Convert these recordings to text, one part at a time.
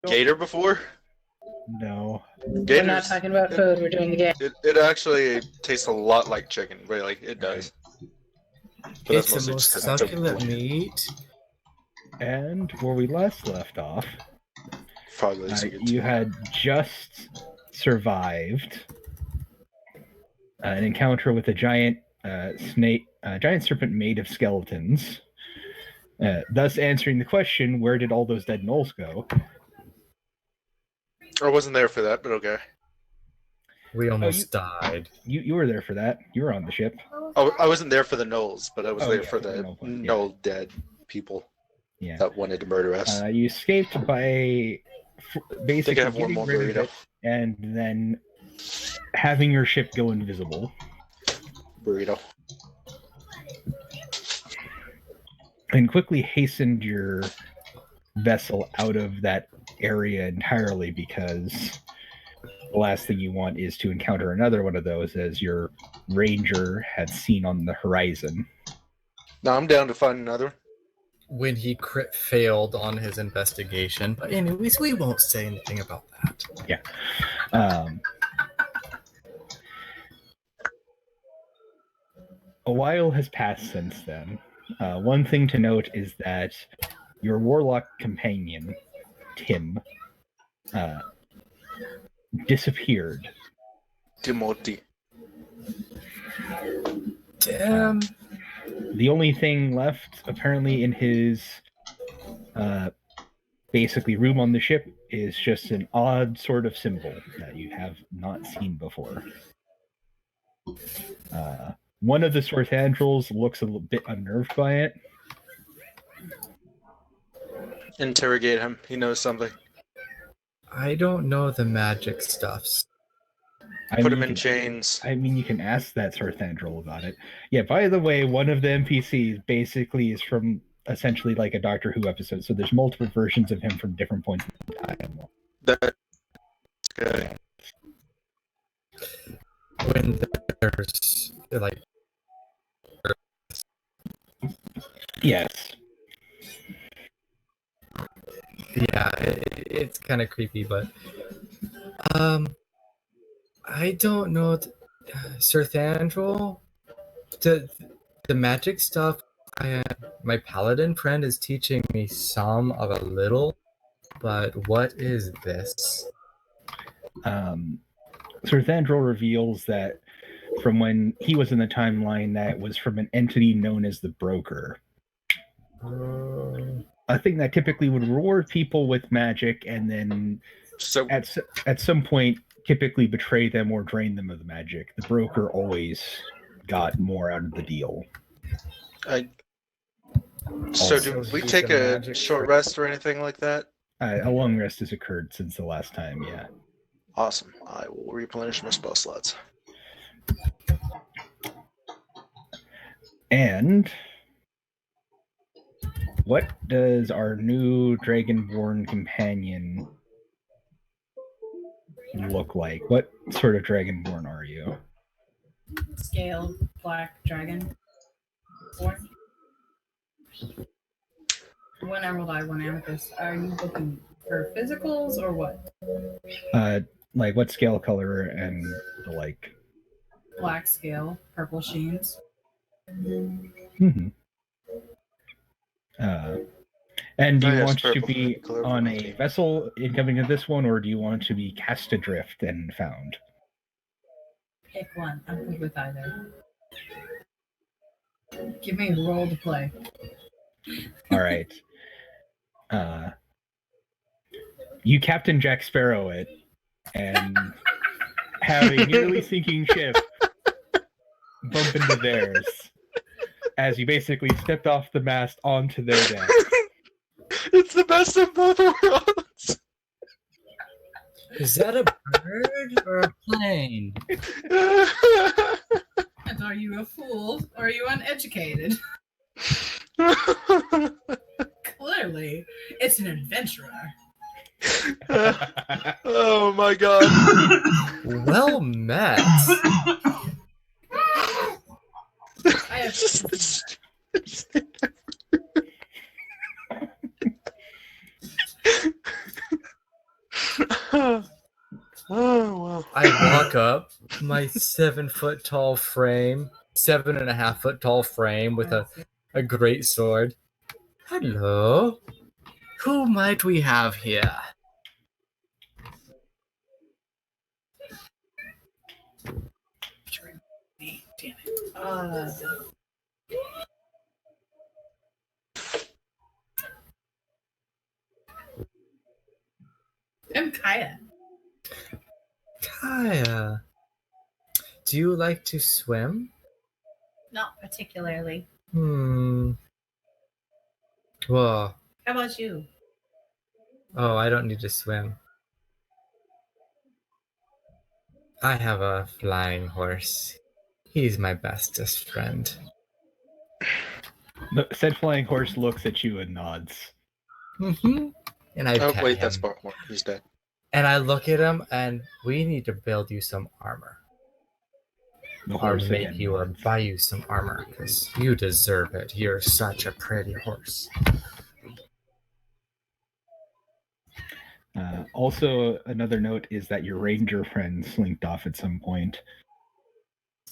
gator before? No. We're not talking about food. We're doing the game. It actually tastes a lot like chicken. Really, like it does. But It's the mostly most just 'cause it's so succulent bland. meat. And where we last left off, Probably so good you too. had just survived an encounter with a giant giant serpent made of skeletons. Thus answering the question, where did all those dead gnolls go? I wasn't there for that, but okay. We almost died. You were there for that. You were on the ship. Oh, I wasn't there for the gnolls, but I was there yeah, for the the gnoll one, gnoll dead people Yeah. that wanted to murder us. You escaped by basically I think I have one getting more rid of burrito. it and then having your ship go invisible. Burrito. And quickly hastened your vessel out of that area entirely, because the last thing you want is to encounter another one of those, as your ranger had seen on the horizon. Now I'm down to find another. When he crit failed on his investigation. But anyways, we won't say anything about that. Yeah. A while has passed since then. One thing to note is that your warlock companion, Tim, disappeared. Timothy. Damn. The only thing left, apparently, in his basically room on the ship is just an odd sort of symbol that you have not seen before. One of the Sorthandrels looks a little bit unnerved by it. Interrogate him. He knows something. I don't know the magic stuffs. Put him in chains. I mean, you can ask that Sorthandrel about it. Yeah, by the way, one of the NPCs basically is from essentially like a Doctor Who episode, so there's multiple versions of him from different points in time. That's good. When there's like, Yes. yeah, it's kind of creepy, but I don't know, Sir Thandrel. The magic stuff. My paladin friend is teaching me some of a little, but what is this? Sir Thandrel reveals that from when he was in the timeline, that was from an entity known as the Broker. A thing that typically would reward people with magic and then at some point typically betray them or drain them of the magic. The Broker always got more out of the deal. So do we take a short rest or anything like that? A long rest has occurred since the last time, yeah. Awesome. I will replenish my spell slots. And what does our new Dragonborn companion look like? What sort of Dragonborn are you? Scale, black dragon. Born. One emerald eye, one amethyst. Are you looking for physicals or what? Like what scale color and the like? Black scale, purple sheens. Mm-hmm. And do you want to be on a vessel incoming to this one, or do you want to be cast adrift and found? Pick one. I'm good with either. Give me a role to play. All right. You Captain Jack Sparrow it, and have a nearly sinking ship bump into theirs as you basically stepped off the mast onto their deck. It's the best of both worlds. Is that a bird or a plane? And are you a fool or are you uneducated? Clearly, it's an adventurer. Oh my god. Well met. I have Oh, well. I walk up, my 7-foot tall frame, 7.5-foot tall frame with a great sword. Hello. Who might we have here? Damn it. I'm Kaya. Kaya. Do you like to swim? Not particularly. Well, How about you? oh, I don't need to swim. I have a flying horse. He's my bestest friend. The said flying horse looks at you and nods. Mm-hmm. And I Oh, pet wait, him. that's Sparkmore. He's dead. And I look at him, and we need to build you some armor. The Or horse make again you or nods. buy you some armor, because you deserve it. You're such a pretty horse. Also, another note is that your ranger friend slinked off at some point.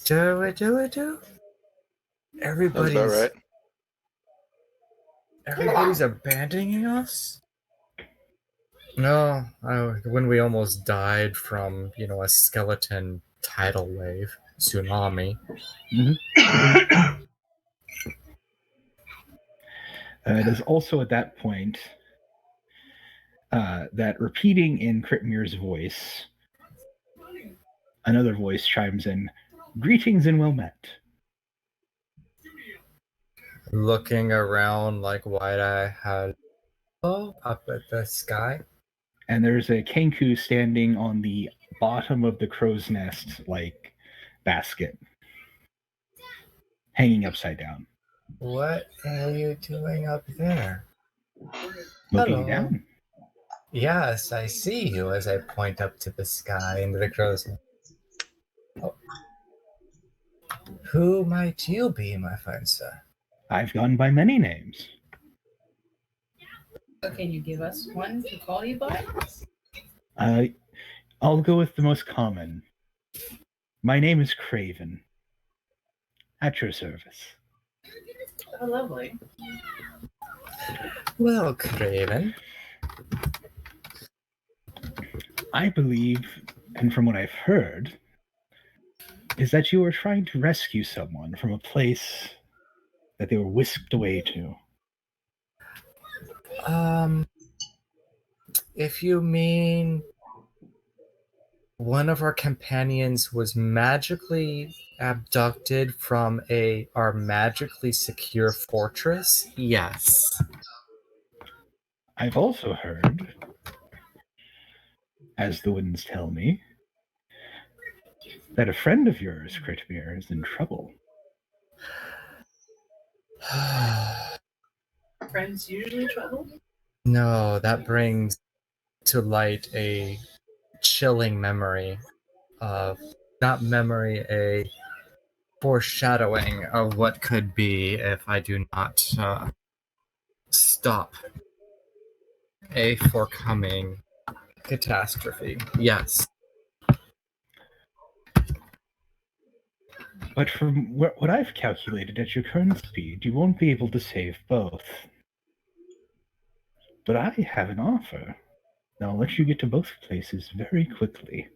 Do? That was Everybody's about right. everybody's abandoning us? No, when we almost died from, a skeleton tidal wave, tsunami. It is also at that point that repeating in Kritmir's voice, another voice chimes in, "Greetings and well met." Looking around like wide-eyed up at the sky. And there's a Kenku standing on the bottom of the crow's nest, like basket, hanging upside down, What are you doing up there? looking Hello. down. Yes, I see you as I point up to the sky into the crow's nest. Oh. Who might you be, my fine sir? I've gone by many names. So can you give us one to call you by? I'll go with the most common. My name is Craven. At your service. Oh, lovely. Well, Craven. I believe, and from what I've heard, is that you were trying to rescue someone from a place that they were whisked away to. If you mean one of our companions was magically abducted from our magically secure fortress, yes. I've also heard, as the winds tell me, that a friend of yours, Kritmir, is in trouble. Friends usually trouble? No, that brings to light a chilling memory of, not memory, a foreshadowing of what could be if I do not stop a forthcoming catastrophe. Yes. But from what I've calculated at your current speed, you won't be able to save both. But I have an offer. I'll let you get to both places very quickly.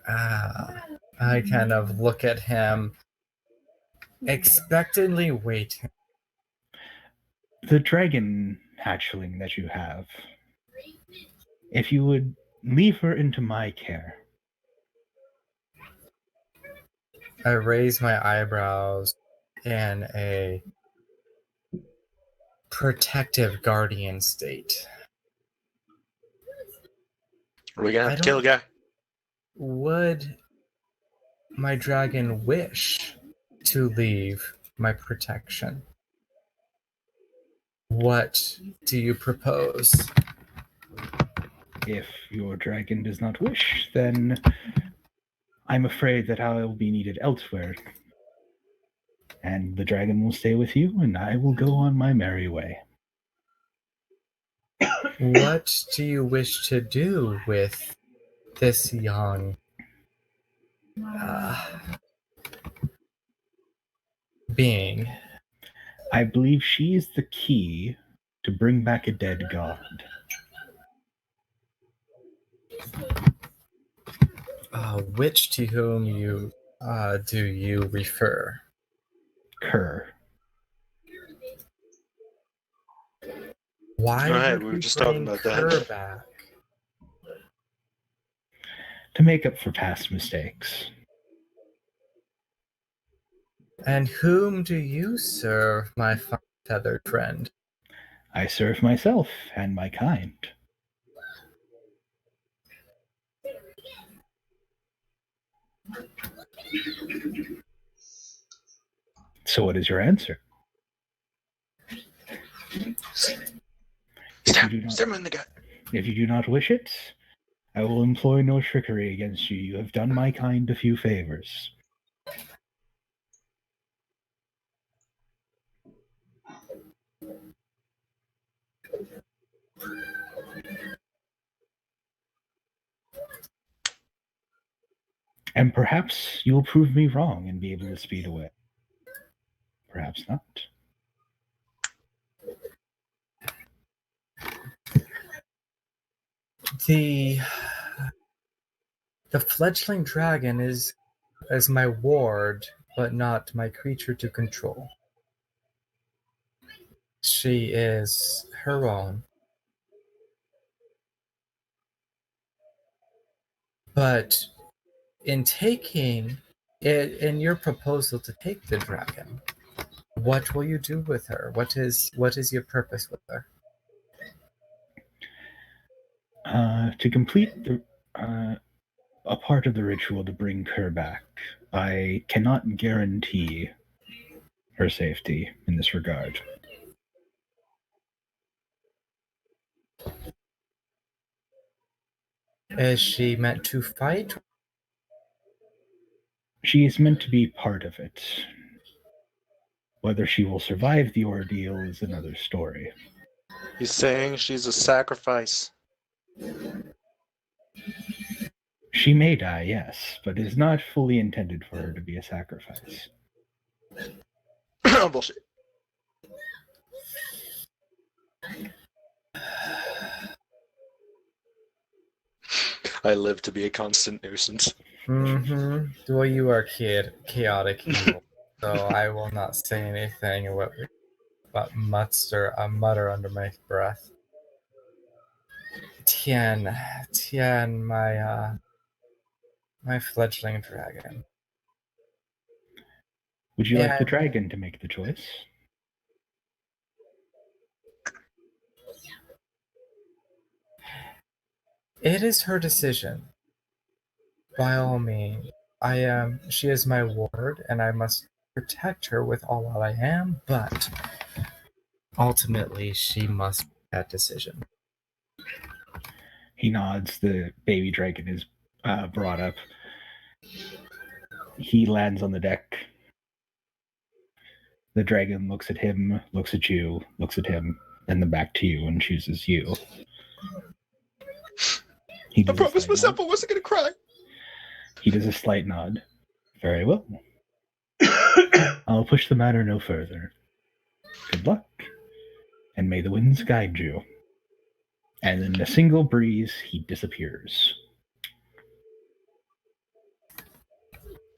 I kind of look at him, expectantly waiting. The dragon hatchling that you have, if you would leave her into my care. I raise my eyebrows in a protective guardian state. Are we gonna have to kill a guy? Would my dragon wish to leave my protection? What do you propose? If your dragon does not wish, then I'm afraid that I will be needed elsewhere. And the dragon will stay with you, and I will go on my merry way. What do you wish to do with this young being? I believe she is the key to bring back a dead god. Which to whom do you refer? Kerr. Why Oh, hey, would we were we just talking bring about her that. back? To make up for past mistakes. And whom do you serve, my feathered friend? I serve myself and my kind. So what is your answer? Stab him in the gut. If you do not wish it, I will employ no trickery against you. You have done my kind a few favors. And perhaps you will prove me wrong and be able to speed away. Perhaps not. The fledgling dragon is my ward, but not my creature to control. She is her own. But in your proposal to take the dragon, what will you do with her? What is your purpose with her? To complete a part of the ritual to bring her back, I cannot guarantee her safety in this regard. Is she meant to fight? She is meant to be part of it. Whether she will survive the ordeal is another story. He's saying she's a sacrifice. She may die, yes, but it is not fully intended for her to be a sacrifice. Bullshit. I live to be a constant nuisance. Mm-hmm. Well, you are chaotic evil, so I will not say anything but mutter under my breath. Tien, my fledgling dragon. Would you like the And dragon to make the choice? it is her decision. By all means, she is my ward, and I must protect her with all that I am, but ultimately she must make that decision. He nods. The baby dragon is brought up. He lands on the deck. The dragon looks at him, looks at you, looks at him, and then back to you and chooses you. I promised myself I wasn't going to cry. He does a slight nod. Very well. I'll push the matter no further. Good luck, and may the winds guide you. And in a single breeze, he disappears.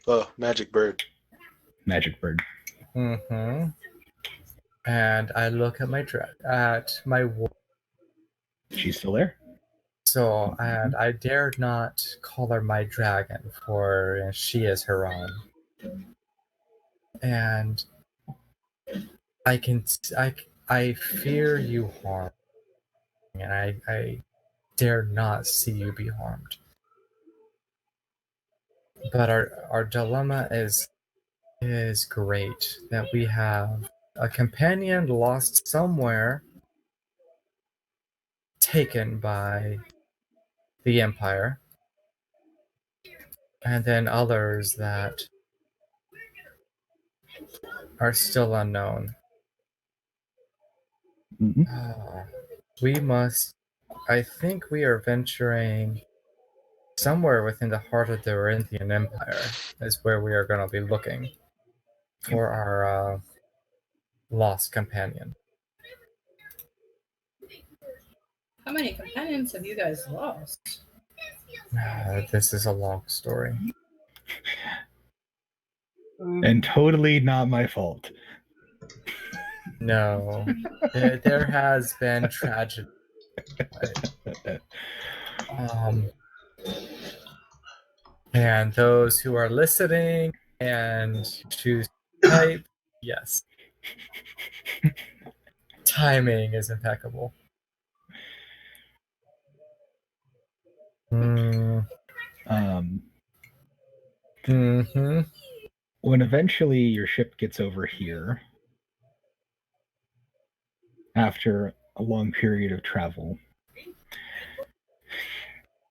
Oh, magic bird. Magic bird. Mm-hmm. And I look at my ward. She's still there. So, and I dared not call her my dragon, for she is her own. And I fear you harm, and I dare not see you be harmed. But our dilemma is great, that we have a companion lost somewhere, taken by the Empire, and then others that are still unknown. Mm-hmm. we must. I think we are venturing somewhere within the heart of the Dorinthian Empire. Is where we are going to be looking for our lost companion. How many companions have you guys lost? This is a long story. And totally not my fault. No, there has been tragedy. And those who are listening and choose to type, yes. Timing is impeccable. Um, Mm-hmm. when eventually your ship gets over here, after a long period of travel,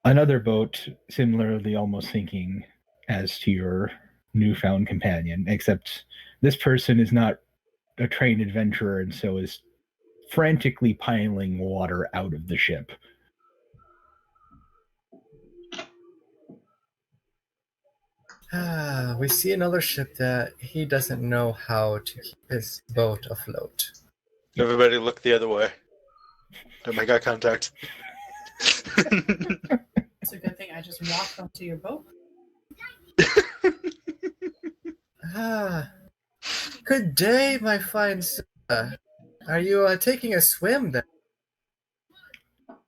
another boat, similarly almost sinking as to your newfound companion, except this person is not a trained adventurer and so is frantically piling water out of the ship. We see another ship that he doesn't know how to keep his boat afloat. Everybody look the other way. Don't make eye contact. It's a good thing I just walked up to your boat. Good day, my fine sir. Are you taking a swim then?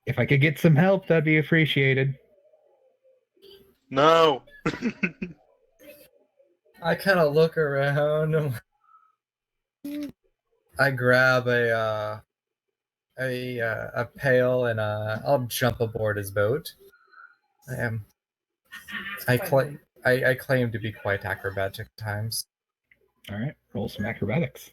If I could get some help, that'd be appreciated. No. I kind of look around. I grab a pail and I'll jump aboard his boat. I claim to be quite acrobatic at times. All right, roll some acrobatics.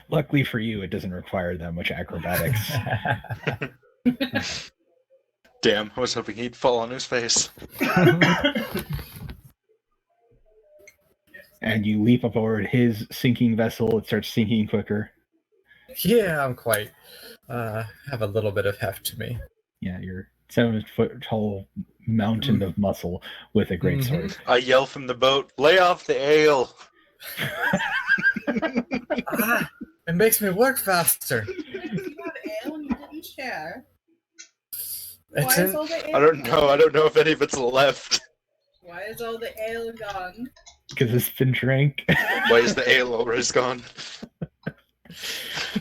Luckily for you, it doesn't require that much acrobatics. Damn, I was hoping he'd fall on his face. And you leap aboard his sinking vessel. It starts sinking quicker. Yeah, I'm quite have a little bit of heft to me. Yeah, you're 7-foot tall mountain of muscle with a great sword. I yell from the boat, lay off the ale! It makes me work faster. You got ale and you didn't share. It's Why is in- all the ale I don't know. I don't know if any of it's left. Why is all the ale gone? Because it's been drank. Why is the ale always gone?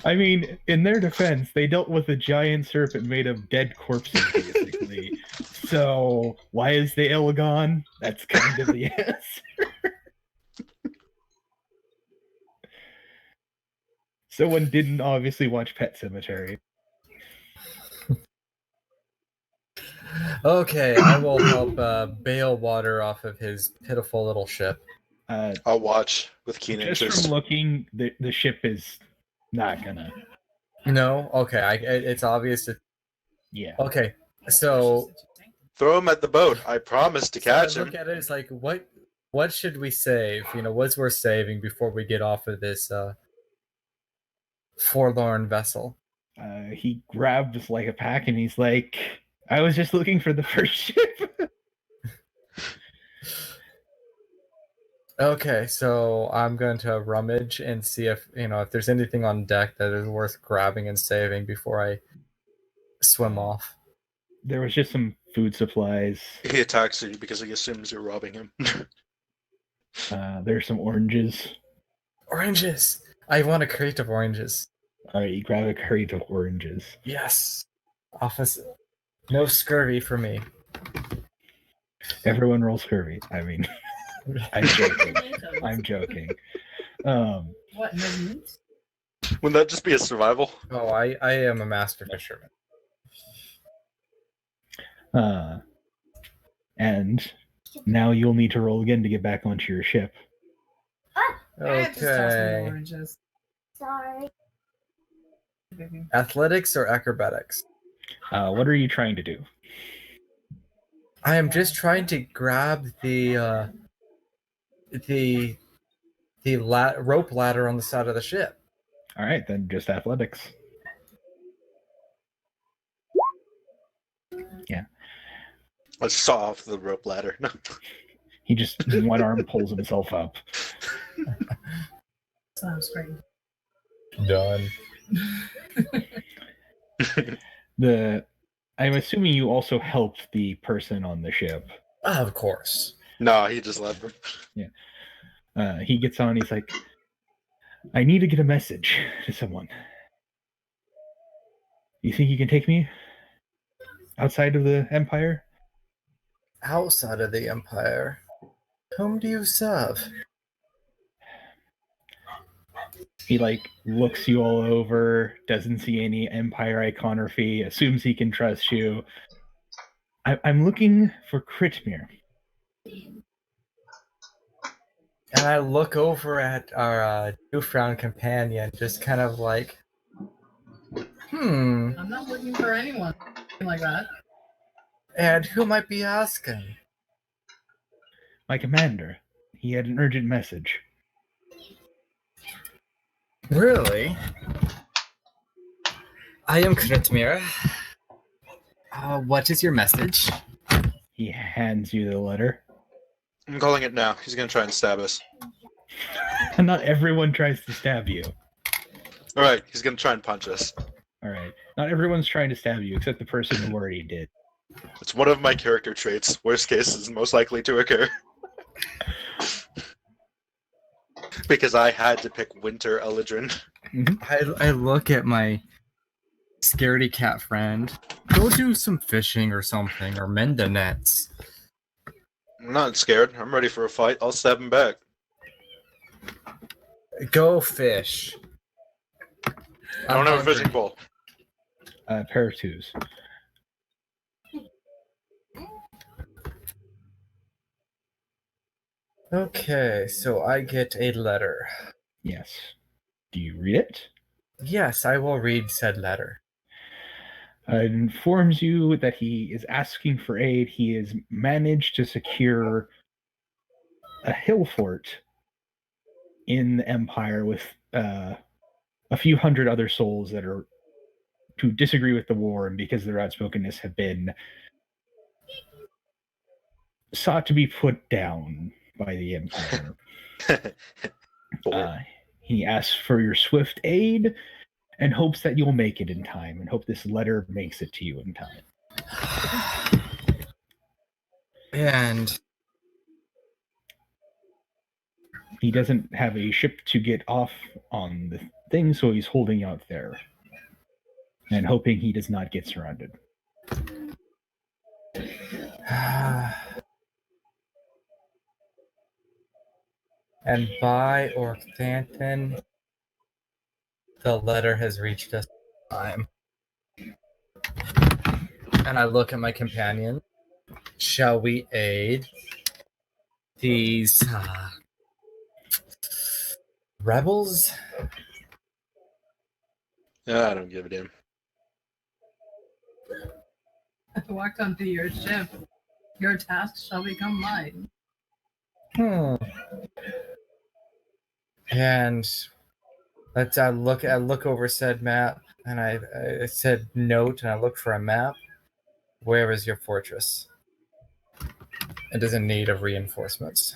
I mean, in their defense, they dealt with a giant serpent made of dead corpses, basically. So, why is the ale gone? That's kind of the answer. Someone didn't obviously watch Pet Cemetery. Okay, I will help bail water off of his pitiful little ship. I'll watch with keen Just interest. from looking, the ship is not gonna. No, okay, it's obvious. Yeah. Okay, so Throw him at the boat. I promise to catch I him. look at it. It's like what should we save? What's worth saving before we get off of this forlorn vessel? He grabs like a pack and he's like, I was just looking for the first ship. Okay, so I'm going to rummage and see if if there's anything on deck that is worth grabbing and saving before I swim off. There was just some food supplies. He attacks you because he assumes you're robbing him. There's some oranges. Oranges! I want a crate of oranges. All right, you grab a crate of oranges. Yes. Office. No scurvy for me. Everyone rolls scurvy. I mean, I'm joking. I'm joking. What, no meat? Wouldn't that just be a survival? Oh, I am a master fisherman. And now you'll need to roll again to get back onto your ship. I have to toss some Okay. oranges. Sorry. Athletics or acrobatics? What are you trying to do? I am just trying to grab the the rope ladder on the side of the ship. All right, then just athletics. Yeah. Let's saw off the rope ladder. No. He just one arm pulls himself up. Sounds great. Done. I'm assuming you also helped the person on the ship. Of course. No, he just left him. He gets on. He's like, I need to get a message to someone. You think you can take me outside of the Empire? Outside of the Empire, whom do you serve? He looks you all over, doesn't see any Empire iconography, assumes he can trust you. I'm looking for Kritmir. And I look over at our newfound companion, just kind of like, I'm not looking for anyone like that. And who might be asking? My commander. He had an urgent message. Really? I am Kritmir. What is your message? He hands you the letter. I'm calling it now. He's gonna try and stab us. Not everyone tries to stab you. Alright, he's gonna try and punch us. Alright. Not everyone's trying to stab you, except the person who already did. It's one of my character traits. Worst case is most likely to occur. Because I had to pick Winter Eldrin. I look at my scaredy cat friend. Go do some fishing or something, or mend the nets. I'm not scared. I'm ready for a fight. I'll stab him back. Go fish. I don't have a fishing pole. Pair of twos. Okay, so I get a letter. Yes. Do you read it? Yes, I will read said letter. It informs you that he is asking for aid. He has managed to secure a hill fort in the Empire with a few hundred other souls that are who disagree with the war, and because of their outspokenness have been sought to be put down by the Empire. He asks for your swift aid and hopes that you'll make it in time, and hope this letter makes it to you in time. And he doesn't have a ship to get off on the thing, so he's holding out there and hoping he does not get surrounded. And by Orthanton, the letter has reached us in time. And I look at my companion. Shall we aid these rebels? Yeah, I don't give a damn. I walked onto your ship. Your task shall become mine. And I look over said map, and I said note, and I look for a map. Where is your fortress? It is in need of reinforcements.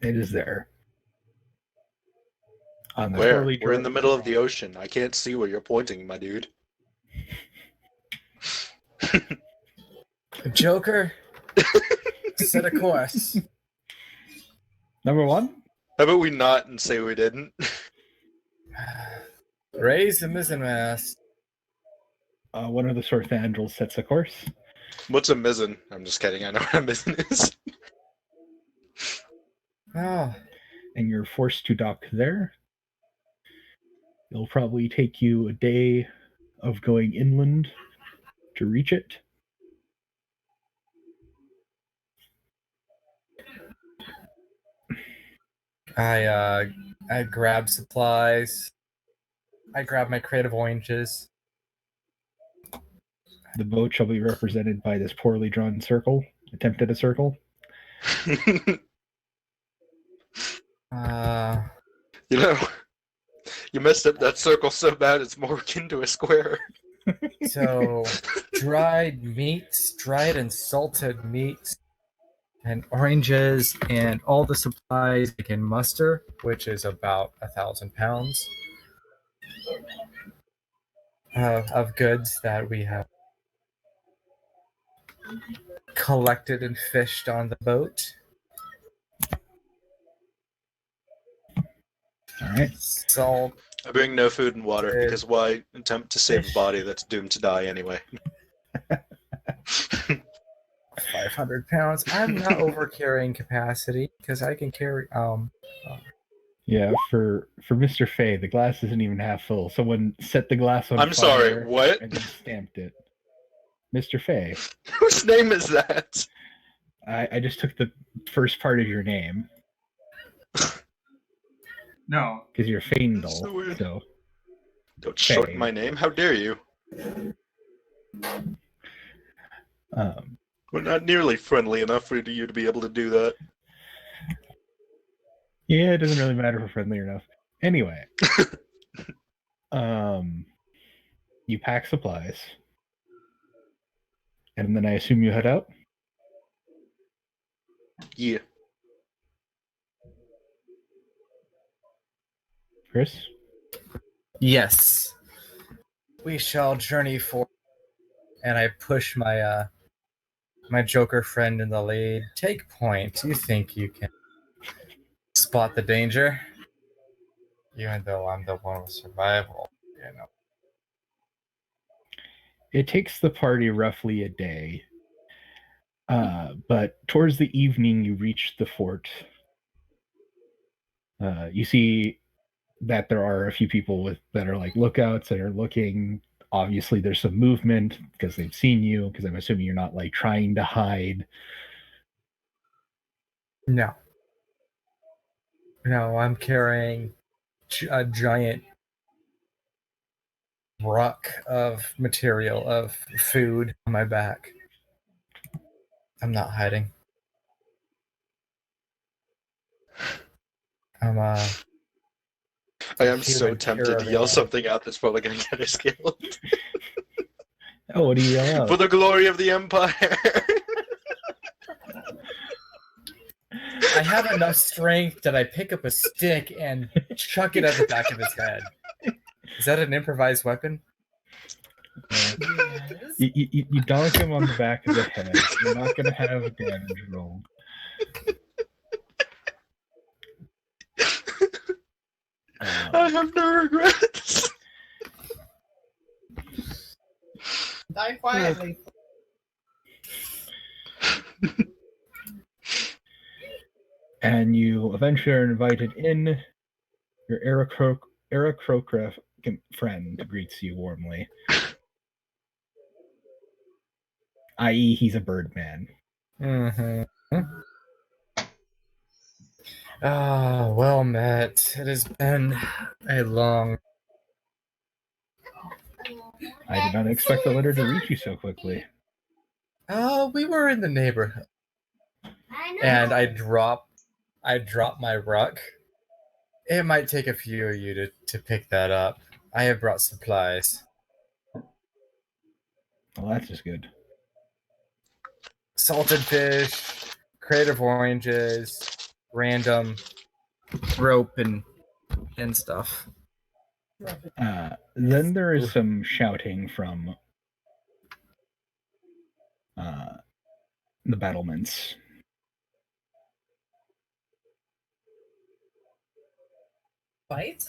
It is there. Where? We're in the middle of the ocean. I can't see where you're pointing, my dude. Joker, set a course. Number one? How about we not and say we didn't? Raise the mizzenmast. One of the Sorthandrels sets a course. What's a mizzen? I'm just kidding. I know what a mizzen is. Oh. And you're forced to dock there. It'll probably take you a day of going inland to reach it. I grab supplies. I grab my crate of oranges. The boat shall be represented by this poorly drawn circle, attempt at a circle. You know, you messed up that circle so bad it's more akin to a square. So dried meats, dried and salted meats, and oranges, and all the supplies I can muster, which is about 1,000 pounds of goods that we have collected and fished on the boat. All right. Salt. I bring no food and water Good. because why attempt to save a Fish. body that's doomed to die anyway? 500 pounds. I'm not over carrying capacity because I can carry. Yeah, for Mr. Fay, the glass isn't even half full. Someone set the glass on I'm fire sorry, what? and then stamped it. Mr. Fay, Whose name is that? I just took the first part of your name No. because you're Faendal. So weird. So Don't short Fay. my name. How dare you? We're not nearly friendly enough for you to be able to do that. Yeah, it doesn't really matter if we're friendly enough. Anyway, you pack supplies, and then I assume you head out. Yeah. Chris? Yes. We shall journey forward. And I push my my Joker friend in the lead. Take point. You think you can spot the danger? Even though I'm the one with survival, you know. It takes the party roughly a day. But towards the evening, you reach the fort. You see that there are a few people that are like lookouts that are looking. Obviously, there's some movement because they've seen you, because I'm assuming you're not like trying to hide. No. No, I'm carrying a giant ruck of material, of food on my back. I'm not hiding. I'm I am so human tempted to yell caravan. something out that's probably going to get us killed. Oh, what do you yell For out? the glory of the Empire! I have enough strength that I pick up a stick and chuck it at the back of his head. Is that an improvised weapon? Yes. You dunk him on the back of the head. You're not going to have a damage roll. I have no regrets. Die quietly. And you eventually are invited in. Your Aarakocra friend greets you warmly. I.e., he's a birdman. Mm-hmm. Ah, well met. It has been a long... I did not expect the letter to reach you so quickly. We were in the neighborhood. And I drop my ruck. It might take a few of you to pick that up. I have brought supplies. Well, that's just good. Salted fish, crate of oranges, random rope and stuff. Then there is some shouting from the battlements. Fight?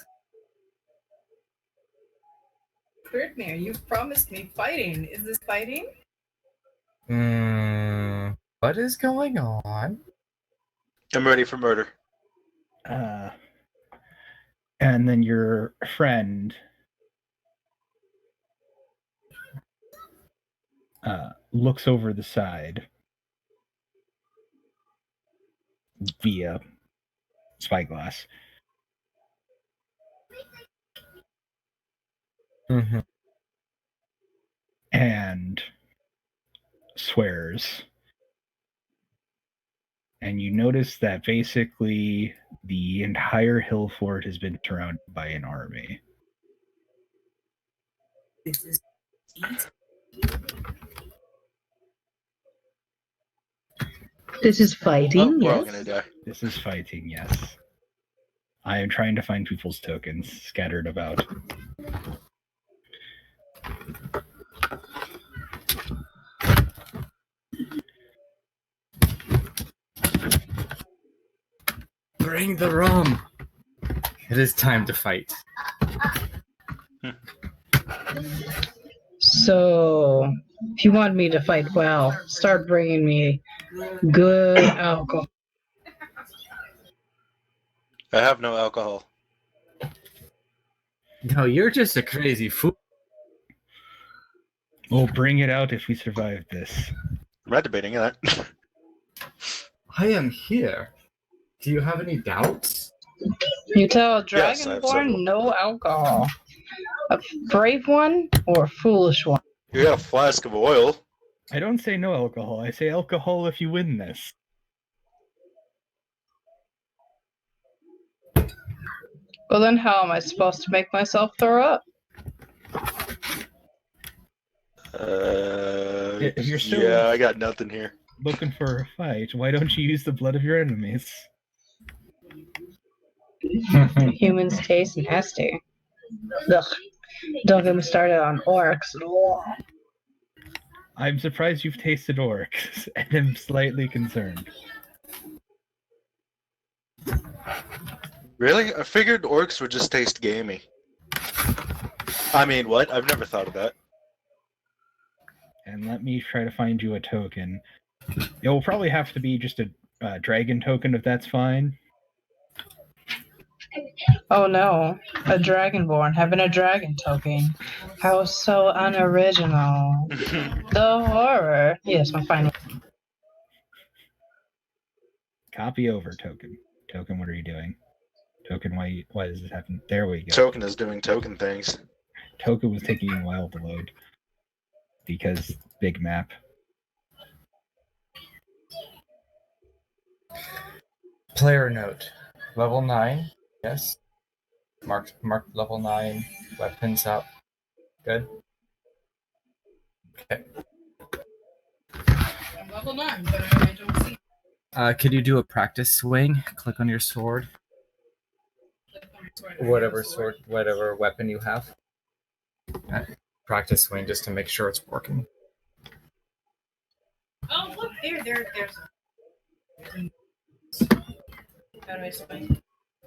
Kritmir, you've promised me fighting. Is this fighting? What is going on? I'm ready for murder. And then your friend looks over the side via spyglass. Mm-hmm. And swears and you notice that basically the entire hill fort has been surrounded by an army. This is easy. This is Oh, fighting, we're all yes. gonna die. This is fighting, yes. I am trying to find people's tokens scattered about. Bring the rum. It is time to fight. So, if you want me to fight well, start bringing me good alcohol. I have no alcohol. No, you're just a crazy fool. We'll bring it out if we survive this. I'm not debating that. I am here. Do you have any doubts? You tell a Yes, I have several. dragonborn no alcohol. A brave one or a foolish one? You got a flask of oil. I don't say no alcohol. I say alcohol if you win this. Well, then how am I supposed to make myself throw up? If you're still- Yeah, I got nothing here. Looking for a fight, why don't you use the blood of your enemies? Humans taste nasty. Ugh. Don't get me started on orcs. I'm surprised you've tasted orcs, and am slightly concerned. Really? I figured orcs would just taste gamey. I mean, what? I've never thought of that. And let me try to find you a token. It will probably have to be just a dragon token, if that's fine. Oh no, a dragonborn having a dragon token. How so unoriginal. The horror. Yes, I'm fine. Copy over, token. Token, what are you doing? Token, why does this happen? There we go. Token is doing token things. Token was taking a while to load. Because big map. Player note. Level 9. Yes. Mark level 9. Weapons up. Good. Okay. I'm level 9, but I don't see. Could you do a practice swing? Click on your sword. Whatever weapon you have. Practice swing just to make sure it's working. Oh, look, there's. How do I spell?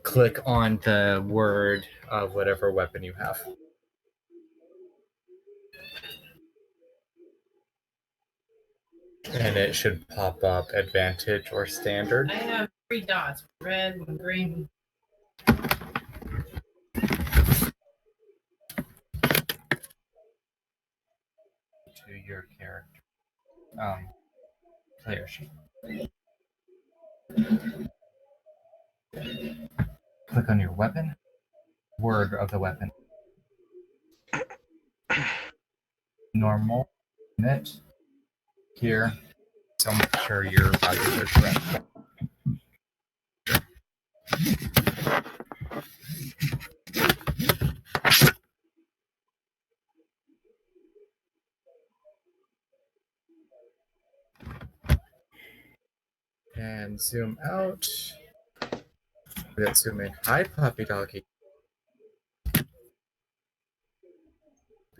Click on the word of whatever weapon you have. And it should pop up advantage or standard. I have 3 dots: red, one green. To your character. Player sheet. Click on your weapon. Word of the weapon. Normal. Commit. Here. So make sure your values are correct. And zoom out. Let's zoom in. Hi, puppy doggy. Puppy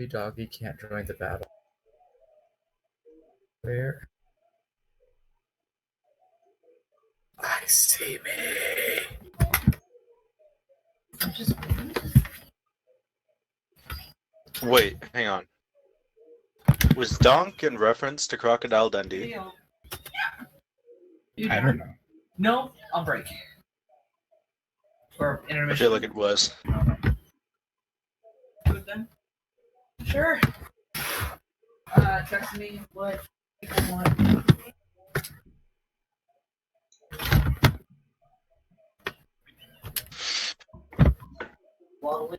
doggy can't join the battle. Where? I see me. Wait, hang on. Was Donk in reference to Crocodile Dundee? I don't know. No, I'll break. Or I intermission. feel like it was. Good then. Sure. Text me what people want. Well,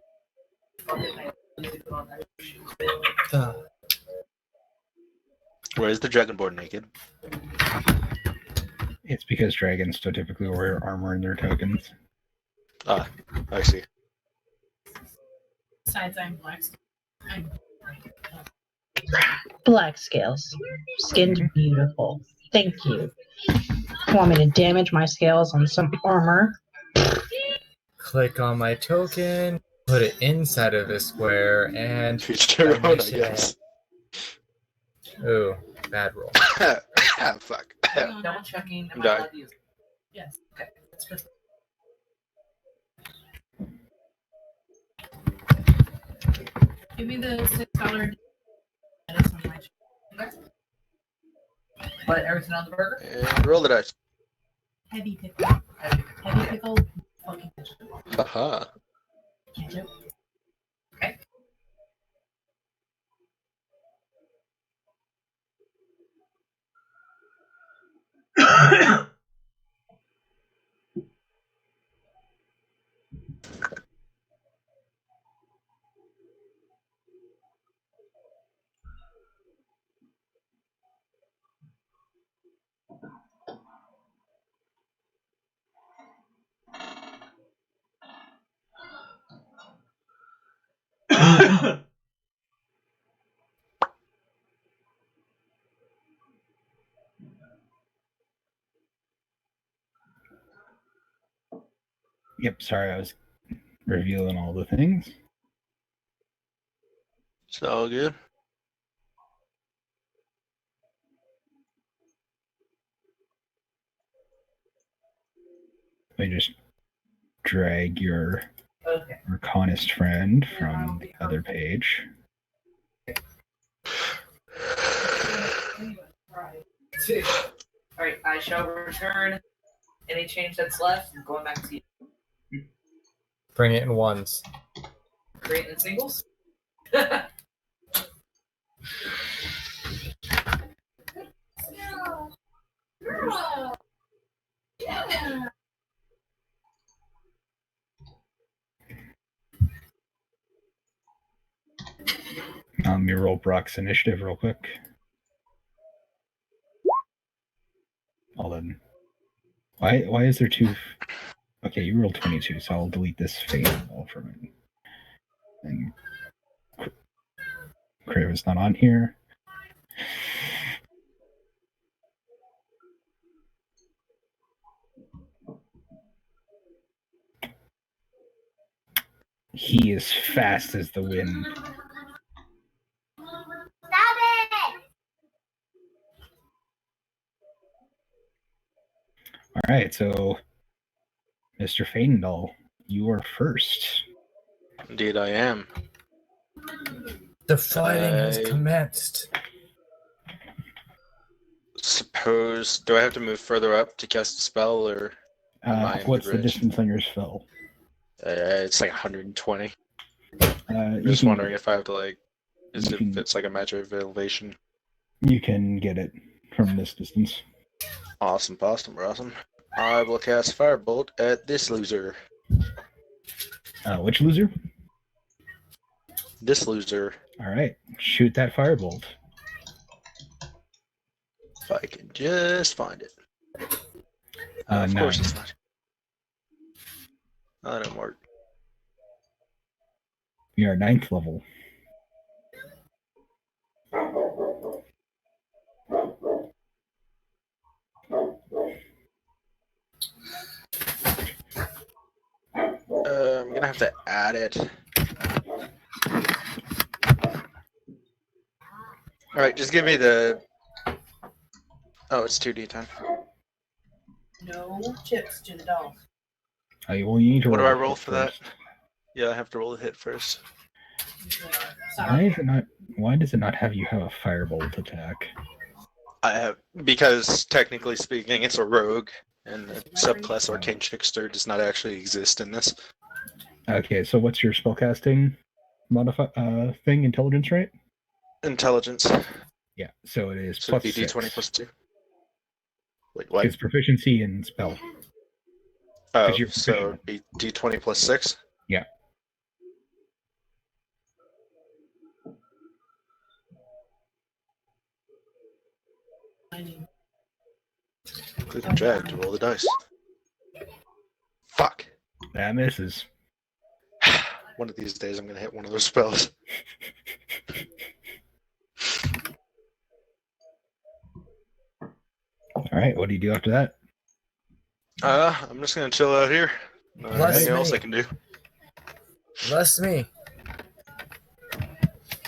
Where is the Dragonborn naked? It's because dragons don't typically wear armor in their tokens. Ah, I see. Besides, I'm black. I'm Black scales. Skinned beautiful. Thank you. Want me to damage my scales on some armor? Click on my token, put it inside of the square, and Teach your bang my own, I shit. guess. Ooh, bad roll. Ah, fuck. Double checking. Am I Die. allowed to use it? yes. Okay. That's good. Give me the $6 lettuce on my chicken. But everything on the burger? And roll the dice. Heavy pickle. Heavy pickle. Fucking vegetable. Haha. Ketchup. Yep, sorry, I was revealing all the things. It's all good. Let me just drag your Okay. Arcanist friend from the other page. Alright, I shall return any change that's left and going back to you. Bring it in ones. Creating singles? Let me roll Brock's initiative real quick. Hold on. Why is there two? Okay, you rolled 22, so I'll delete this fatal roll from it. And Krit was not on here. He is fast as the wind. All right, so Mr. Faendal, you are first. Indeed, I am. The fighting has commenced. Suppose. Do I have to move further up to cast a spell, or am I in What's good the range? distance on your spell? It's like 120. You Just can- wondering if I have to if can- it's like a matter of elevation. You can get it from this distance. Awesome. I will cast Firebolt at this loser. Which loser? This loser. All right, shoot that firebolt. If I can just find it. Of 9. course it's not. That didn't work. We are 9th level. I'm gonna have to add it. Alright, just give me the... Oh, it's 2d10. No chips to the dog. Well, you need to What do roll I a roll hit for that? first. Yeah, I have to roll a hit first. Why does it not have you have a firebolt attack? I have... Because, technically speaking, it's a rogue, and the subclass Arcane Trickster does not actually exist in this. Okay, so what's your spellcasting thing? Intelligence, right? Intelligence. Yeah, so it is So plus it'd be 6. d20 plus 2. Wait, what? It's proficiency in spell. Oh, you're so proficient. it'd be d20 plus 6? Yeah. Click and drag to roll the dice. Fuck. That misses. One of these days I'm gonna hit one of those spells. All right, what do you do after that? I'm just gonna chill out here. Bless Anything else me. I can do? Bless me.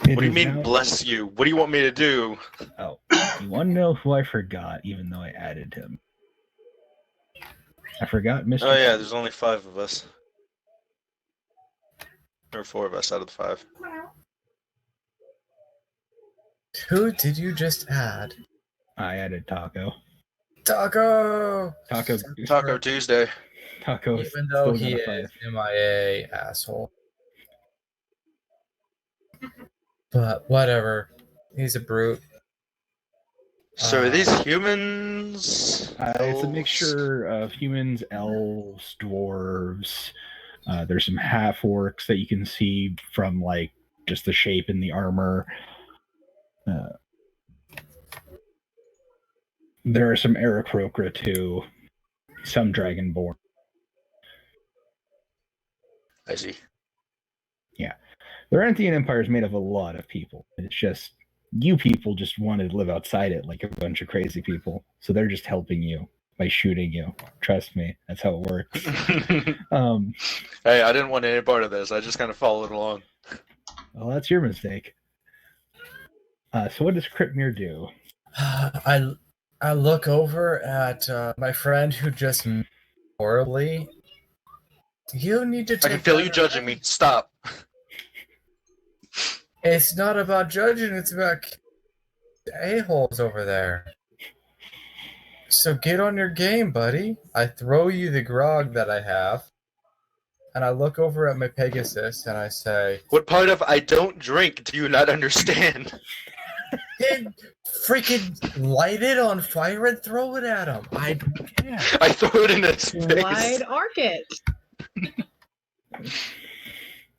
It What do you is mean, now- bless you? What do you want me to do? Oh, you want to know who I forgot, even though I added him? I forgot Mr. Oh yeah, there's only 5 of us. Or 4 of us out of the 5. Who did you just add? I added Taco. Taco! Taco Tuesday. Taco. Even though still he got a is 5. MIA asshole. But whatever. He's a brute. So are these humans? It's a Elves? mixture of humans, elves, dwarves. There's some half orcs that you can see from like just the shape in the armor. There are some Aarakocra too. Some dragonborn. I see. The Dorinthian Empire is made of a lot of people. It's just you people just wanted to live outside it like a bunch of crazy people. So they're just helping you by shooting you. Trust me, that's how it works. Hey, I didn't want any part of this. I just kind of followed along. Well, that's your mistake. So what does Kritmir do? I look over at my friend who just horribly. You need to I take can feel you better judging me. Stop. It's not about judging, it's about a-holes over there. So get on your game, buddy. I throw you the grog that I have, and I look over at my Pegasus and I say, What part of I don't drink do you not understand? then freaking light it on fire and throw it at him. I don't care. I throw it in his face. Wide arc it.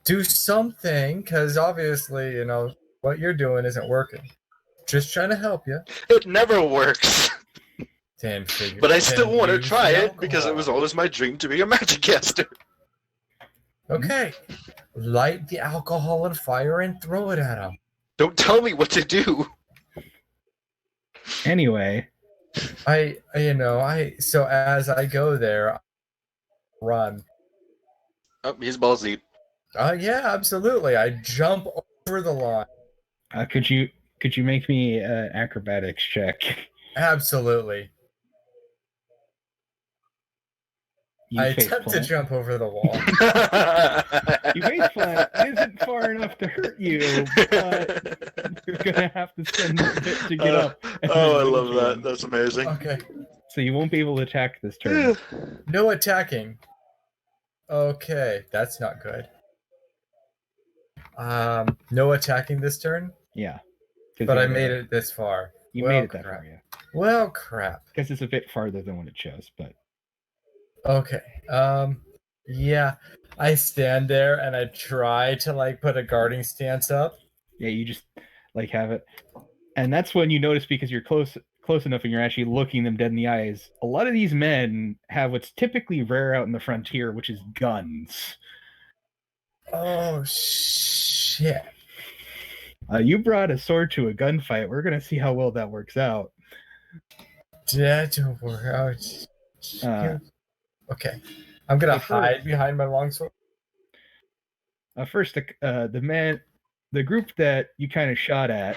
Do something, because obviously, you know, what you're doing isn't working. Just trying to help you. It never works. Then figure. But I still then want to use try the it because it alcohol. was always my dream to be a magic caster. Okay. Light the alcohol on fire and throw it at him. Don't tell me what to do. Anyway, So as I go there, I run. Oh, he's balls deep. Yeah, absolutely. I jump over the line. could you make me an acrobatics check? Absolutely. You I face attempt to plant. jump over the wall. You face plant isn't far enough to hurt you, but you're gonna have to spend a bit to get up. and Oh, I then love move that. in. That's amazing. Okay. So you won't be able to attack this turn. No attacking. Okay, that's not good. No attacking this turn, Yeah. 'Cause but I you- made it this far. You Well, made it that crap. far, yeah. Well, crap. Because it's a bit farther than what it shows, but Okay. Yeah. I stand there and I try to like put a guarding stance up. yeah, you just like have it. And that's when you notice, because you're close enough and you're actually looking them dead in the eyes. A lot of these men have what's typically rare out in the frontier, which is guns. Oh shit. You brought a sword to a gunfight. We're gonna see how well that works out. That don't work out. Uh, Okay. I'm gonna so first- hide behind my longsword. First, the group that you kind of shot at,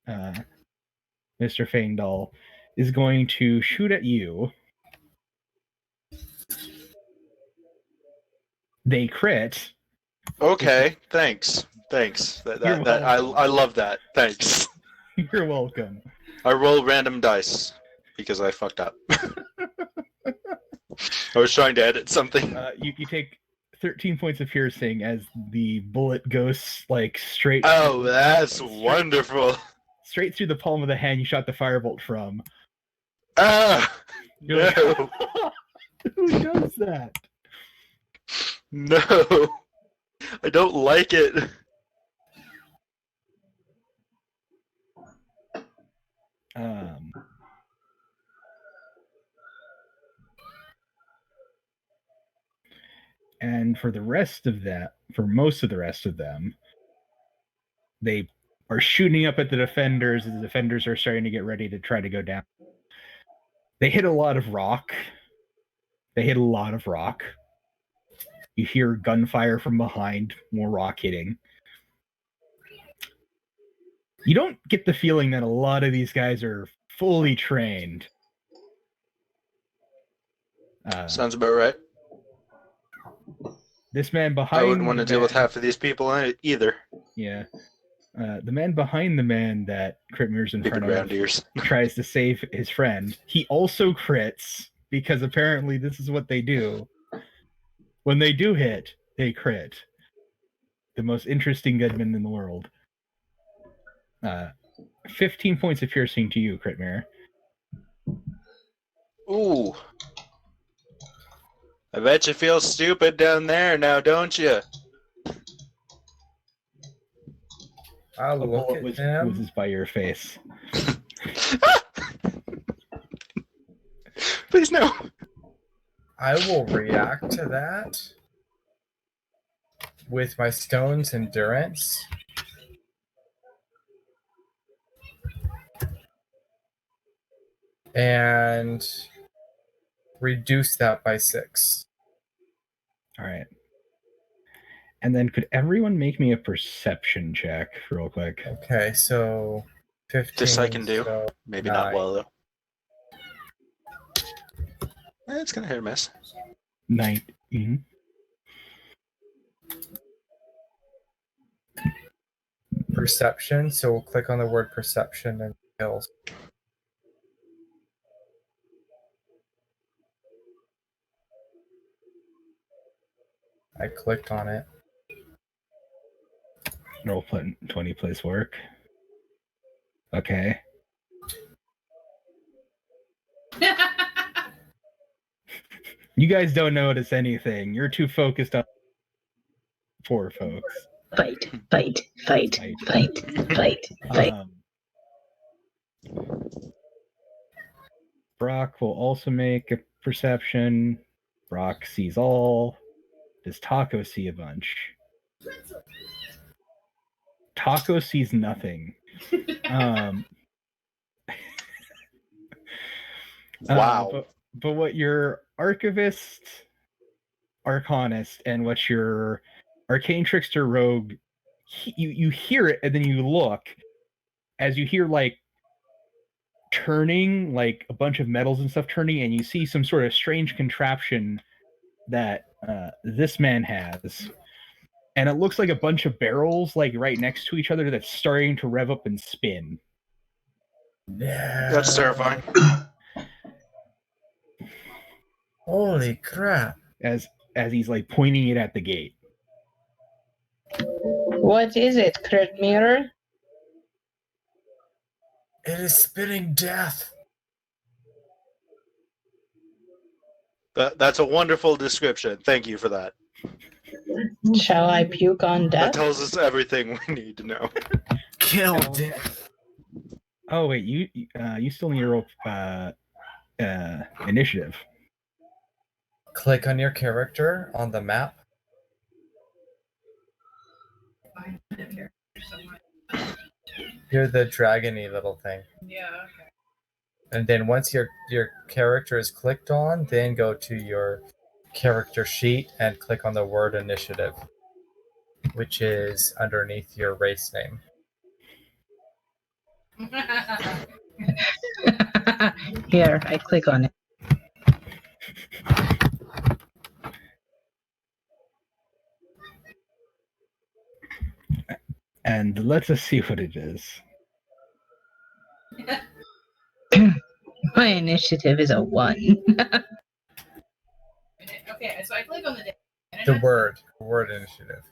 Mr. Faendal, is going to shoot at you. They crit. Okay, thanks. You're I welcome. love that. Thanks. You're welcome. I roll random dice because I fucked up. I was trying to edit something. You take 13 points of piercing as the bullet goes like straight. Oh, that's wonderful. Straight through the palm of the hand you shot the firebolt from. Ah, You're like, no, who does that? no, I don't like it. And for most of the rest of them, they are shooting up at the defenders, and the defenders are starting to get ready to try to go down. They hit a lot of rock. You hear gunfire from behind, more rock hitting. You don't get the feeling that a lot of these guys are fully trained. Sounds about right. This man behind I wouldn't want to deal with man- half of these people either. Yeah. The man behind the man that Krit mirrors in Big front round of ears. tries to save his friend. He also crits, because apparently this is what they do. When they do hit, they crit. The most interesting gunman in the world. 15 points of piercing to you, Krit mirror. Ooh. I bet you feel stupid down there now, don't you? I'll A look bullet at was him. whizzes by your face. Please no. I will react to that with my stone's endurance. And reduce that by 6. All right. And then could everyone make me a perception check real quick? Okay, so 15. This I can do. So Maybe not 9. well though. It's gonna hit or miss. 19. Perception, so we'll click on the word perception and skills. I clicked on it. Roll 20 place work. Okay. You guys don't notice anything. You're too focused on poor folks. Fight, fight, fight, Fight. fight, fight, fight. Brock will also make a perception. Brock sees all. Does Taco see a bunch? Taco sees nothing. Wow. But what your archivist, arcanist, and what your arcane trickster rogue, you hear it, and then you look as you hear like turning, like a bunch of metals and stuff turning, and you see some sort of strange contraption that this man has, and it looks like a bunch of barrels like right next to each other that's starting to rev up and spin. Yeah. That's terrifying. Holy crap. As he's like pointing it at the gate. What is it, Krit mirror? It is spitting death. That's a wonderful description. Thank you for that. Shall I puke on That death? tells us everything we need to know. Kill death. Oh wait, you still need to roll initiative. Click on your character on the map. You're the dragony little thing. Yeah, okay. And then once your character is clicked on, then go to your character sheet and click on the word initiative, which is underneath your race name. Here, I click on it. And let us see what it is. My initiative is a 1. Okay, so I click on the day. The word initiative.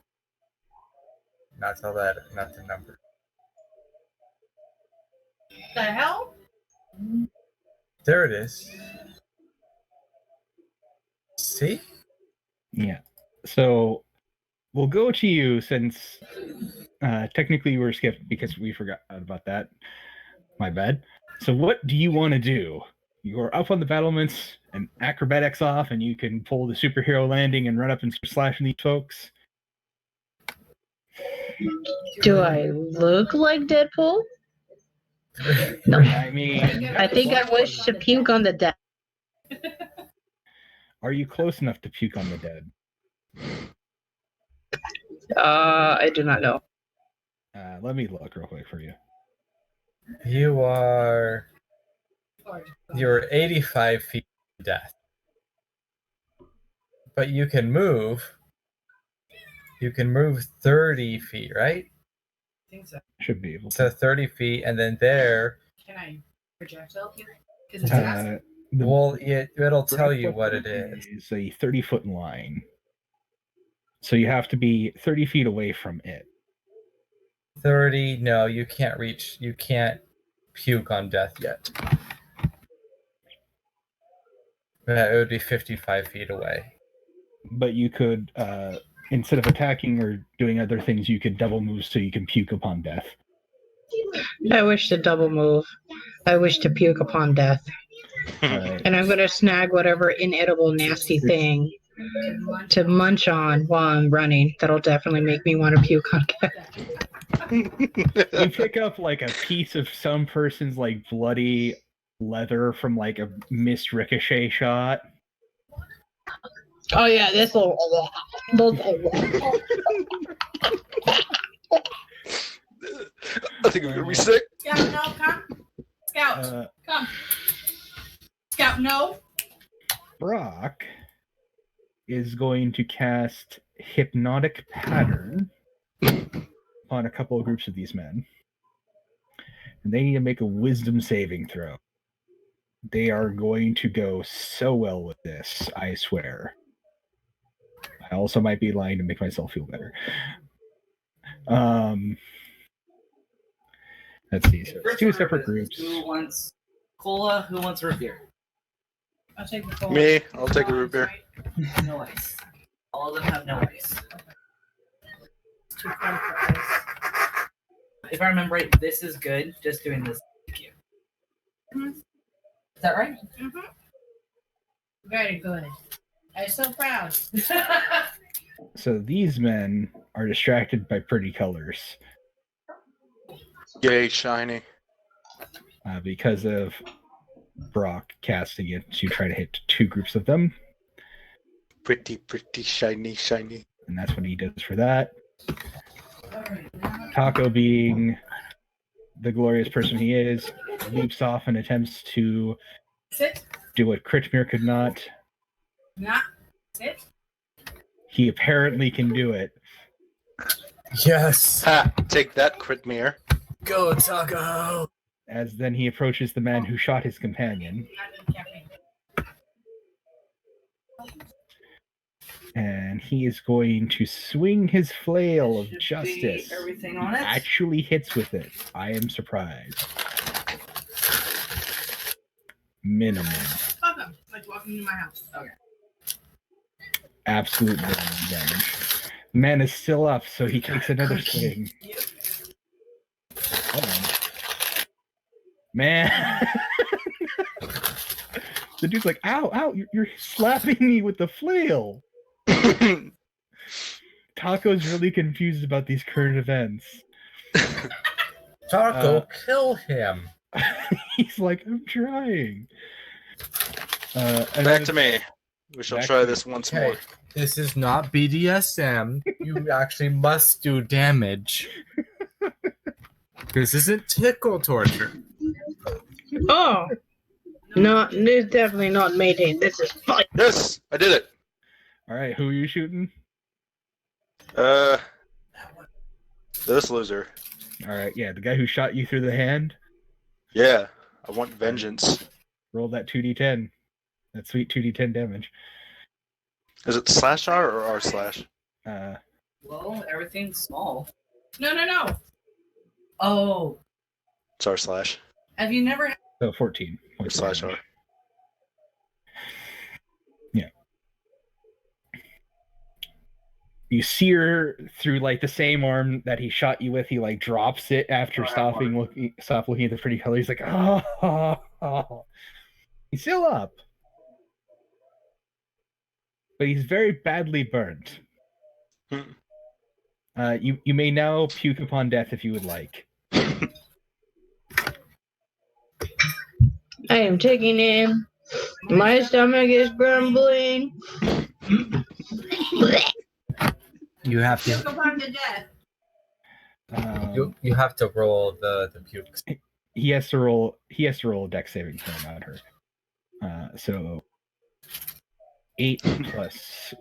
Not the letter, not the number. The hell? There it is. See? Yeah. So we'll go to you since technically you were skipped because we forgot about that. My bad. So what do you want to do? You're up on the battlements, and acrobatics off, and you can pull the superhero landing and run up and start slashing these folks. Do I look like Deadpool? No. I mean, I think I wish to puke on the deck. are you close enough to puke on the dead? I do not know. Let me look real quick for you. You're 85 feet to death. But you can move. You can move 30 feet, right? I think so. Should be able So to. 30 feet, and then there, Can I projectile you? Because it's fast. The well, it'll tell you breath what it weapon is. is a 30-foot line. So you have to be 30 feet away from it. 30, no, you can't reach, you can't puke on death yet. It would be 55 feet away. But you could, instead of attacking or doing other things, you could double move so you can puke upon death. I wish to double move. I wish to puke upon death. Alright. And I'm going to snag whatever inedible, nasty thing to munch on while I'm running. That'll definitely make me want to puke on death. You pick up like a piece of some person's like bloody leather from like a missed ricochet shot. Oh, yeah, this will. I think we're gonna be sick. Scout, no, come. Scout, come. Scout, no. Brock is going to cast Hypnotic Pattern on a couple of groups of these men. And they need to make a wisdom saving throw. They are going to go so well with this, I swear. I also might be lying to make myself feel better. Let's see. So it's two separate groups. Who wants cola? Who wants root beer? I'll take the cola. Me, I'll take a root beer. No ice. All of them have no ice. Too far for ice. If I remember right, this is good. Just doing this. Thank you. Mhm. Is that right? Very good. I'm so proud. So these men are distracted by pretty colors Yay, shiny. because of Brock casting it to try to hit two groups of them. Pretty, shiny, shiny. And that's what he does for that. Taco, being the glorious person he is, leaps off and attempts to Sit. do what Kritmir could not. Not. Sit. He apparently can do it. Yes! Ha! Take that, Kritmir. Go, Taco! As then he approaches the man who shot his companion. And he is going to swing his flail of justice. Everything on it. Actually hits with it. I am surprised. Minimum. Welcome. Like walking into my house. Okay. Absolute minimum damage. The man is still up, so he takes another swing. Oh. Man. The dude's like, ow, ow, you're slapping me with the flail. Taco's really confused about these current events. Taco, kill him! He's like, I'm trying. Back to me. We shall Back try to this once Okay, more. this is not BDSM. You actually must do damage. This isn't tickle torture. Oh. No, this is definitely not mating. This is fight. Yes, I did it. All right, who are you shooting? This loser. All right, yeah, the guy who shot you through the hand. Yeah, I want vengeance. Roll that 2d10. That sweet 2d10 damage. Is it slash R or R slash? Well, everything's small. No. Oh, It's R slash. Have you never? So 14 Or points of slash damage. R. Yeah. You see her through like the same arm that he shot you with. He like drops it after stop looking at the pretty color. He's like, oh. He's still up. But he's very badly burnt. You may now puke upon death if you would like. I am taking him. My stomach is grumbling. You have He'll to go on to death. you have to roll the pukes. He has to roll a dex saving throw, not her. So 8 plus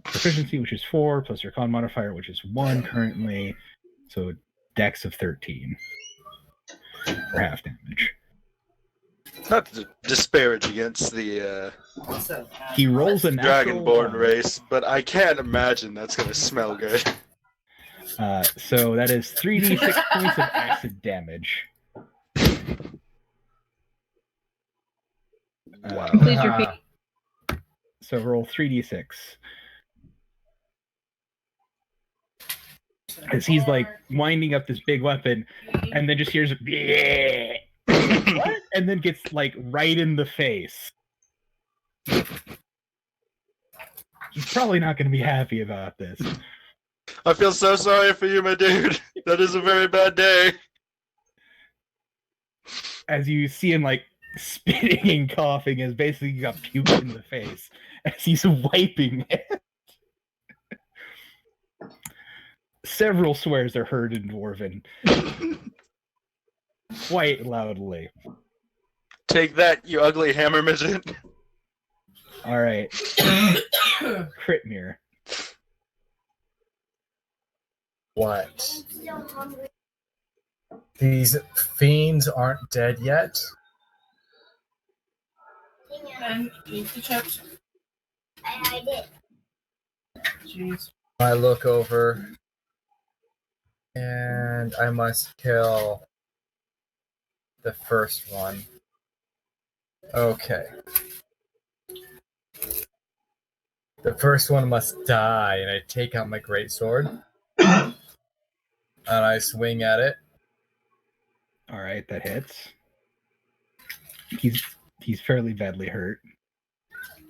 proficiency, which is 4, plus your con modifier, which is 1 currently. So dex of 13 for half damage. Not to disparage against the He rolls a natural Dragonborn 1. race, but I can't imagine that's going to smell good. So that is 3d6 points of acid damage. Wow. Please repeat. So roll 3d6. As he's like winding up this big weapon, and then just hears "Bleh." What? And then gets like right in the face. He's probably not going to be happy about this. I feel so sorry for you, my dude. That is a very bad day. As you see him like spitting and coughing, as basically he got puked in the face as he's wiping it. Several swears are heard in Dwarven. Quite loudly. Take that, you ugly hammer midget. Alright. Kritmir. What? These fiends aren't dead yet? Then eat the chips. Jeez. I look over and I must kill the first one. Okay. The first one must die, and I take out my greatsword and I swing at it. Alright, that hits. He's fairly badly hurt.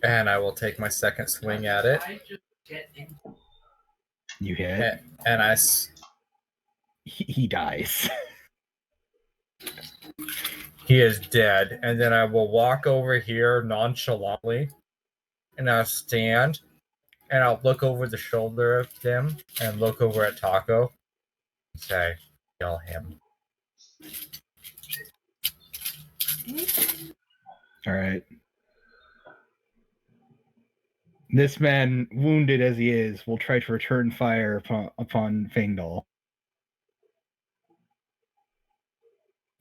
And I will take my second swing at it. You hit. And He dies. he is dead. And then I will walk over here nonchalantly. And I'll stand. And I'll look over the shoulder of him. And look over at Taco. And say, kill him. Alright. This man, wounded as he is, will try to return fire upon Fangdal.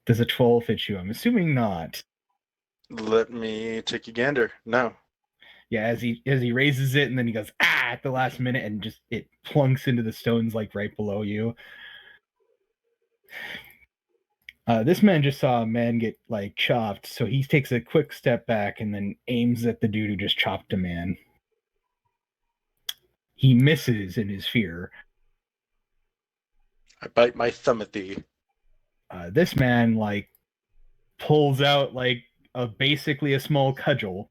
Does a 12 hit you? I'm assuming not. Let me take a gander. No. Yeah, as he raises it and then he goes at the last minute and just it plunks into the stones like right below you. This man just saw a man get like chopped, so he takes a quick step back and then aims at the dude who just chopped a man. He misses in his fear. I bite my thumb at thee. This man like pulls out like basically a small cudgel,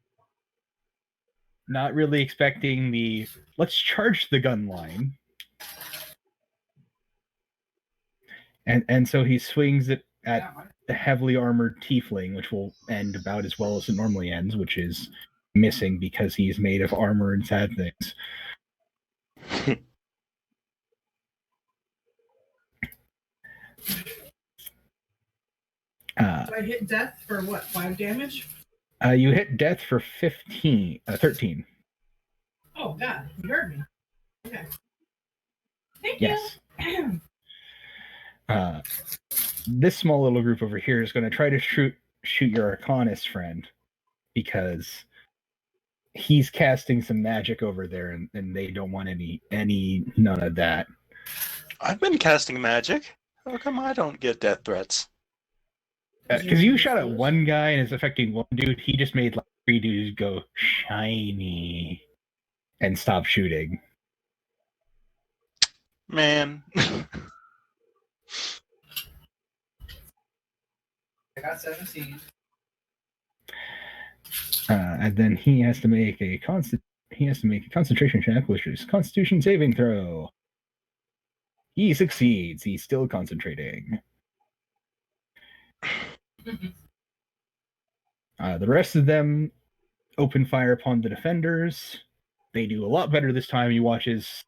not really expecting the let's charge the gun line, and so he swings it at the heavily armored tiefling, which will end about as well as it normally ends, which is missing because he's made of armor and sad things. So I hit death for what, 5 damage? You hit death for 13. Oh god, you heard me. Okay. Thank Yes. you. This small little group over here is going to try to shoot your Arcanist friend because he's casting some magic over there, and they don't want none of that. I've been casting magic. How come I don't get death threats? Because you shot at one guy and it's affecting one dude, he just made like 3 dudes go shiny and stop shooting. Man. I got 17. And then he has to make a concentration check, which is Constitution saving throw. He succeeds. He's still concentrating. The rest of them open fire upon the defenders. They do a lot better this time. You watch as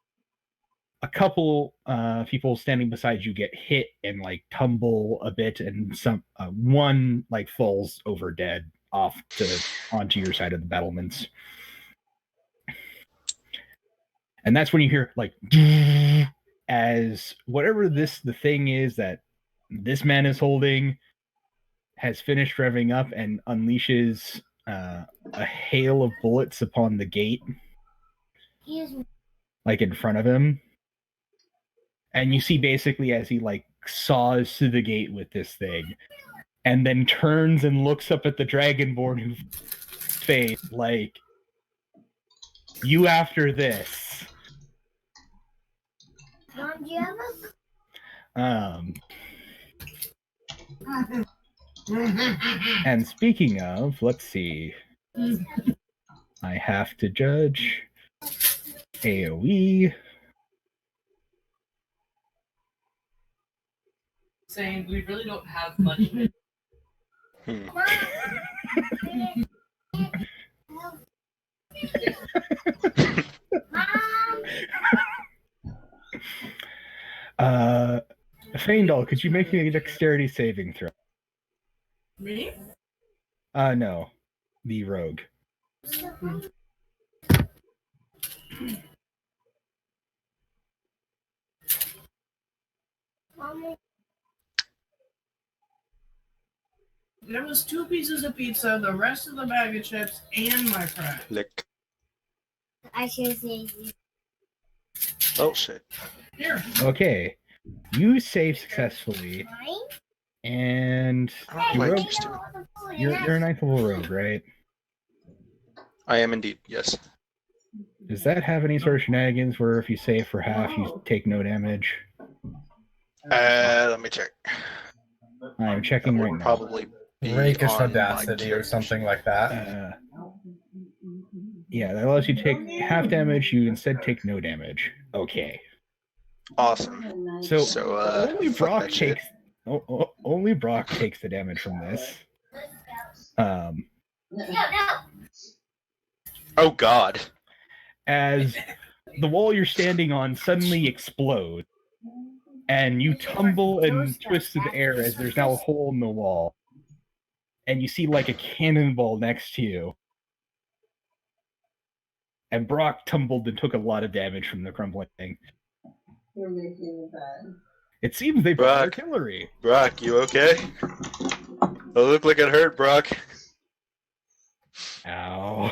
a couple people standing beside you get hit and like tumble a bit, and one like falls over dead onto your side of the battlements. And that's when you hear like as whatever the thing is that this man is holding has finished revving up and unleashes a hail of bullets upon the gate, like in front of him. And you see basically as he like saws through the gate with this thing, and then turns and looks up at the Dragonborn who's face like, "You after this." Mom, do you have And speaking of, let's see. I have to judge AoE. Saying we really don't have much. Feindal, could you make me a dexterity saving throw? Me? No. The rogue. Mommy? There was 2 pieces of pizza, the rest of the bag of chips, and my fries. Lick. I should say Oh shit. Here. Okay. You save successfully, mine. and I don't you like rogue, these two. you're a 9th level rogue, right? I am indeed, yes. Does that have any sort of shenanigans where if you save for half, you take no damage? Let me check. I'm That checking right would now. probably be Rakish on my audacity or something like that. Yeah, that allows you to take half damage. You instead take no damage. Okay. Awesome. So, only fuck Brock that shit. takes only Brock takes the damage from this. Oh god. As the wall you're standing on suddenly explodes, and you tumble and twist through the air as there's now a hole in the wall, and you see like a cannonball next to you. And Brock tumbled and took a lot of damage from the crumbling thing. You're making it bad. It seems they brought Brock. artillery. Brock, you okay? Oh, look like it hurt, Brock. Ow.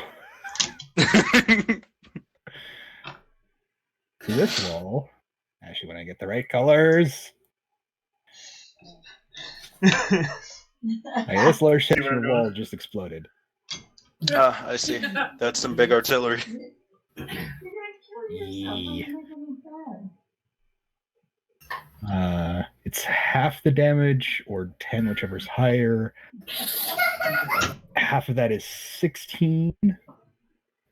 This wall. Actually, when I get the right colors. Okay, this large section of the wall just exploded. Ah, I see. That's some big artillery. You're gonna kill yourself. Yeah. Don't make it bad. It's half the damage, or 10, whichever's higher. Half of that is 16.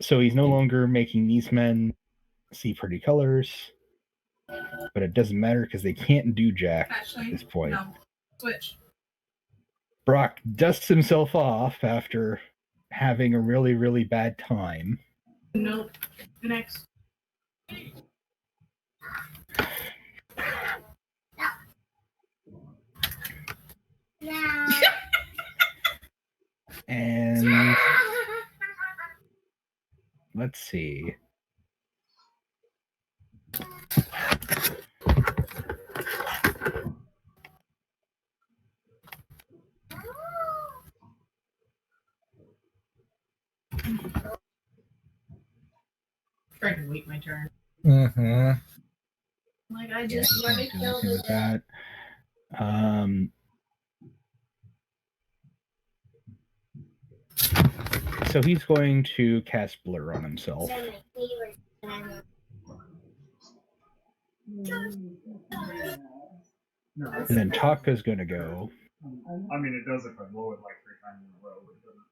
So he's no longer making these men see pretty colors. But it doesn't matter because they can't do jack Actually, at this point. no. Switch. Brock dusts himself off after having a really, really bad time. Nope. Next. No. And let's see. Trying to wait my turn. Mm-hmm. Like I Yeah, just can't let it do kill anything the with that. So he's going to cast Blur on himself. And then Taka's going to go. I mean, it does if I blow it like 3 times in a row, but it doesn't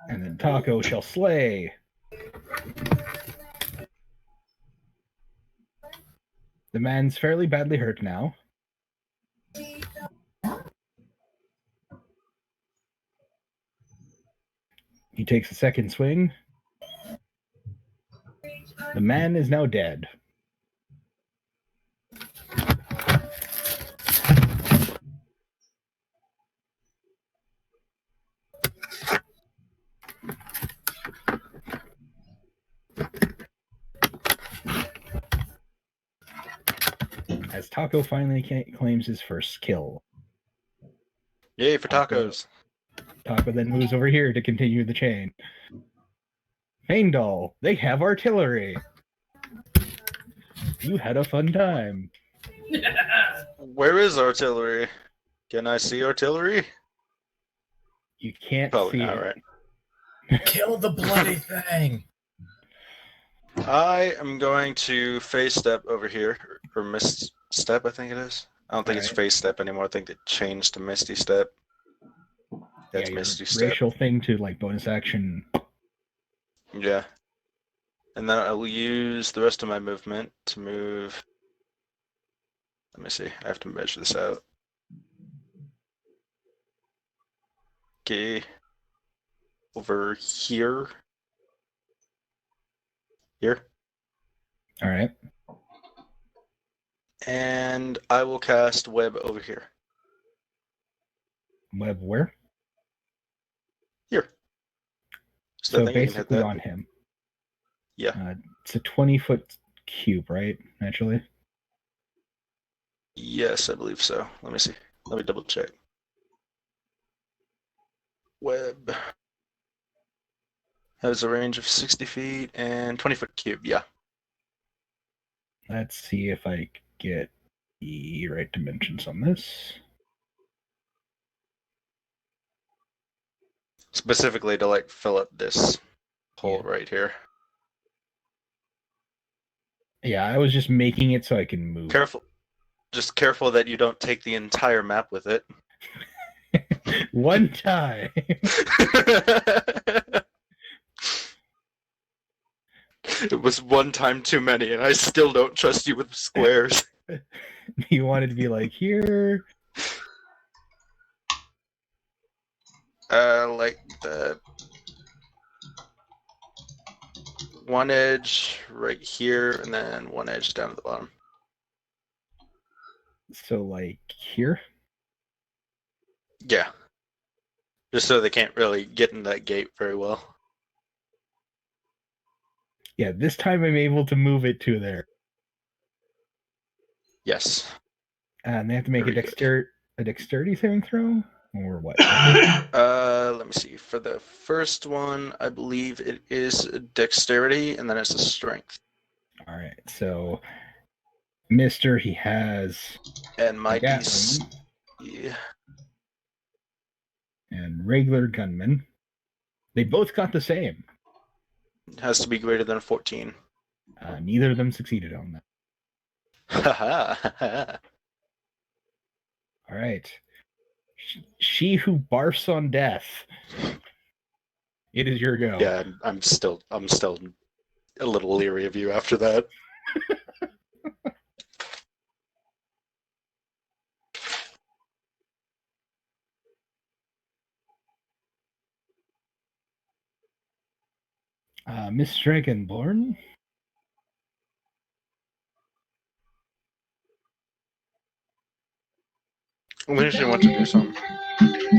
And then Taco shall slay. The man's fairly badly hurt now. He takes a second swing. The man is now dead. As Taco finally claims his first kill. Yay for tacos. Taco then moves over here to continue the chain. Faendal, they have artillery. You had a fun time. Where is artillery? Can I see artillery? You can't Probably see not, it. right? Kill the bloody thing. I am going to phase step over here, or mist step, I think it is. I don't think it's Alright. phase step anymore. I think it changed to misty step. That's your misty step. racial thing to like bonus action. Yeah. And then I will use the rest of my movement to move. Let me see. I have to measure this out. Okay. Over here. Here. All right. And I will cast web over here. Web where? Here. So I think I can hit basically that. on him. Yeah. It's a 20-foot cube, right? Naturally. Yes, I believe so. Let me see. Let me double check. Web has a range of 60 feet and 20-foot cube. Yeah. Let's see if I get the right dimensions on this. Specifically to like fill up this hole right here. Yeah, I was just making it so I can move. Careful. Just careful that you don't take the entire map with it. One time. It was one time too many, and I still don't trust you with squares. You wanted to be like here. Like the one edge right here, and then one edge down at the bottom. So like here. Yeah. Just so they can't really get in that gate very well. Yeah, this time I'm able to move it to there. Yes. And they have to make Very good. a dexterity saving throw? Or what? Let me see. For the first one, I believe it is dexterity, and then it's a strength. All right, so Mister, he has And my Gatling DC, yeah. and regular gunman. They both got the same. Has to be greater than 14. Neither of them succeeded on that. Haha. All right. She who barfs on death. It is your go. Yeah, I'm still a little leery of you after that. Miss Dragonborn. Wish you want to do something.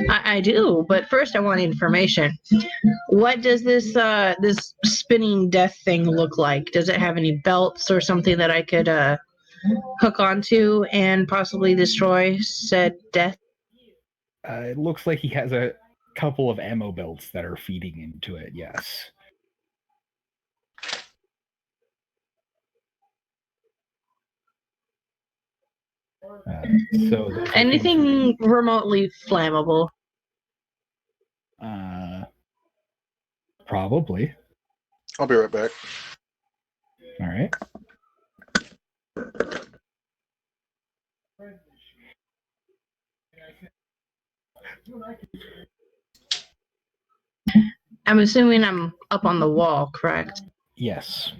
I do, but first I want information. What does this this spinning death thing look like? Does it have any belts or something that I could hook onto and possibly destroy said death? It looks like he has a couple of ammo belts that are feeding into it, yes. So anything remotely flammable? Probably. I'll be right back. All right. I'm assuming I'm up on the wall, correct? Yes.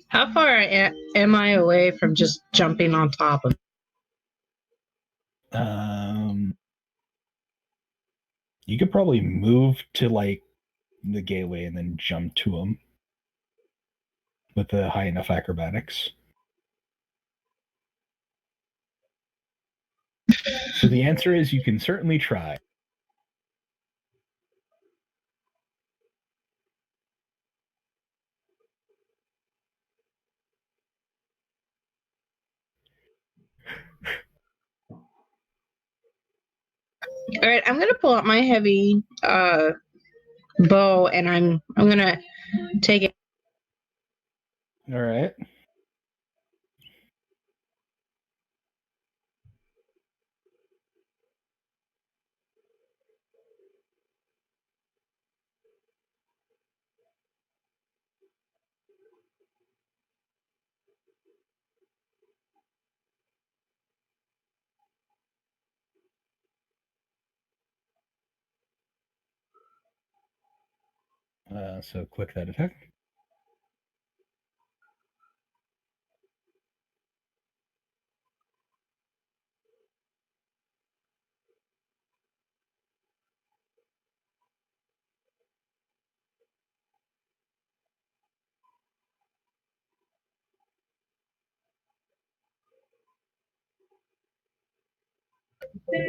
How far am I away from just jumping on top of? You could probably move to like the gateway and then jump to him with the high enough acrobatics. So the answer is you can certainly try. All right, I'm gonna pull out my heavy bow, and I'm gonna take it. All right. So click that attack.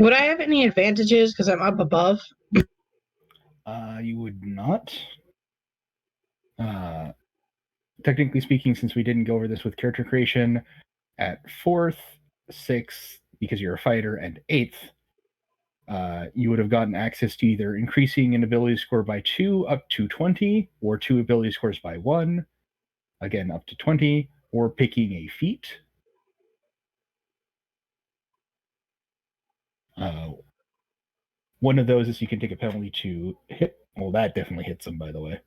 Would I have any advantages because I'm up above? You would not. Technically speaking, since we didn't go over this with character creation, at 4th, 6th, because you're a fighter, and 8th, you would have gotten access to either increasing an ability score by 2 up to 20, or 2 ability scores by 1, again up to 20, or picking a feat. One of those is you can take a penalty to hit. Well, that definitely hits them, by the way.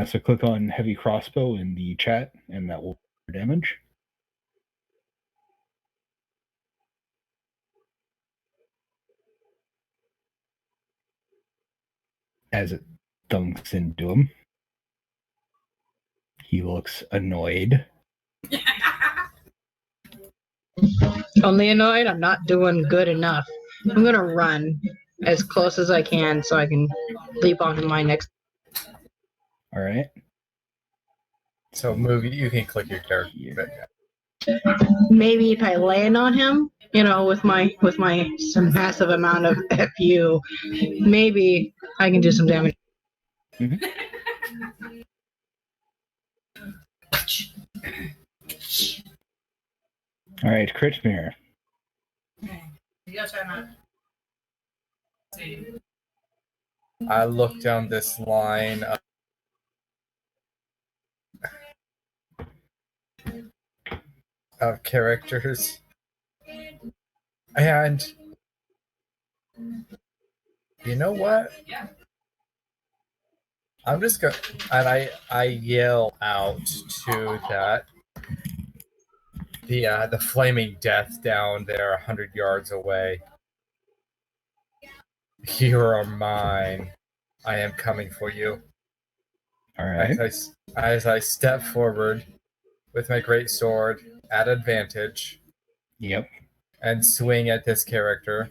So click on heavy crossbow in the chat, and that will damage. As it dunks into him, he looks annoyed. Only annoyed? I'm not doing good enough. I'm gonna run as close as I can so I can leap onto my next. All right. So move. You can click your character. Maybe if I land on him, with my some massive amount of FU, maybe I can do some damage. Mm-hmm. All right, Krit mirror. I look down this line of characters, and you know what? I'm just gonna, and I yell out to that the flaming death down there 100 yards away. You are mine. I am coming for you. All right. As I step forward with my great sword at advantage. Yep. And swing at this character.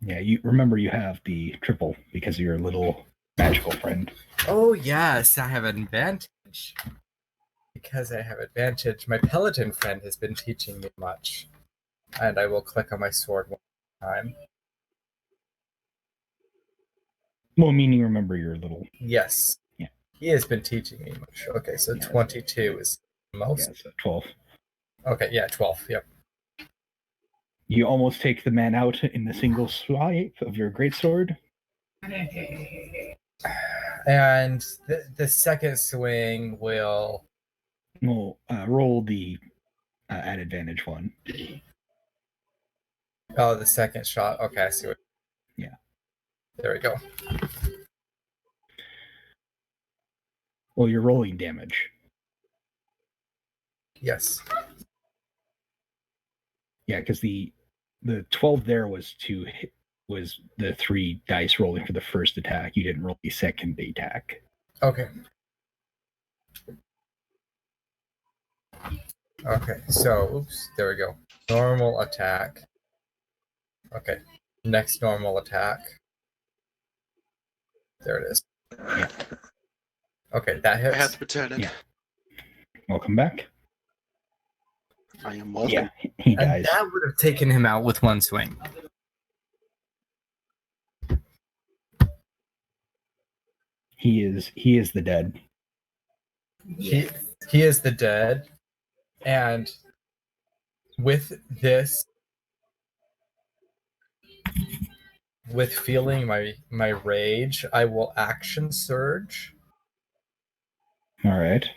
Yeah, you remember you have the triple because of your little magical friend. Oh yes, I have an advantage. Because I have advantage, my paladin friend has been teaching me much. And I will click on my sword one time. Well, meaning remember your little... Yes. Yeah. He has been teaching me much. Okay, so yeah, 22 is the most. Yeah, so 12. Okay, yeah, 12, yep. You almost take the man out in the single swipe of your greatsword. And the second swing will... Well, roll the at advantage 1. Oh, the second shot. Okay, I see what. Yeah. There we go. Well, you're rolling damage. Yes. Yeah, because the 12 there was was the 3 dice rolling for the first attack. You didn't roll the second attack. Okay. Okay, so, oops, there we go. Normal attack. Okay, next normal attack. There it is. Yeah. Okay, that hits. I have returned. Yeah. Welcome back. I am welcome. Yeah, he And dies. that would have taken him out with one swing. He is the dead. He is the dead, and with this, with feeling my rage, I will action surge, All right.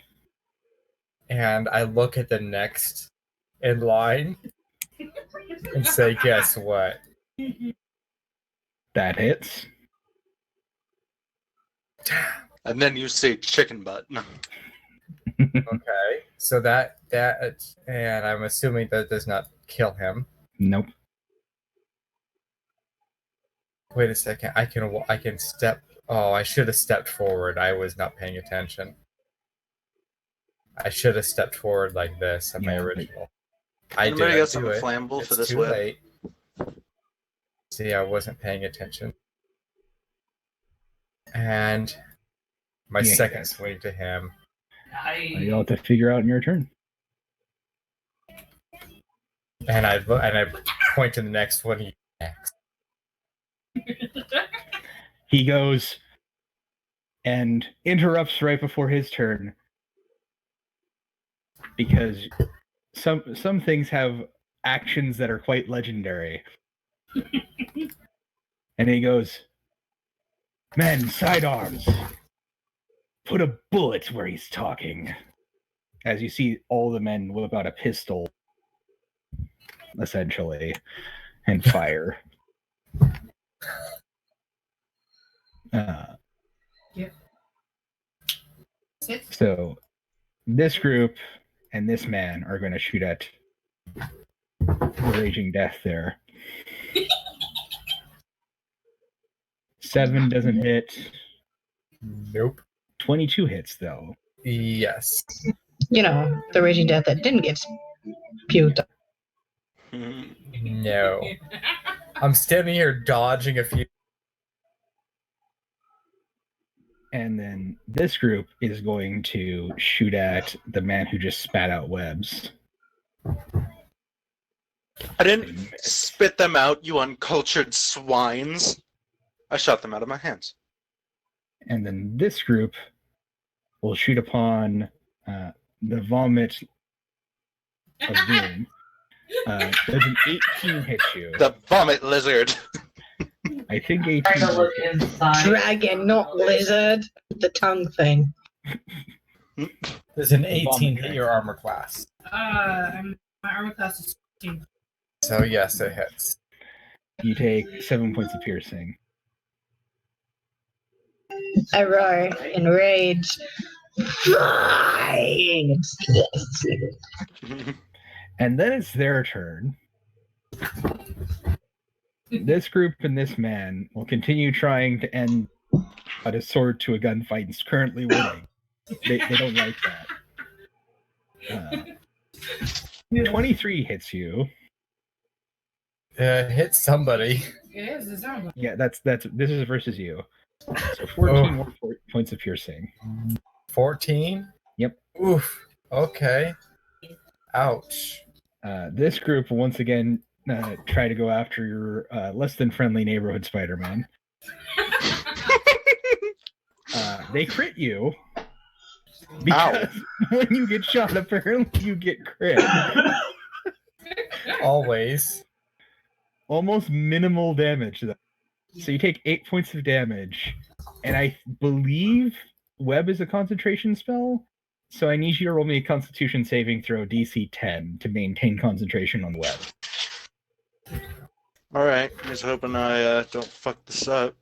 and I look at the next in line and say, "Guess what?" That hits. And then you say chicken butt. Okay, so that and I'm assuming that does not kill him. Nope. Wait a second. I can step. Oh, I should have stepped forward. I was not paying attention. I should have stepped forward like this on my Yeah, original. I Anybody did got do something it. flammable It's for this too whip? late. See, I wasn't paying attention. And my Yeah, second yes. swing to him. You'll have to figure out in your turn. And I point to the next one. Next. He goes and interrupts right before his turn because some things have actions that are quite legendary. And he goes, "Men, sidearms! Put a bullet where he's talking." As you see all the men whip out a pistol, essentially, and fire. So this group and this man are going to shoot at the Raging Death there. 7 doesn't hit. Nope. 22 hits, though. Yes. You know, the Raging Death that didn't get puked. No. I'm standing here dodging a few. And then this group is going to shoot at the man who just spat out webs. I didn't spit them out, you uncultured swines. I shot them out of my hands. And then this group will shoot upon the vomit of doom. Does an 18 hit you? The vomit lizard. I think 18. Trying to look inside. Dragon, not lizard. The tongue thing. There's an 18 hit your armor class. My armor class is 16. So yes, it hits. You take 7 points of piercing. I roar in rage. Flying! And then it's their turn. This group and this man will continue trying to end a sword to a gunfight and is currently winning. They don't like that. 23 hits you. Hit somebody. It is. It's not. Yeah, this is versus you. So 14 more points of piercing. 14? Yep. Oof. Okay. Ouch. This group will once again try to go after your less than friendly neighborhood Spider-Man. They crit you because when you get shot, apparently you get crit. Always. Almost minimal damage, though. So you take 8 points of damage, and I believe Web is a concentration spell, So I need you to roll me a Constitution saving throw DC 10 to maintain concentration on the web. Alright, just hoping I don't fuck this up.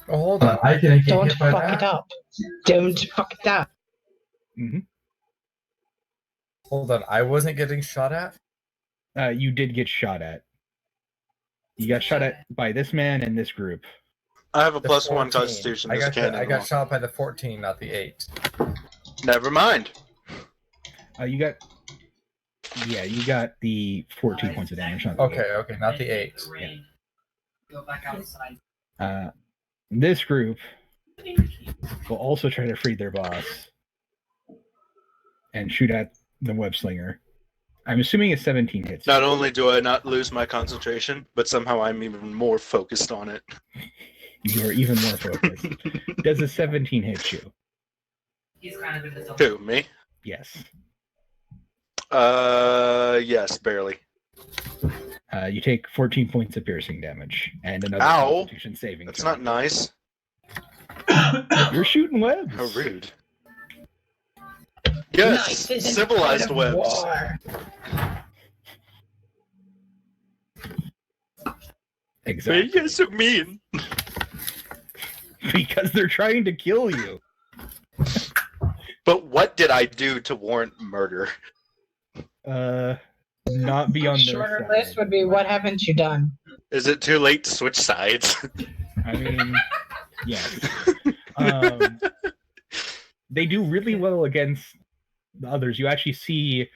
Oh, hold on. I can get Don't hit by fuck that? it up. Don't fuck it up. Mm-hmm. Hold on. I wasn't getting shot at? You did get shot at. You got shot at by this man and this group. I have a The +1 14. Constitution. I There's a got, cannon I got wall. shot by the 14, not the 8. Never mind. You got the 14 points of damage. Not the Okay, not the 8. Rain. Go back outside. 8. This group will also try to free their boss and shoot at the web slinger. I'm assuming a 17 hits. Not only do I not lose my concentration, but somehow I'm even more focused on it. You are even more focused. Does a 17 hit you? He's kind of in his own. Who, me? Yes. Yes, barely. You take 14 points of piercing damage and another Ow! Constitution saving. That's throw. not nice. You're shooting webs. How rude. Yes, Nice isn't civilized part of webs. war. Why Exactly. are you guys so mean? Because they're trying to kill you. But what did I do to warrant murder? Not be on their Shorter side. list would be what haven't you done? Is it too late to switch sides? I mean, yes. They do really well against the others. You actually see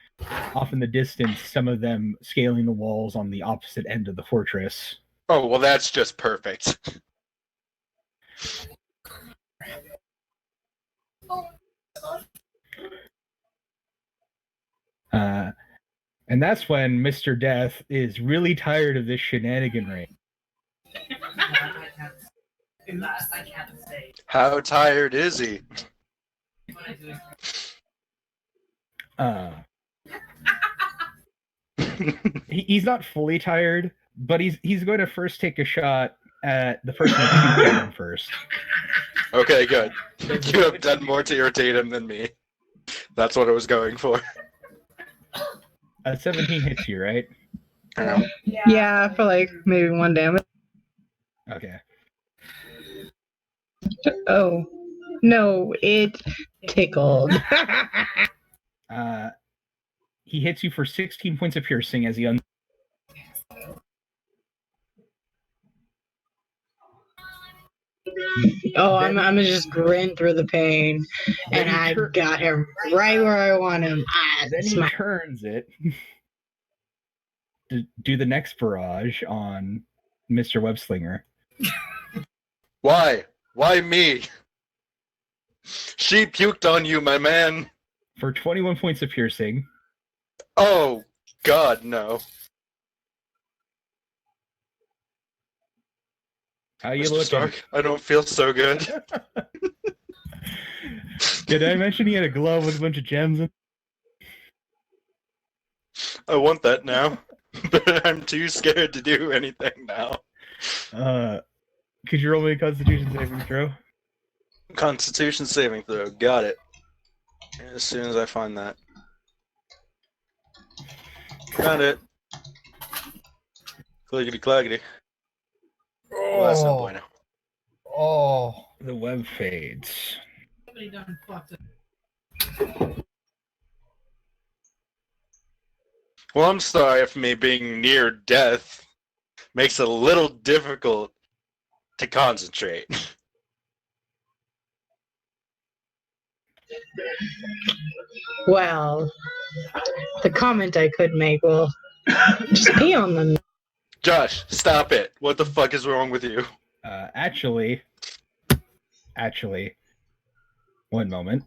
off in the distance some of them scaling the walls on the opposite end of the fortress. Oh, well, that's just perfect. And that's when Mr. Death is really tired of this shenaniganry. I can't say. How tired is he? He's not fully tired, but he's going to first take a shot at the person that shoots at him first. Okay, good. You have done more to irritate him than me. That's what I was going for. 17 hits you, right? Yeah, for like maybe 1 damage. Okay. Oh. No, it tickled. He hits you for 16 points of piercing as he Oh, I'm gonna just grin through the pain, Then and he I tur- got him right where I want him. Then he turns it to do the next barrage on Mr. Webslinger. Why? Why me? She puked on you, my man. For 21 points of piercing. Oh, God, no. How you Mr. looking? Stark, I don't feel so good. Did I mention he had a glove with a bunch of gems in? I want that now, but I'm too scared to do anything now. Could you roll me a Constitution saving throw? Constitution saving throw, got it. As soon as I find that. Found it. Clickety clackety. Well, that's no bueno. Oh. The web fades. Somebody done fucked up. Well, I'm sorry if me being near death makes it a little difficult to concentrate. Well, the comment I could make will just pee on them. Josh, stop it. What the fuck is wrong with you? Actually, one moment.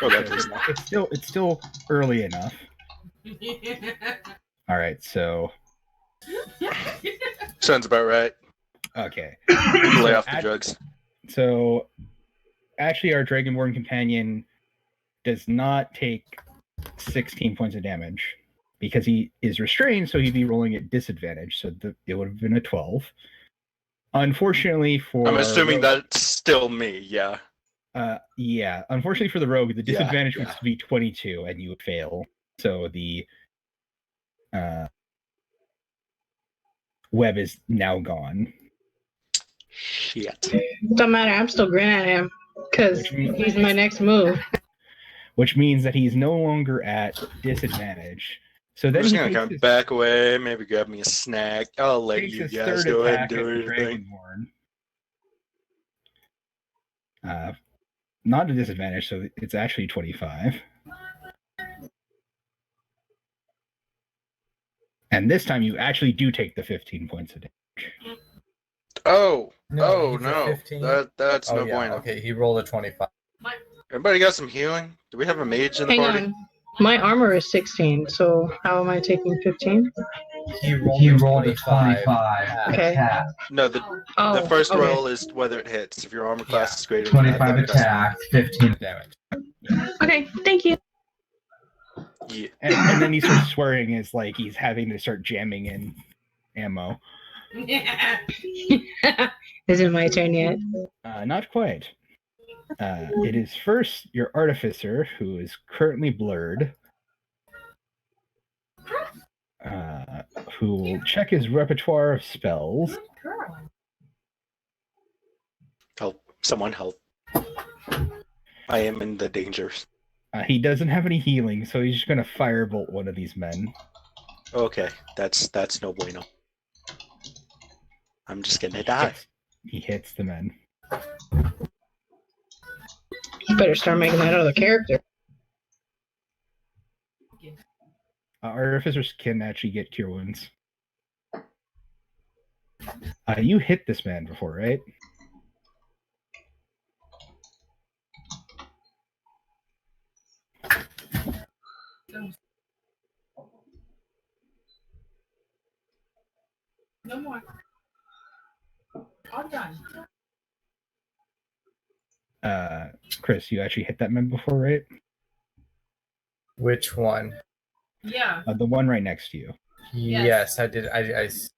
Okay, please no. It's still early enough. All right, so Sounds about right. okay. Lay off the drugs. So actually, our Dragonborn companion does not take 16 points of damage because he is restrained, so he'd be rolling at disadvantage. So it would have been a 12. Unfortunately for I'm assuming that's still me, yeah. Yeah. Unfortunately for the rogue, the disadvantage yeah. would be 22, and you would fail. So the web is now gone. Shit. Don't matter. I'm still grinning at him because he's my next move. Which means that he's no longer at disadvantage. So I'm then just he gonna kind of back away, maybe grab me a snack. I'll let takes you his guys third go ahead and attack do at the anything. Dragonborn. Not a disadvantage, so it's actually 25. And this time you actually do take the 15 points of damage. Oh, No, no. 15. That's no yeah, bueno. okay, he rolled a 25. Everybody got some healing? Do we have a mage in the Hang party? on. My armor is 16, so how am I taking 15? He rolled a 25. Okay. attack. No, the first roll is whether it hits. If your armor class is greater than that, 25 then it doesn't. attack, 15 damage. Okay, thank you. Yeah. And then he starts swearing as like he's having to start jamming in ammo. Is it my turn yet? Not quite. It is first your artificer, who is currently blurred, who will check his repertoire of spells. Help. Someone help. I am in the dangers. He doesn't have any healing, so he's just going to firebolt one of these men. Okay, that's no bueno. I'm just gonna die. He hits the men. You better start making that other character. Artificers can actually get cure wounds. You hit this man before, right? No more. I'm done. Chris, you actually hit that man before, right? Which one? Yeah. The one right next to you. Yes, I did. Let's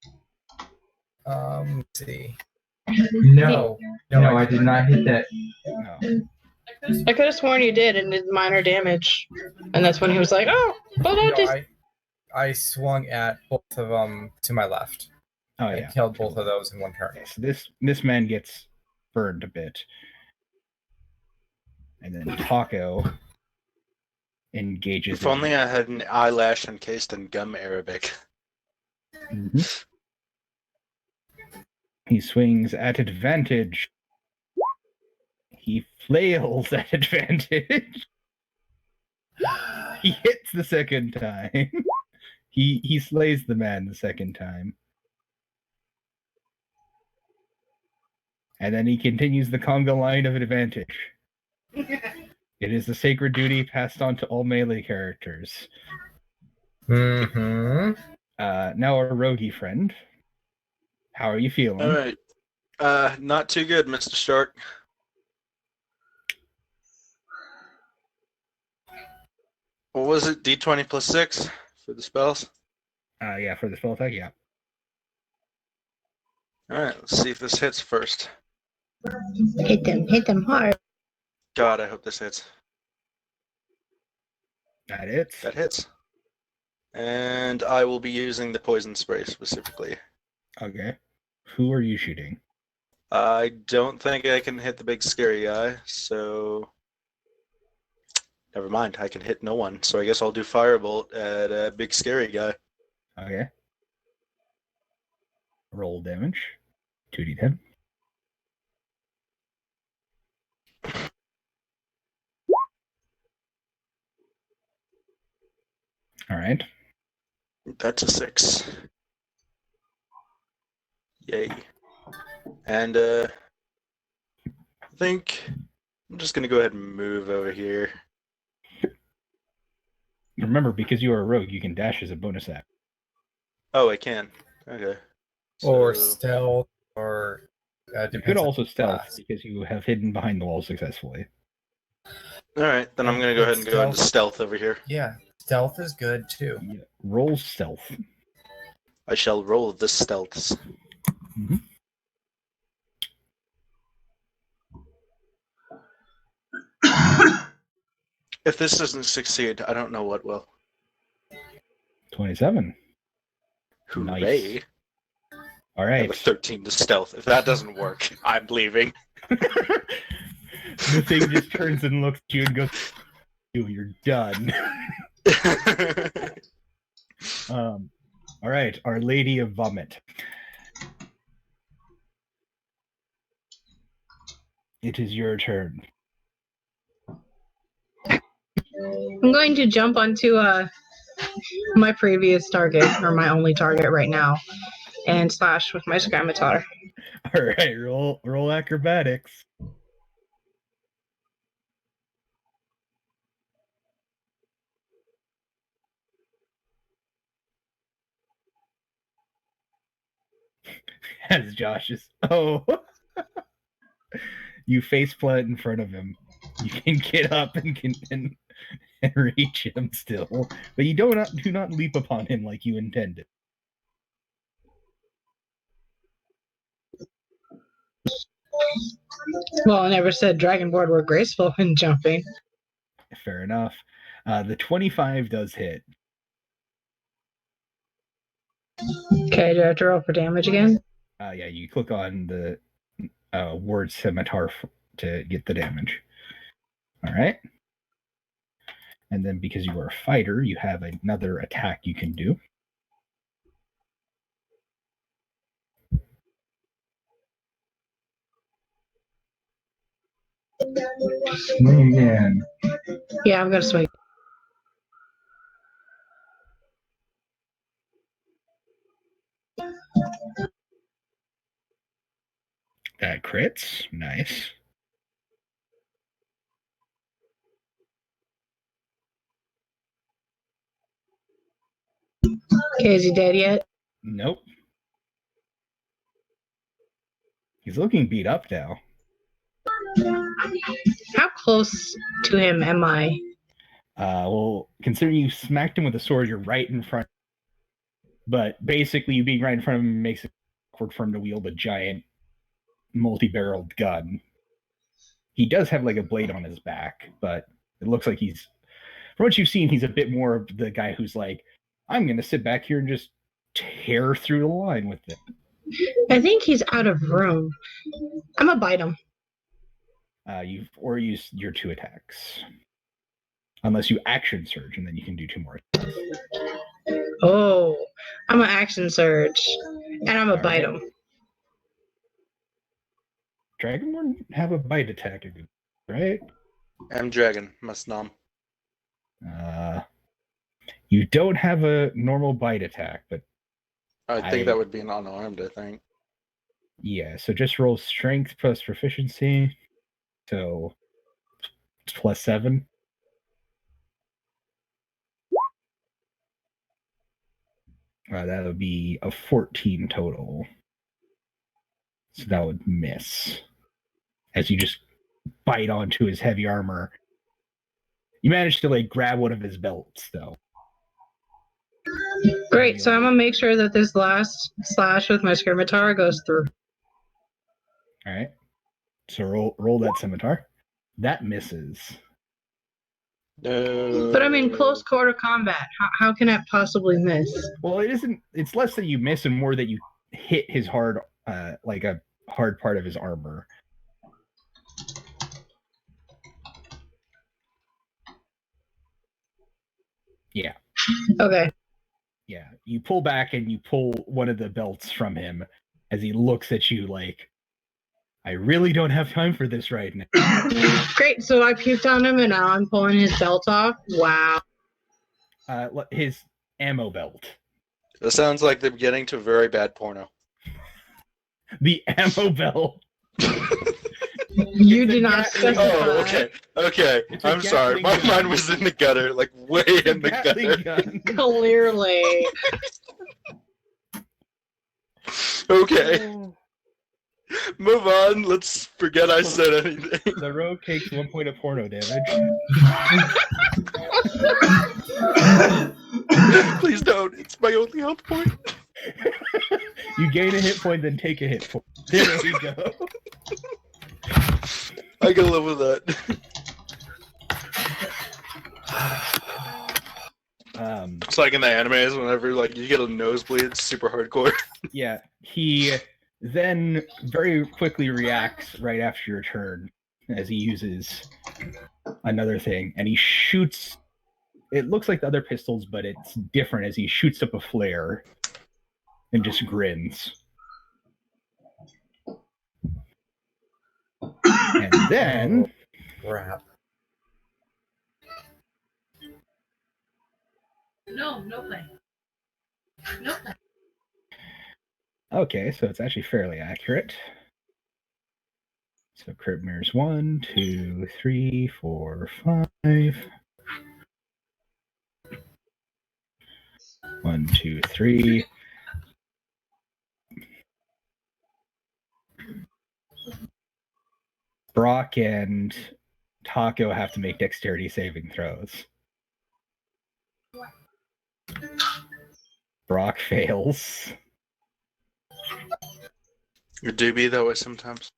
see. No, I did not hit that. No. I could have sworn you did and did minor damage. And that's when he was like, oh, hold on. No, I swung at both of them to my left. Oh, I yeah. killed both of those in one turn. Okay, so this man gets burned a bit. And then Taco engages. If only I had an eyelash encased in gum Arabic. Mm-hmm. He swings at advantage. He flails at advantage. He hits the second time. He slays the man the second time. And then he continues the conga line of advantage. It is a sacred duty passed on to all melee characters. Mm-hmm. Now our roguey friend. How are you feeling? All right. Not too good, Mr. Stark. What was it? D20 plus 6 for the spells? Yeah, for the spell attack, yeah. Alright, let's see if this hits first. Hit them hard. God, I hope this hits. That hits. That hits. And I will be using the poison spray specifically. Okay. Who are you shooting? I don't think I can hit the big scary guy, so never mind. I can hit no one, so I guess I'll do firebolt at a big scary guy. Okay. Roll damage. 2d10. All right. That's a 6. Yay. And I think I'm just gonna go ahead and move over here. Remember, because you are a rogue, you can dash as a bonus act. Oh, I can. Okay. Or So- stealth, or You could also stealth because you have hidden behind the wall successfully. All right, then I'm gonna go ahead and go into stealth over here. Yeah, stealth is good too. Yeah. Roll stealth. I shall roll the stealths. Mm-hmm. If this doesn't succeed, I don't know what will. 27. Hooray. Nice. All I have a right. 13 to stealth. If that doesn't work, I'm leaving. The thing just turns and looks at you and goes, "You're done." All right, Our Lady of Vomit. It is your turn. I'm going to jump onto my previous target, or my only target right now, and slash with my scimitar. All right, roll acrobatics. As Josh is, you face plant in front of him. You can get up and reach him still, but you do not leap upon him like you intended. Well, I never said Dragonborn were graceful in jumping. Fair enough. The 25 does hit. Okay, do I have to roll for damage again? Yeah, you click on the word scimitar to get the damage. All right. And then because you are a fighter, you have another attack you can do. Swing again. Yeah, I'm gonna swing. That crits. Nice. Okay, is he dead yet? Nope. He's looking beat up now. How close to him am I? Well, considering you smacked him with a sword, you're right in front. But basically, you being right in front of him makes it awkward for him to wield a giant, multi-barreled gun. He does have like a blade on his back, but it looks like he's, from what you've seen, he's a bit more of the guy who's like, I'm going to sit back here and just tear through the line with it. I think he's out of room. I'm gonna bite him. You've already used your 2 attacks. Unless you action surge, and then you can do 2 more attacks. Oh, I'm an action surge, and I'm gonna bite him. Dragonborn have a bite attack, right? I'm dragon, must nom. You don't have a normal bite attack, but I think that would be an unarmed, I think. Yeah, so just roll strength plus proficiency. So plus 7. That would be a 14 total. So that would miss. As you just bite onto his heavy armor. You manage to like grab one of his belts, though. Great, so I'm gonna make sure that this last slash with my scimitar goes through. All right. So roll that scimitar. That misses. But I'm in close quarter combat. How can that possibly miss? Well, it isn't. It's less that you miss and more that you hit his hard, like a hard part of his armor. Yeah. Okay. Yeah. You pull back and you pull one of the belts from him as he looks at you like, I really don't have time for this right now. Great, so I puked on him and now I'm pulling his belt off. Wow. His ammo belt. That sounds like the beginning to a very bad porno. The ammo belt. You did not specify. Oh, okay. I'm sorry. My mind was in the gutter, like way in the gutter. Clearly. Okay. Move on. Let's forget I said anything. The rogue takes 1 point of porno damage. Please don't. It's my only health point. You gain a hit point, then take a hit point. There we go. I can live with that. It's like in the animes, whenever like you get a nosebleed, it's super hardcore. Yeah, he then very quickly reacts right after your turn as he uses another thing, and he shoots. It looks like the other pistols, but it's different as he shoots up a flare and just grins. And then... Crap. No play. No play. Okay, so it's actually fairly accurate. So Krit mirrors 1, 2, 3, 4, 5. 1, 2, 3. Brock and Taco have to make dexterity saving throws. Brock fails. It do be that way sometimes.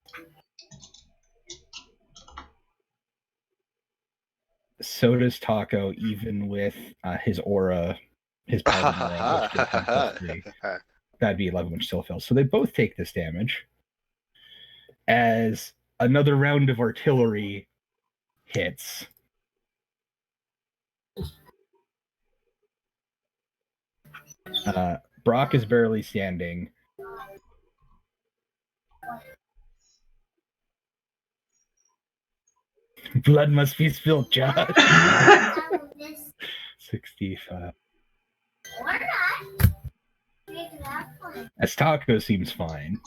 So does Taco, even with his aura, his paladin aura, which gives him +3. That'd be 11, which still fails. So they both take this damage. As another round of artillery hits. Brock is barely standing. Blood must be spilled, Josh. 65. As Taco seems fine.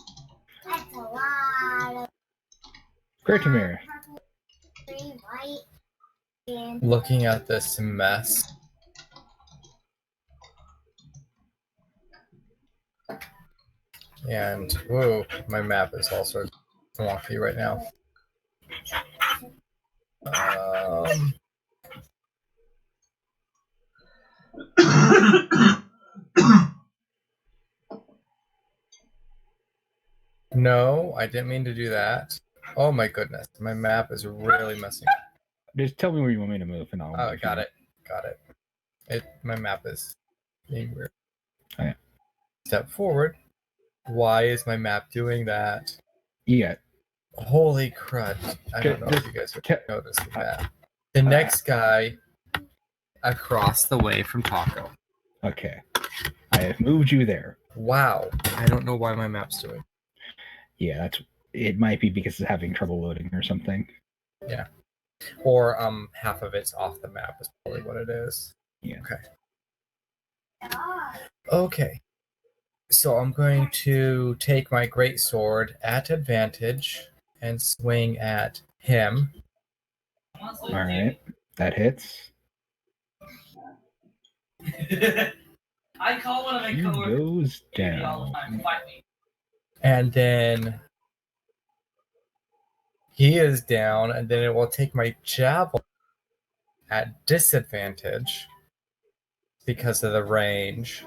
That's a lot of Kritamir. Looking at this mess. And whoa, my map is also wonky right now. No, I didn't mean to do that. Oh my goodness, my map is really messing up. Just tell me where you want me to move, and I'll. Oh, got it. My map is being weird. Oh, yeah. Step forward. Why is my map doing that? Yeah. Holy crud! I don't know if you guys are noticing that. The next guy across the way from Taco. Okay. I have moved you there. Wow. I don't know why my map's doing. Yeah, it might be because it's having trouble loading or something. Yeah. Or half of it's off the map is probably what it is. Yeah. Okay. So I'm going to take my great sword at advantage and swing at him. All right. That hits. I call one of my He coworkers goes all the down. time. Fight me. And then he is down, and then it will take my javelin at disadvantage because of the range.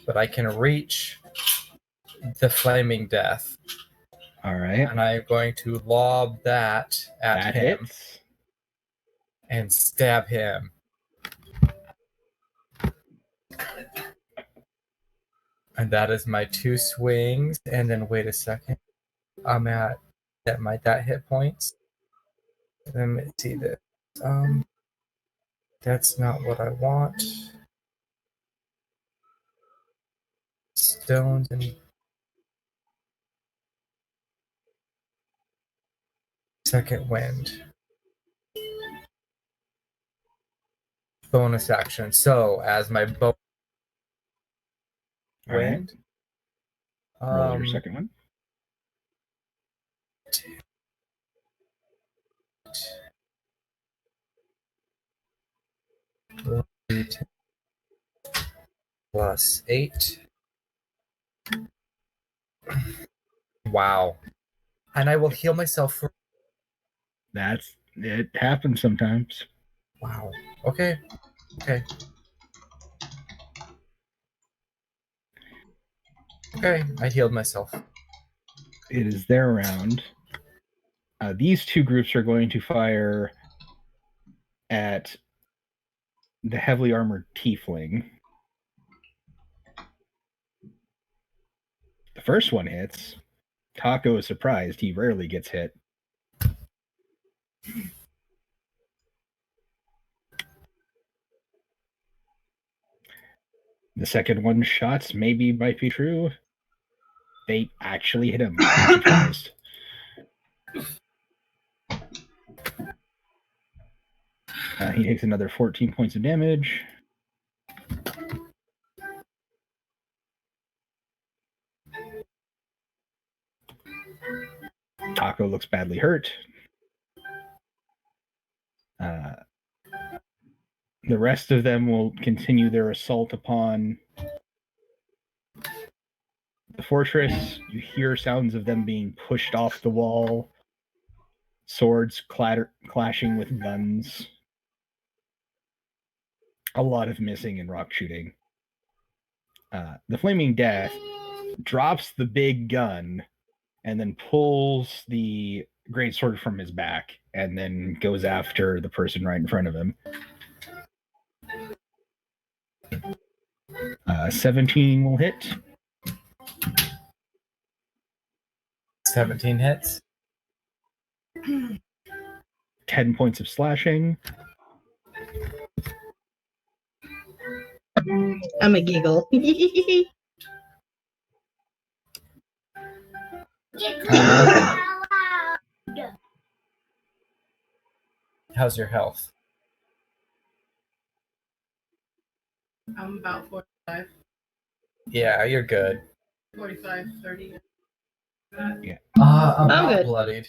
But I can reach the flaming death. All right. And I'm going to lob that at him hits. and stab him. And that is my 2 swings. And then wait a second. I'm at that hit points. Let me see this. That's not what I want. Stones and second wind. Bonus action. So as my bow wind. Roll your second one. Plus 8. Wow. And I will heal myself for... It happens sometimes. Wow. Okay. Okay, I healed myself. It is their round. These two groups are going to fire at the heavily armored tiefling. The first one hits. Taco is surprised. He rarely gets hit. The second one shots maybe might be true. They actually hit him. I'm surprised. He takes another 14 points of damage. Taco looks badly hurt. The rest of them will continue their assault upon the fortress. You hear sounds of them being pushed off the wall, swords clashing with guns. A lot of missing and rock shooting. The Flaming Death drops the big gun and then pulls the great sword from his back and then goes after the person right in front of him. 17 will hit. 17 hits. 10 points of slashing. I'm a giggle. How's your health? I'm about 45. Yeah, you're good. 45, 30. Yeah. I'm I'm good. bloodied.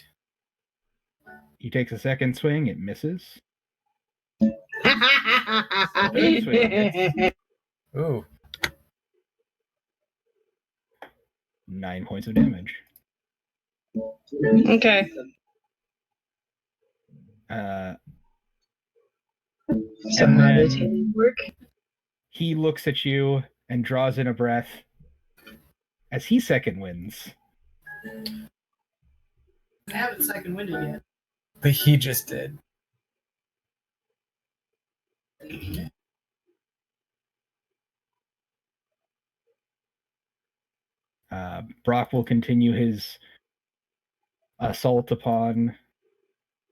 He takes a second swing. It misses. Third swing hits. Ooh. 9 points of damage. Okay. And then rotating work. he looks at you and draws in a breath as he second wins. I haven't second winded yet. But he just did. Brock will continue his assault upon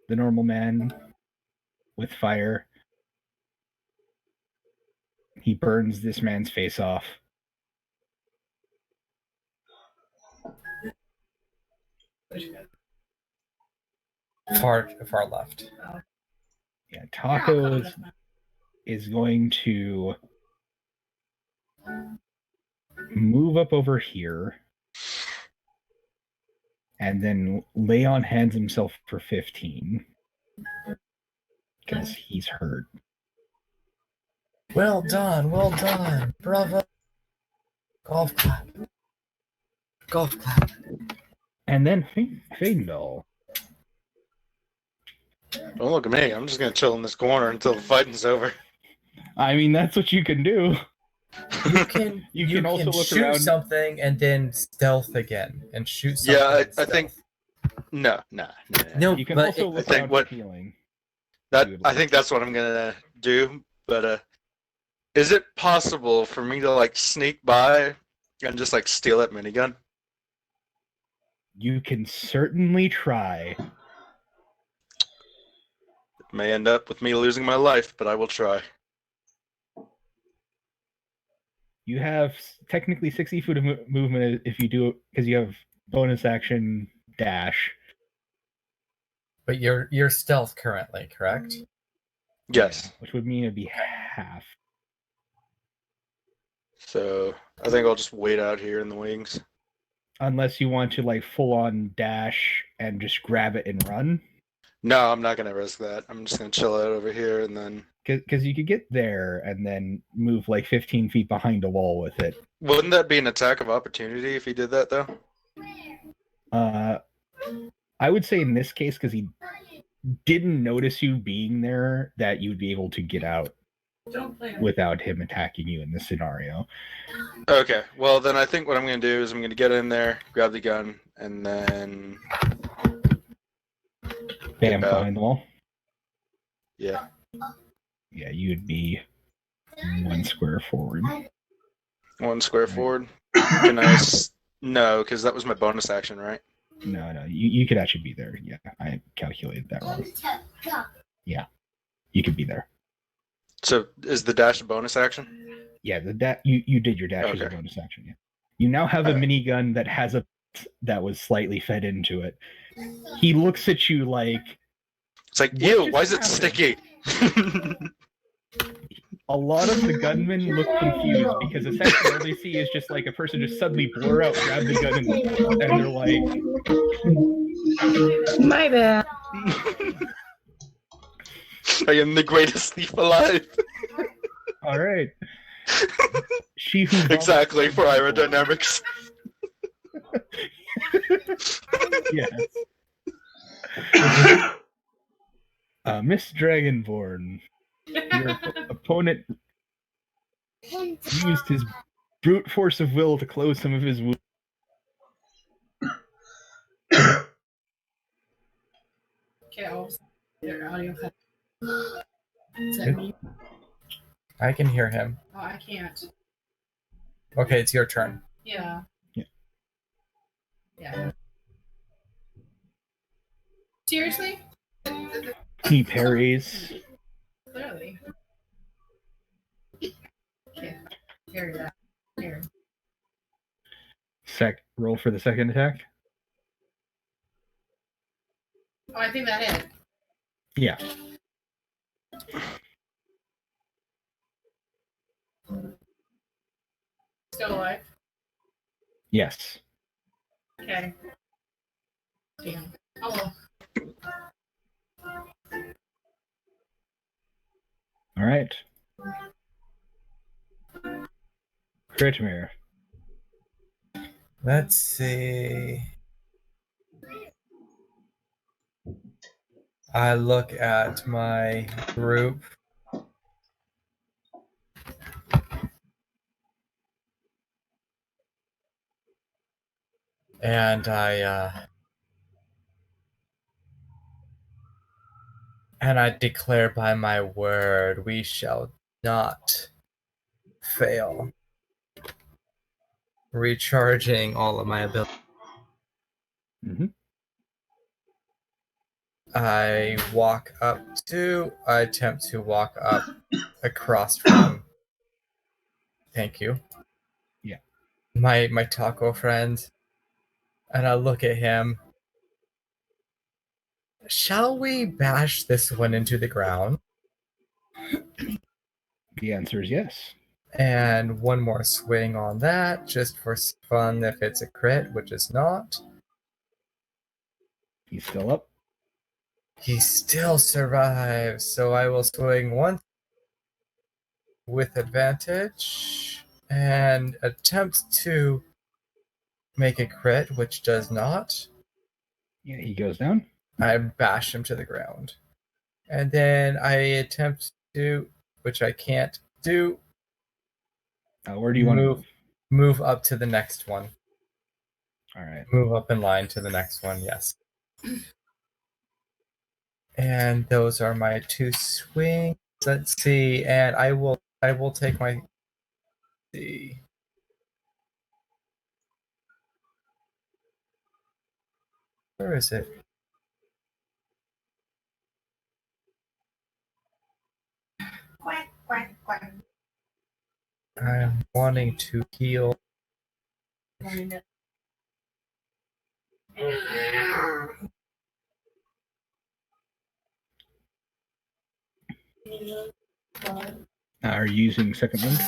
the normal man with fire. He burns this man's face off. Far left. Yeah, Taco is going to move up over here and then lay on hands himself for 15 because he's hurt. Well done, bravo. Golf clap. Golf clap. And then Faendal. Don't look at me. I'm just gonna chill in this corner until the fighting's over. I mean, that's what you can do. You can also look shoot around. something and then stealth again and shoot something. Yeah, and I think stealth. no. You can but also look I think around what- for healing. I think that's what I'm gonna do. But is it possible for me to like sneak by and just like steal that minigun? You can certainly try. It may end up with me losing my life, but I will try. You have technically 60 feet of movement if you do it because you have bonus action dash. But you're stealth currently, correct? Yes. Yeah, which would mean it'd be half. So I think I'll just wait out here in the wings. Unless you want to like full on dash and just grab it and run. No, I'm not gonna risk that. I'm just gonna chill out over here and then. Because you could get there and then move like 15 feet behind a wall with it. Wouldn't that be an attack of opportunity if he did that though? I would say in this case, because he didn't notice you being there, that you'd be able to get out without him attacking you in this scenario. Okay, well then I think what I'm gonna do is I'm gonna get in there, grab the gun, and then Bam, out. behind the wall. Yeah. Yeah, you'd be 1 square forward. 1 square forward. Can I? No, because that was my bonus action, right? No, you could actually be there. Yeah, I calculated that wrong. Yeah, you could be there. So is the dash a bonus action? Yeah, you did your dash as a Okay. bonus action. Yeah, you now have a Alright. minigun that has that was slightly fed into it. He looks at you like It's like, what ew, just why is it happened? sticky? A lot of the gunmen look confused because essentially all they see is just like a person just suddenly blur out, grab the gun, and they're like, My bad. I am the greatest thief alive. all right. She who Exactly, for aerodynamics. Yes. Miss Dragonborn, your opponent used his brute force of will to close some of his wounds. Okay, their audio cut. Is that me? I can hear him. Oh, I can't. Okay, it's your turn. Yeah. Yeah. Yeah. Seriously? He parries. Clearly. Okay. Parry that. Here. Roll for the second attack. Oh, I think that hit. Yeah. Still alive? Yes. Okay. Damn. Oh, All right. Kritmir. Let's see. I look at my group. And I declare by my word, we shall not fail. Recharging all of my abilities. Mm-hmm. I attempt to walk up across from. Thank you. Yeah. My taco friend. And I look at him. Shall we bash this one into the ground? The answer is yes. And one more swing on that, just for fun if it's a crit, which is not. He's still up. He still survives, so I will swing once with advantage and attempt to make a crit, which does not. Yeah, he goes down. I bash him to the ground. And then I attempt to, which I can't do. Where do you want to move up to the next one? All right. Move up in line to the next one, yes. And those are my 2 swings. Let's see, and I will take my. See. Where is it? Quack, quack, quack. I'm wanting to heal. Are you using second wind?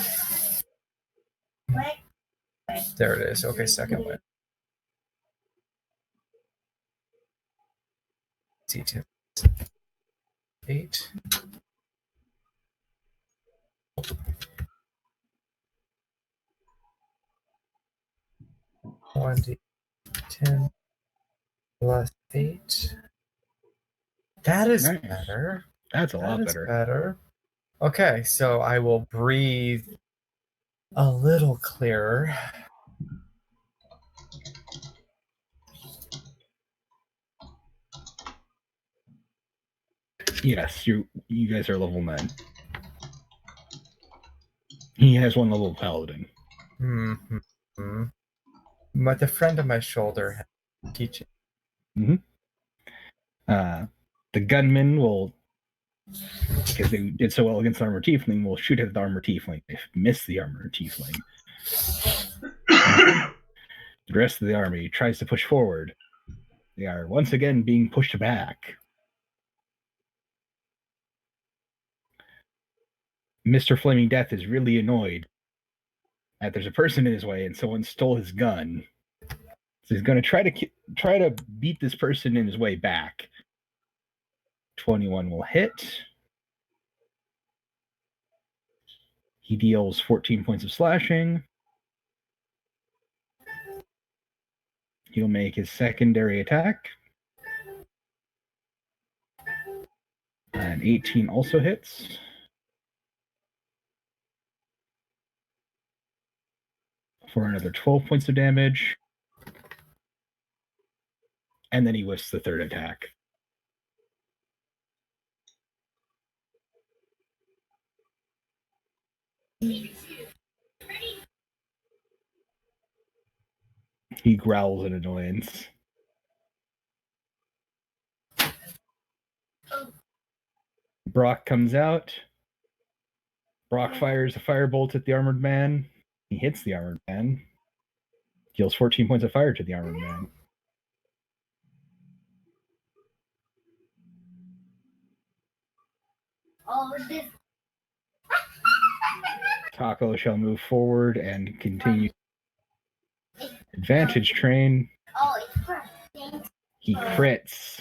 There it is. Okay, second one. D2. 8. 1d10 plus 8. That is Nice. better. That's a lot better. Okay, so I will breathe a little clearer. Yes, you guys are level 9. He has 1 level paladin. Mm-hmm. But a friend of my shoulder has teaching. The gunman will, because they did so well against the armored tiefling, will shoot at the armored tiefling. They miss the armored tiefling. The rest of the army tries to push forward. They are once again being pushed back. Mr. Flaming Death is really annoyed that there's a person in his way and someone stole his gun. So he's going to try to beat this person in his way back. 21 will hit. He deals 14 points of slashing. He'll make his secondary attack. And 18 also hits. For another 12 points of damage. And then he whiffs the third attack. He growls in annoyance. Brock comes out. Brock fires a firebolt at the armored man. He hits the armored man. Deals 14 points of fire to the armored man. Taco shall move forward and continue. Advantage train. He crits.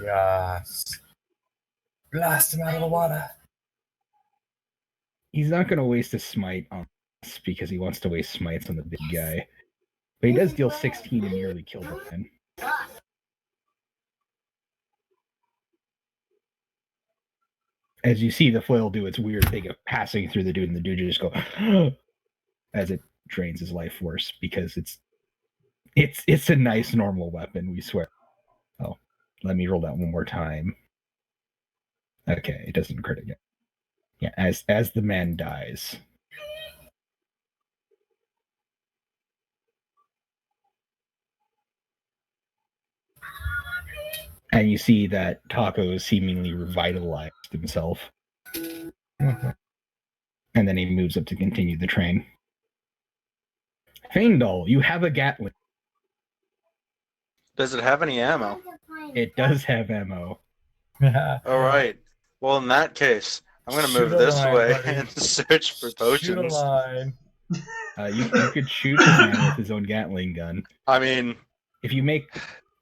Yes. Blast him out of the water. He's not going to waste a smite on this because he wants to waste smites on the big guy. But he does deal 16 and nearly kill the man. As you see the flail do its weird thing of passing through the dude, and the dude just go as it drains his life force because it's a nice normal weapon, we swear. Oh, let me roll that one more time. Okay, it doesn't crit again. Yeah, as the man dies. And you see that Taco seemingly revitalized himself. Mm-hmm. And then he moves up to continue the train. Feindal, you have a Gatling. Does it have any ammo? It does have ammo. All right. Well, in that case, I'm going to Shoot move a this line, way buddy. and search for Shoot a potions. line. You could shoot this man with his own Gatling gun. I mean, If you make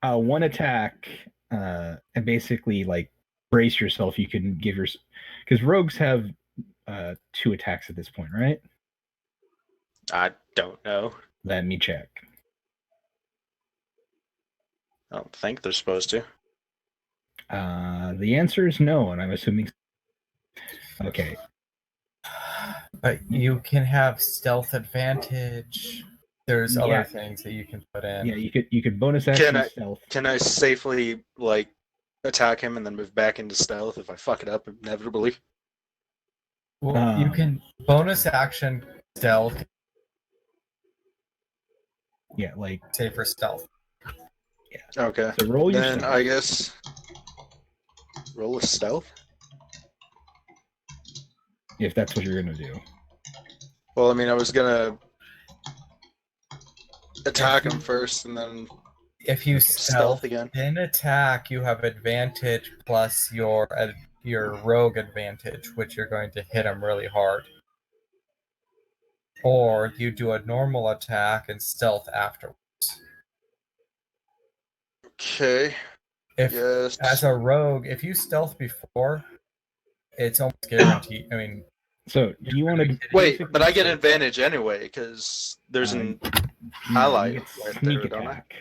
one attack and basically like brace yourself, you can give your, because rogues have 2 attacks at this point, right? I don't know. Let me check. I don't think they're supposed to. The answer is no, and I'm assuming. Okay. But you can have stealth advantage. There's Yeah. other things that you can put in. Yeah, you could bonus action Can I- stealth. Can I safely, like, attack him and then move back into stealth if I fuck it up inevitably? Well, you can bonus action stealth, Yeah, like say for stealth. Okay. so. Roll your Then stealth. I guess roll a stealth. If that's what you're gonna do. Well, I mean, I was gonna attack him first and then If you stealth stealth again. in attack, you have advantage plus your rogue advantage, which you're going to hit him really hard. Or you do a normal attack and stealth afterwards. Okay. If Yes. as a rogue, if you stealth before, it's almost guaranteed. I mean, So do you want to Wait, but I get advantage anyway because there's an ally right sneak there, don't I? attack?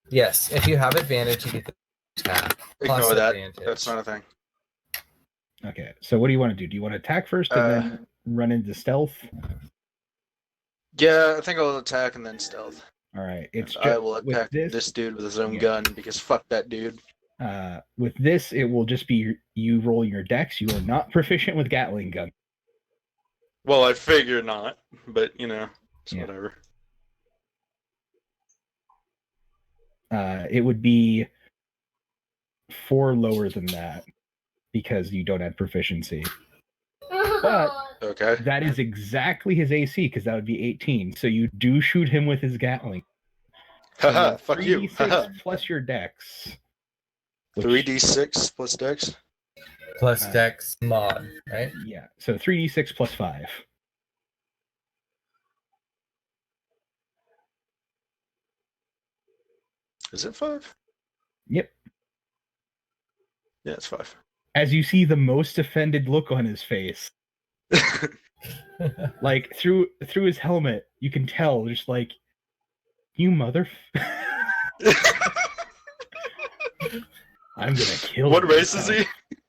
yes, if you have advantage, you get the attack. plus Ignore that. advantage. That's not a thing. Okay, so what do you want to do? Do you want to attack first and then run into stealth? Yeah, I think I'll attack and then stealth. All right, it's And I will with attack this. this dude with his own Yeah. gun because fuck that dude. With this, it will just be you rolling your dex. You are not proficient with Gatling gun. Well, I figure not, but it's Yeah. whatever. It would be 4 lower than that because you don't have proficiency. But Okay. that is exactly his AC because that would be 18. So you do shoot him with his Gatling. Haha, So fuck you. 3d6 Haha. plus your dex. 3d6 plus dex? Plus dex mod, right? Yeah, so 3d6 plus 5. Is it 5? Yep. Yeah, it's 5. As you see the most offended look on his face. Like, through his helmet, you can tell, just like, you mother... I'm gonna kill What you race now. is he?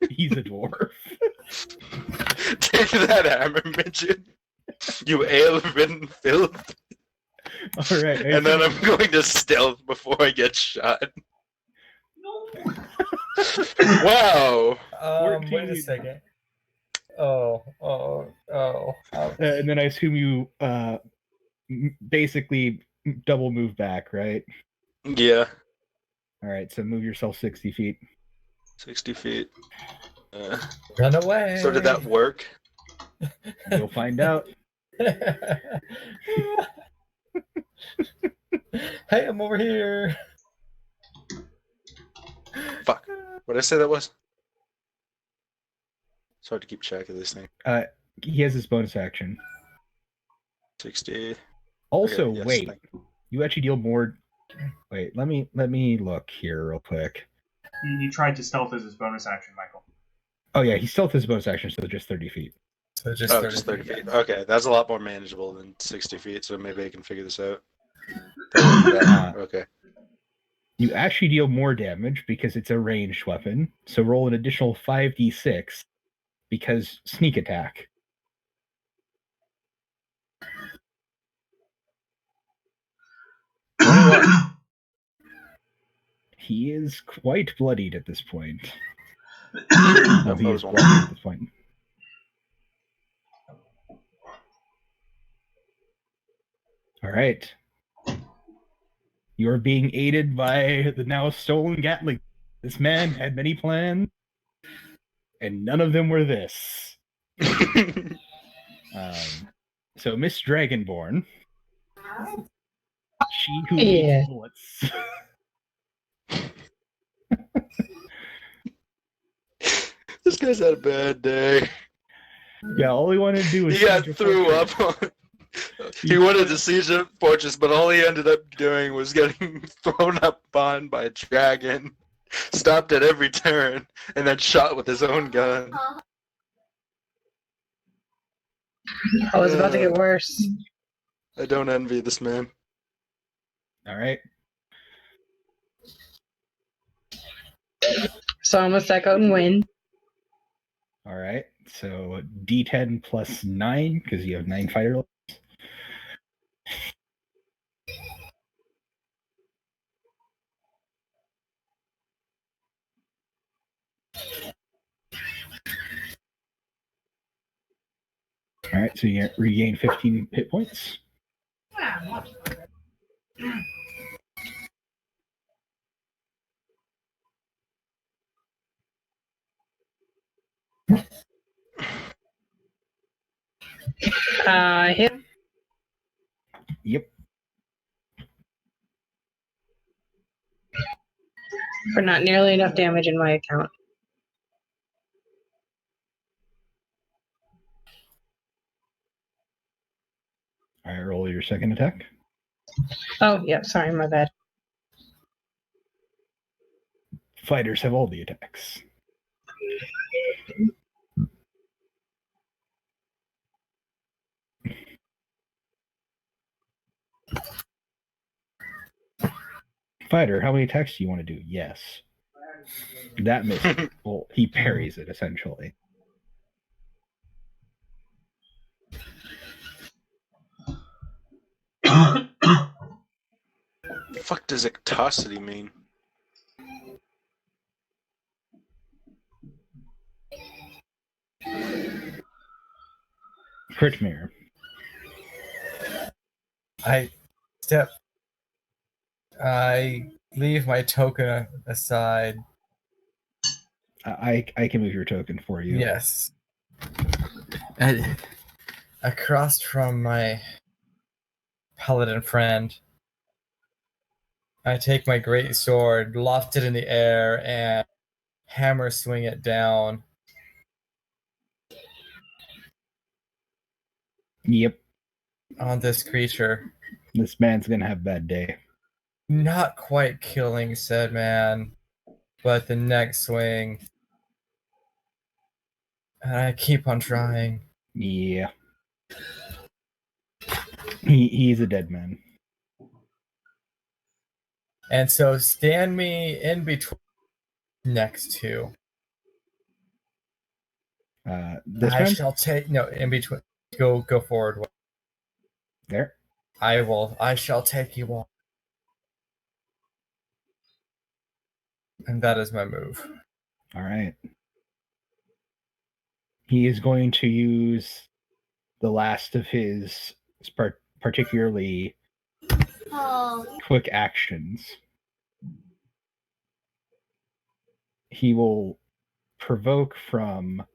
He's a dwarf. Take that, hammer midget. You ale-ridden filth. All right. And then I'm going to stealth before I get shot. Wow. Wait a second. Oh. And then I assume you basically double move back, right? Yeah. All right, so move yourself 60 feet. 60 feet. Run away. So did that work? You'll find out. Hey, I'm over here. Fuck. What did I say that was? It's hard to keep track of this thing. He has his bonus action. 60. Also, Okay, yes, wait. thank you. You actually deal more. Wait, let me look here real quick. He tried to stealth as his bonus action, Michael. Oh yeah, he still has his bonus action, so just 30 feet. So just 30 feet. Okay, that's a lot more manageable than 60 feet, so maybe I can figure this out. Okay. You actually deal more damage because it's a ranged weapon, so roll an additional 5d6 because sneak attack. He is quite bloodied at this point. No, he is bloodied at this point. All right. You are being aided by the now stolen Gatling. This man had many plans, and none of them were this. So Miss Dragonborn, she who hates bullets. This guy's had a bad day. Yeah, all he wanted to do was He got threw up on. He wanted to siege a fortress, but all he ended up doing was getting thrown up on by a dragon, stopped at every turn, and then shot with his own gun. I was about to get worse. I don't envy this man. All right. So I'm gonna stack out and win. All right. So D10 plus 9 because you have 9 fighter levels. All right, so you regain 15 hit points. Hit. Yep. For not nearly enough damage in my account. All right, roll your second attack. Oh, yeah, sorry, my bad. Fighters have all the attacks. Fighter, how many attacks do you want to do? Yes. That misses. Well, he parries it, essentially. The fuck does ectosity mean? Kritmir. I leave my token aside. I can move your token for you. Yes. And across from my paladin friend, I take my great sword, loft it in the air, and hammer swing it down. Yep. On this creature. This man's gonna have a bad day. Not quite killing said man, but the next swing. And I keep on trying. Yeah. He's a dead man. And so stand me in between next to. This I man? shall take in between. Go forward. There. I shall take you on. And that is my move. All right. He is going to use the last of his particularly quick actions. He will provoke from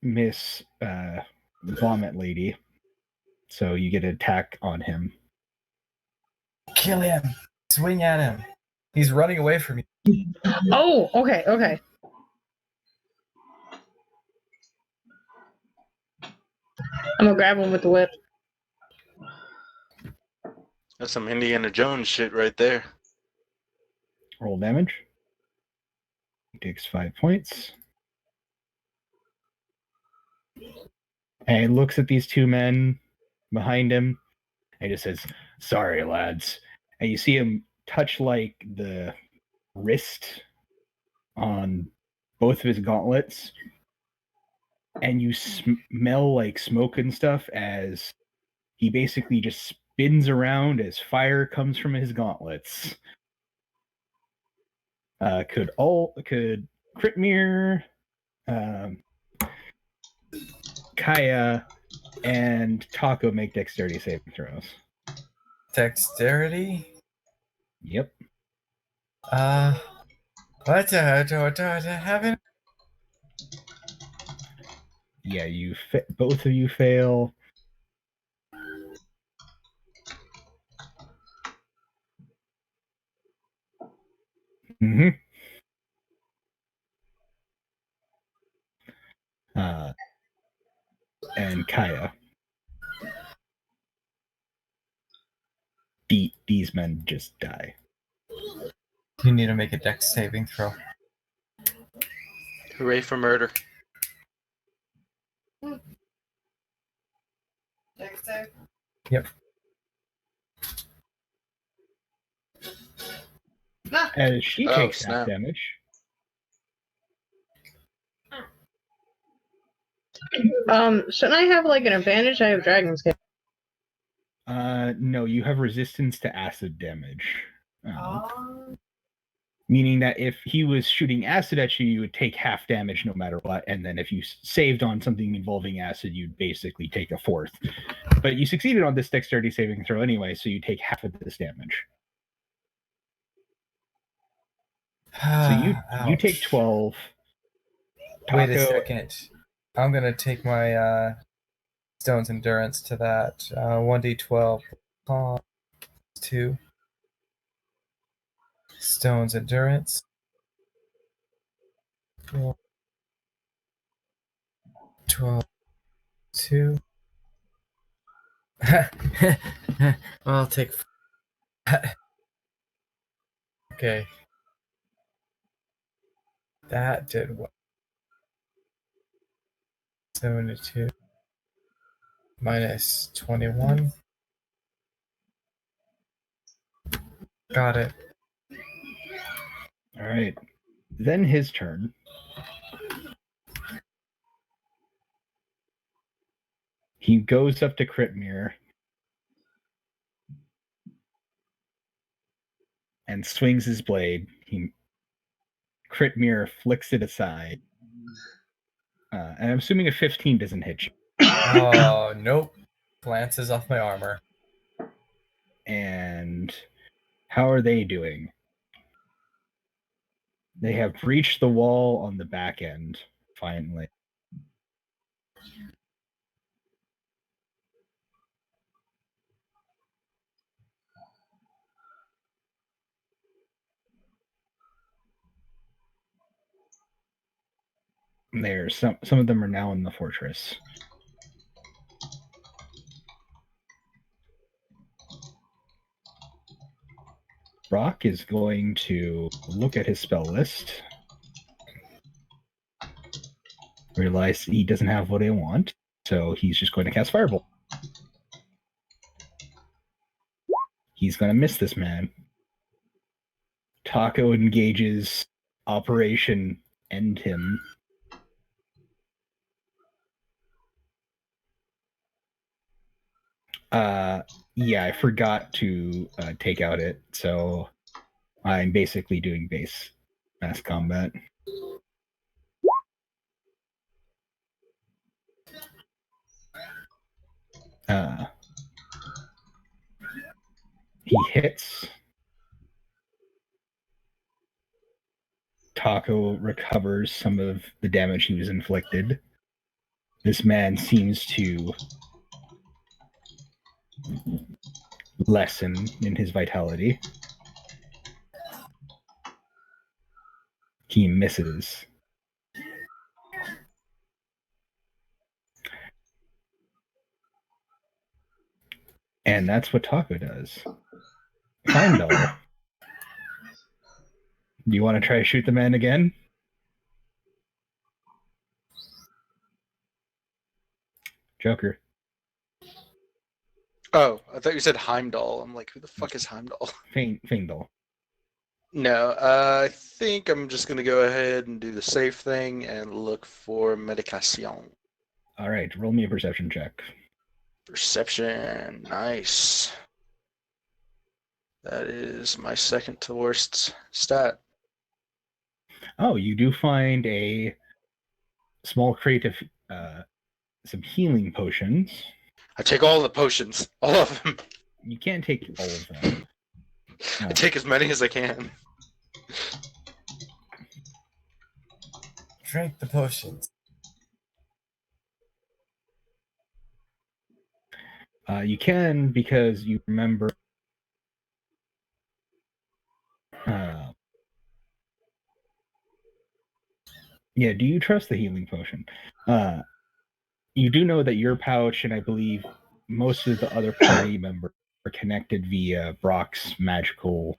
Miss Vomit Lady. So you get an attack on him. Kill him. Swing at him. He's running away from you. Oh, okay. I'm gonna grab him with the whip. That's some Indiana Jones shit right there. Roll damage. He takes 5 points. And he looks at these two men behind him and just says, "Sorry, lads." And you see him touch like the wrist on both of his gauntlets, and you smell like smoke and stuff as he basically just spins around as fire comes from his gauntlets. Could Kritmir, Kaya, and Taco make dexterity saving throws? Dexterity? Yep. What do I have it? Yeah, both of you fail. Mm-hmm. And Kaya. These men just die. You need to make a dex saving throw. Hooray for murder. Dex save? Yep. As she takes half snap. damage. Shouldn't I have like an advantage? I have Dragon's Gift. No, you have resistance to acid damage. Meaning that if he was shooting acid at you, you would take half damage no matter what, and then if you saved on something involving acid, you'd basically take a fourth. But you succeeded on this dexterity saving throw anyway, so you take half of this damage. So you take 12. Taco, Wait a second. I'm gonna take my Stone's Endurance to that. 1d12 2. Stone's Endurance. 12 2. I'll take. Okay. That did what? 72 minus 21. Got it. All right. Then his turn. He goes up to Kritmir and swings his blade. Kritmir flicks it aside. And I'm assuming a 15 doesn't hit you. Oh, nope. Glances off my armor. And how are they doing? They have breached the wall on the back end, finally. There's some of them are now in the fortress. Brock is going to look at his spell list, realize he doesn't have what I want, so he's just going to cast Firebolt. He's going to miss this man. Taco engages Operation End Him. Yeah, I forgot to take out it, so I'm basically doing base mass combat. He hits. Taco recovers some of the damage he was inflicted. This man seems to lessen in his vitality. He misses. And that's what Taco does. Heimdall. Do you want to try to shoot the man again? Joker. Oh, I thought you said Heimdall. I'm like, who the fuck is Heimdall? Fingdall. No, I think I'm just going to go ahead and do the safe thing and look for medication. All right, roll me a perception check. Perception, nice. That is my second to worst stat. Oh, you do find a small crate of some healing potions. I take all the potions, all of them. You can't take all of them. I take as many as I can. Drink the potions. You can because you remember. Yeah, do you trust the healing potion? You do know that your pouch and I believe most of the other party members are connected via Brock's magical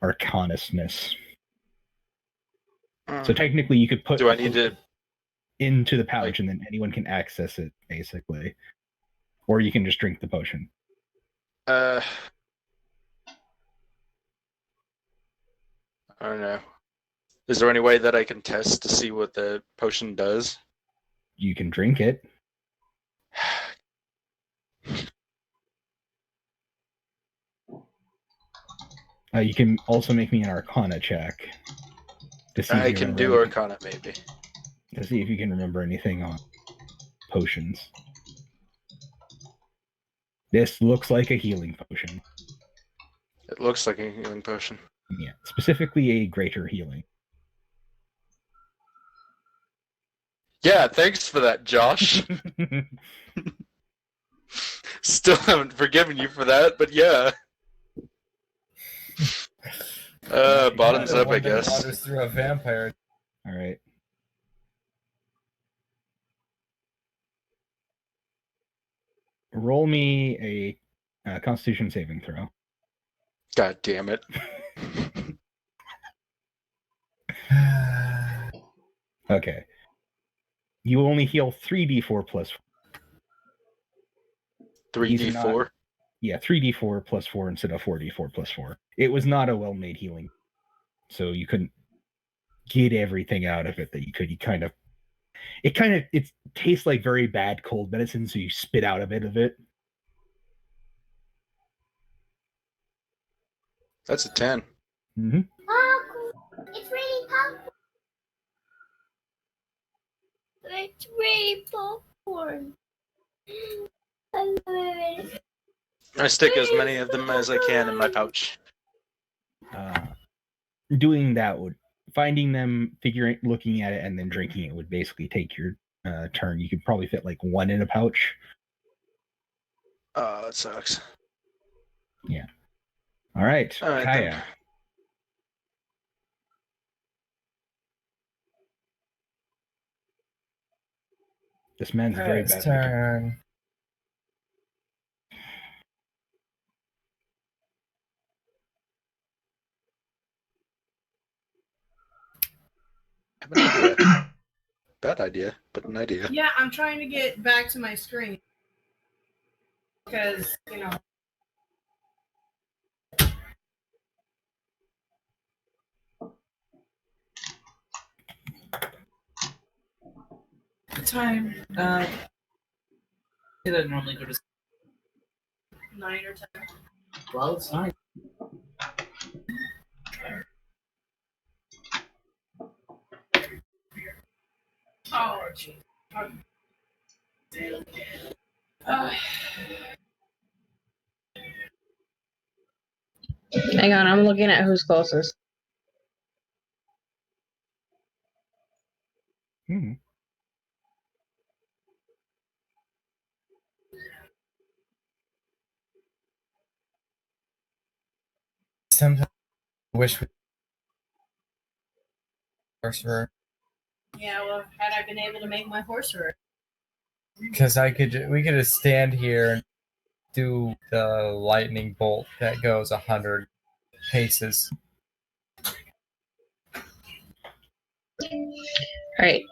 arcanusness. So technically you could put Do I need to into the pouch and then anyone can access it, basically. Or you can just drink the potion. I don't know. Is there any way that I can test to see what the potion does? You can drink it. You can also make me an Arcana check. To see I can do Arcana, maybe. To see if you can remember anything on potions. This looks like a healing potion. It looks like a healing potion. Yeah, specifically a greater healing. Yeah, thanks for that, Josh. Still haven't forgiven you for that, but yeah. Bottoms up, I guess. Waters through a vampire. All right. Roll me a Constitution saving throw. God damn it. Okay. You only heal 3d4 plus 4. 3d4? Yeah, 3d4 plus 4 instead of 4d4 plus 4. It was not a well-made healing, so you couldn't get everything out of it that you could. It tastes like very bad cold medicine, so you spit out a bit of it. That's a 10. Mm-hmm. It's really powerful. It's really powerful. I love it. I stick as many of them as I can in my pouch. Doing that would finding them, looking at it, and then drinking it would basically take your turn. You could probably fit like one in a pouch. That sucks. Yeah. All right, All right, Kaya. then. This man's a very Krit's bad victim. turn. I have an idea. Bad idea, but an idea. Yeah, I'm trying to get back to my screen. Because, What time? I normally go to 9 or 10. well, it's 9. Oh, jeez. Hang on, I'm looking at who's closest. Hmm. Sometimes I wish we sorcerer Yeah, well, had I been able to make my horse hurt. because we could just stand here and do the lightning bolt that goes 100 paces. Alright.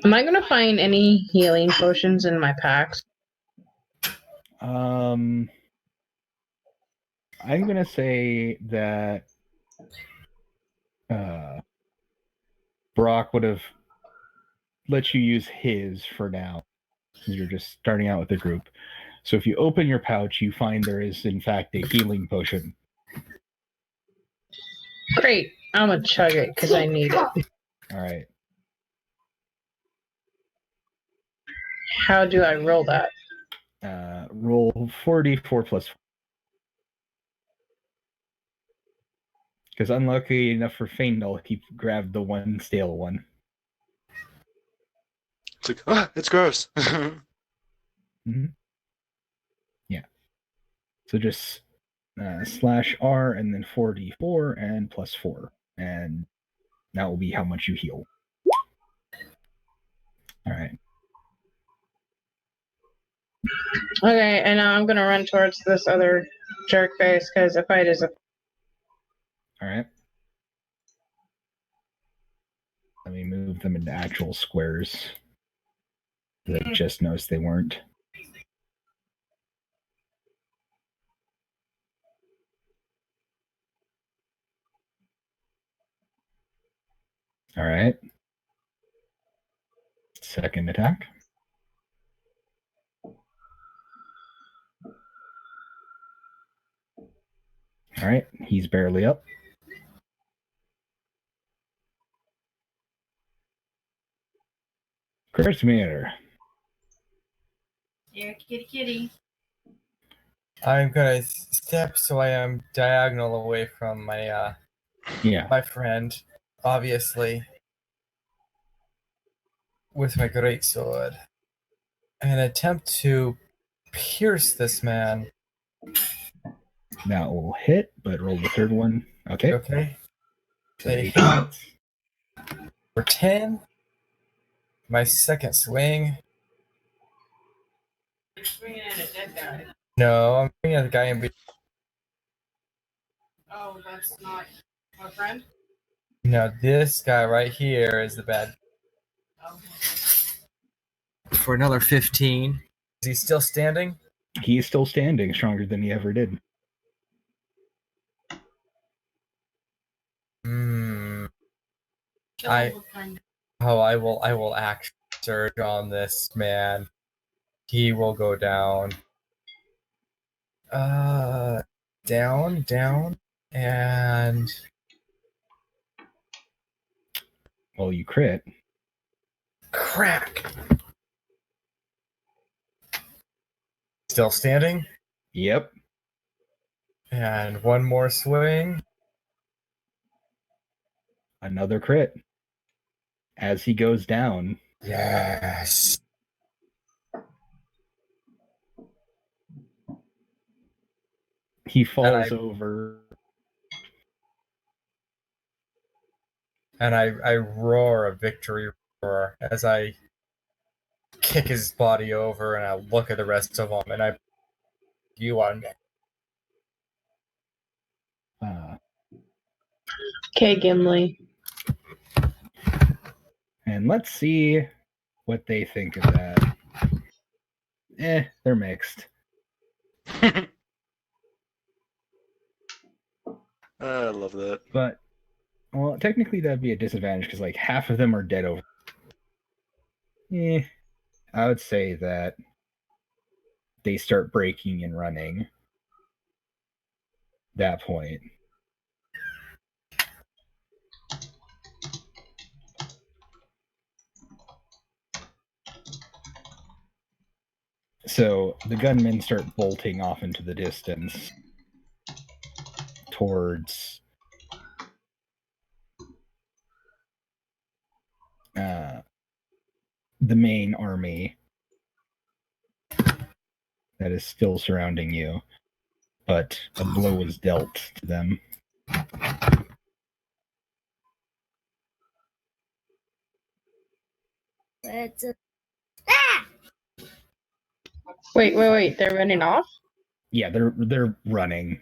Am I gonna find any healing potions in my packs? I'm gonna say that Brock would have let you use his for now, since you're just starting out with the group. So if you open your pouch, you find there is in fact a healing potion. Great. I'm gonna chug it because I need it. All right. How do I roll that? Roll 44 plus. Because unlucky enough for Faendal, he grabbed the one stale one. It's like, it's gross. Mm-hmm. Yeah. So just /R and then 4d4 and plus 4. And that will be how much you heal. All right. Okay, and now I'm gonna run towards this other jerk face because a fight is a. All right. Let me move them into actual squares. I just noticed they weren't. All right. Second attack. All right. He's barely up. Krit Meter. Yeah, kitty. I'm gonna step so I am diagonal away from my my friend, obviously, with my great sword, and attempt to pierce this man. That will hit, but roll the third one. Okay. Okay. So They 8 hit shots. for 10. My second swing. You're swinging at a dead guy. No, I'm swinging at the guy in between. Oh, that's not my friend? No, this guy right here is the bad. Oh. For another 15. Is he still standing? He is still standing, stronger than he ever did. I will act surge on this man. He will go down. Down, and Well, you crit. crack. Still standing? Yep. And one more swing. Another crit. As he goes down. Yes. He falls over. And I roar a victory roar as I kick his body over and I look at the rest of them and I you on me. Okay, Gimli. And let's see what they think of that. They're mixed. I love that. But, well, technically that'd be a disadvantage because, like, half of them are dead over. I would say that they start breaking and running. That point. So the gunmen start bolting off into the distance towards the main army that is still surrounding you, but a blow was dealt to them. Wait. They're running off? Yeah, they're running.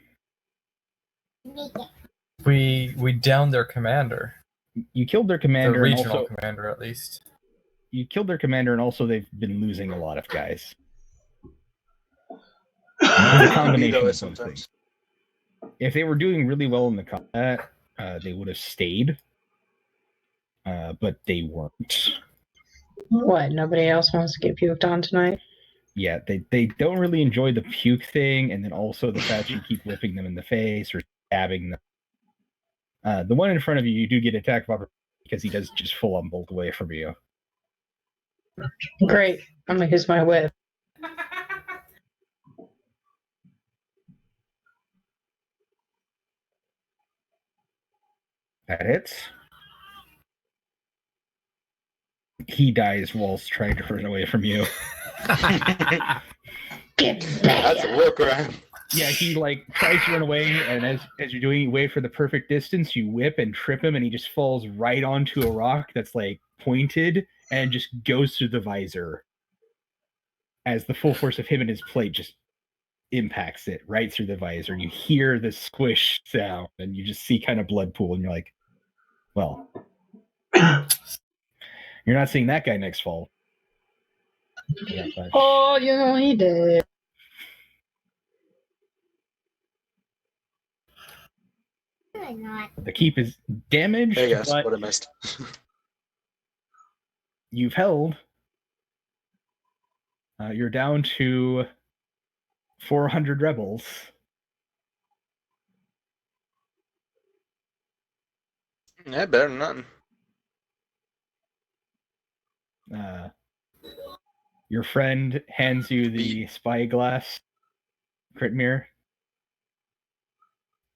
We downed their commander. You killed their commander. The regional and also, commander, at least. You killed their commander, and also they've been losing a lot of guys. It's a combination of those sometimes. things. If they were doing really well in the combat, they would have stayed. But they weren't. What? Nobody else wants to get puked on tonight? Yeah, they don't really enjoy the puke thing, and then also the fact you keep whipping them in the face or stabbing them. The one in front of you, you do get attack of opportunity because he does just full on bolt away from you. Great. I'm gonna use my whip. That hits. He dies whilst trying to run away from you. That's a war crime. Yeah, he like tries to run away, and as you're doing, you wait for the perfect distance, you whip and trip him, and he just falls right onto a rock that's like pointed and just goes through the visor. As the full force of him and his plate just impacts it right through the visor. You hear the squish sound, and you just see kind of blood pool, and you're like, well, you're not seeing that guy next fall. Yeah, Oh, you know he did. the keep is damaged, Hey guys, but what I missed. you've held. You're down to 400 rebels. Yeah, better than nothing. Your friend hands you the spyglass crit mirror.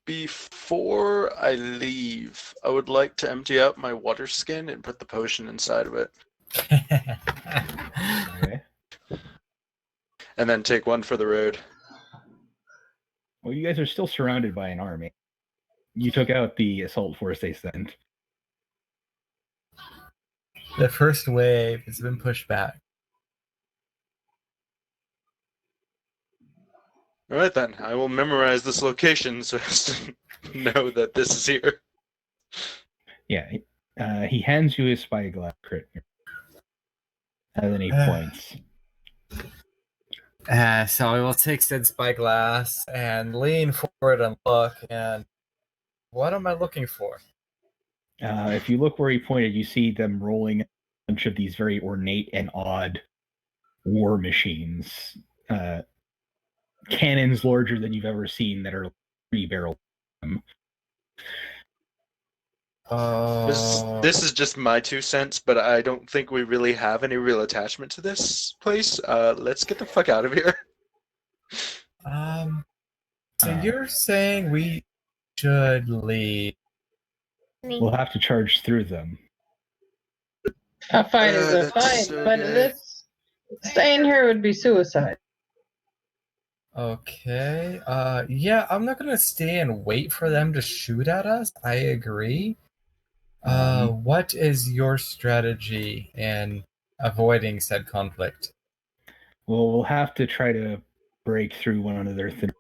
Before I leave, I would like to empty out my water skin and put the potion inside of it. Okay. And then take one for the road. Well, you guys are still surrounded by an army. You took out the assault force they sent. The first wave has been pushed back. Alright then, I will memorize this location so as to know that this is here. Yeah, he hands you his spyglass crit mirror. And then he points. So I will take said spyglass and lean forward and look, and what am I looking for? If you look where he pointed, you see them rolling a bunch of these very ornate and odd war machines. Cannons larger than you've ever seen that are 3-barrel. This is just my 2 cents, but I don't think we really have any real attachment to this place. Let's get the fuck out of here. So you're saying we should leave? We'll have to charge through them. A fight is a That's fight, so but gay. this staying here would be suicide. Okay. Yeah, I'm not gonna stay and wait for them to shoot at us. I agree. What is your strategy in avoiding said conflict? Well, we'll have to try to break through one of their things.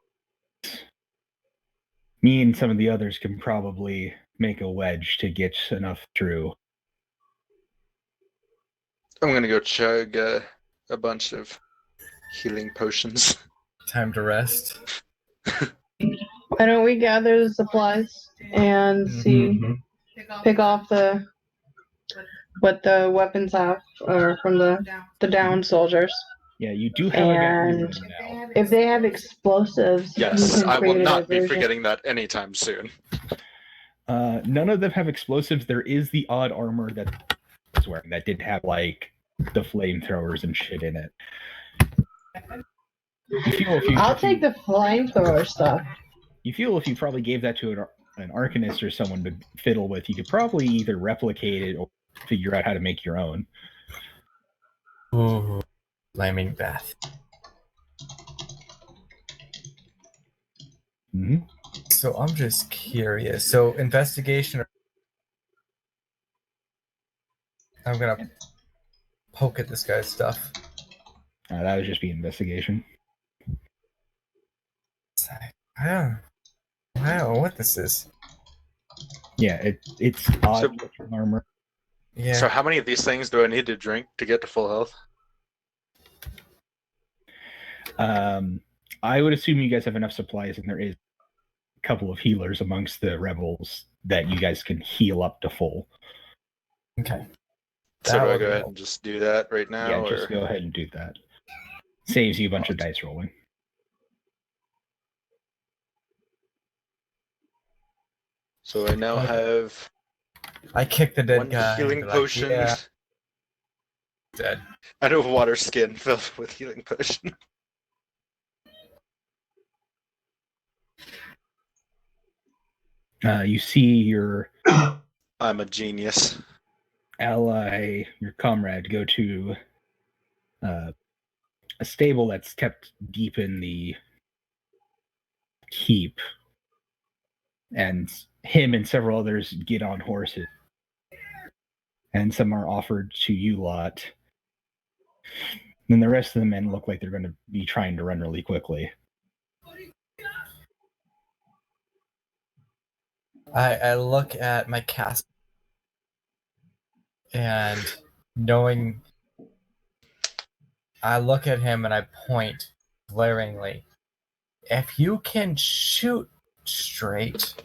Me and some of the others can probably make a wedge to get enough through. I'm gonna go chug a bunch of healing potions. Time to rest. Why don't we gather the supplies and see, pick off what the weapons have, or from the downed soldiers. Yeah, you do have And a gun now. if they have explosives, Yes, you can I will create a not be diversion. forgetting that anytime soon. None of them have explosives. There is the odd armor that I was wearing that did have like the flamethrowers and shit in it. I'll take the flamethrower stuff. You feel if you probably gave that to an arcanist or someone to fiddle with, you could probably either replicate it or figure out how to make your own. Ooh, flaming death. Mm-hmm. So I'm just curious. So investigation. I'm gonna poke at this guy's stuff. That would just be investigation. I don't know what this is. Yeah, it's odd armor. Yeah. So how many of these things do I need to drink to get to full health? I would assume you guys have enough supplies, and there is a couple of healers amongst the rebels that you guys can heal up to full. Okay. So do I go ahead and just do that right now? Yeah, just or... go ahead and do that. Saves you a bunch of dice rolling. So I now have... I kicked the dead one guy. healing potion. Yeah. Dead. I do have water skin filled with healing potion. You see your I'm a genius. ally, your comrade, go to a stable that's kept deep in the keep, and him and several others get on horses, and some are offered to you lot. Then the rest of the men look like they're going to be trying to run really quickly. I look at my cast and knowing, I look at him and I point glaringly. If you can shoot straight,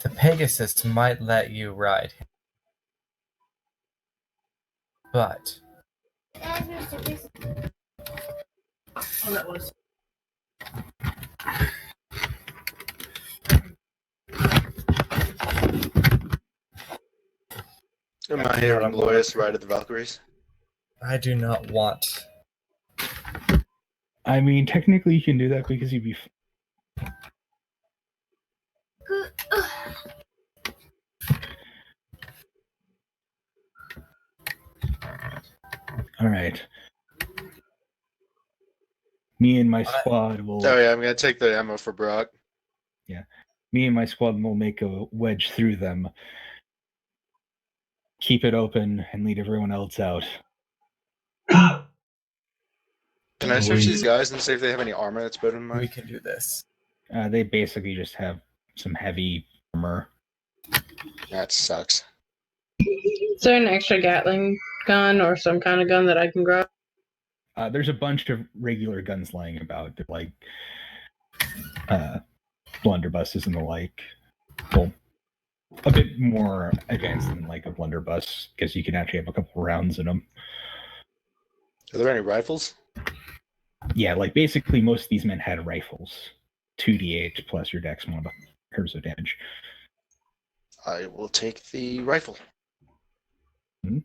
the Pegasus might let you ride him. But Oh, that was. Am I hearing Lois ride at the Valkyries? I do not want. I mean, technically you can do that because you'd be... Alright. Me and my squad will... Oh yeah, I'm going to take the ammo for Brock. Yeah. Me and my squad will make a wedge through them, keep it open, and lead everyone else out. Can I search these guys and see if they have any armor that's better than mine? We can do this. They basically just have some heavy armor. That sucks. Is there an extra Gatling gun or some kind of gun that I can grab? There's a bunch of regular guns lying about. They're like blunderbusses and the like. Well, a bit more advanced than like a blunderbuss because you can actually have a couple rounds in them. Are there any rifles? Yeah, like basically most of these men had rifles. 2d8 plus your dex modifiers of damage. I will take the rifle. Hmm?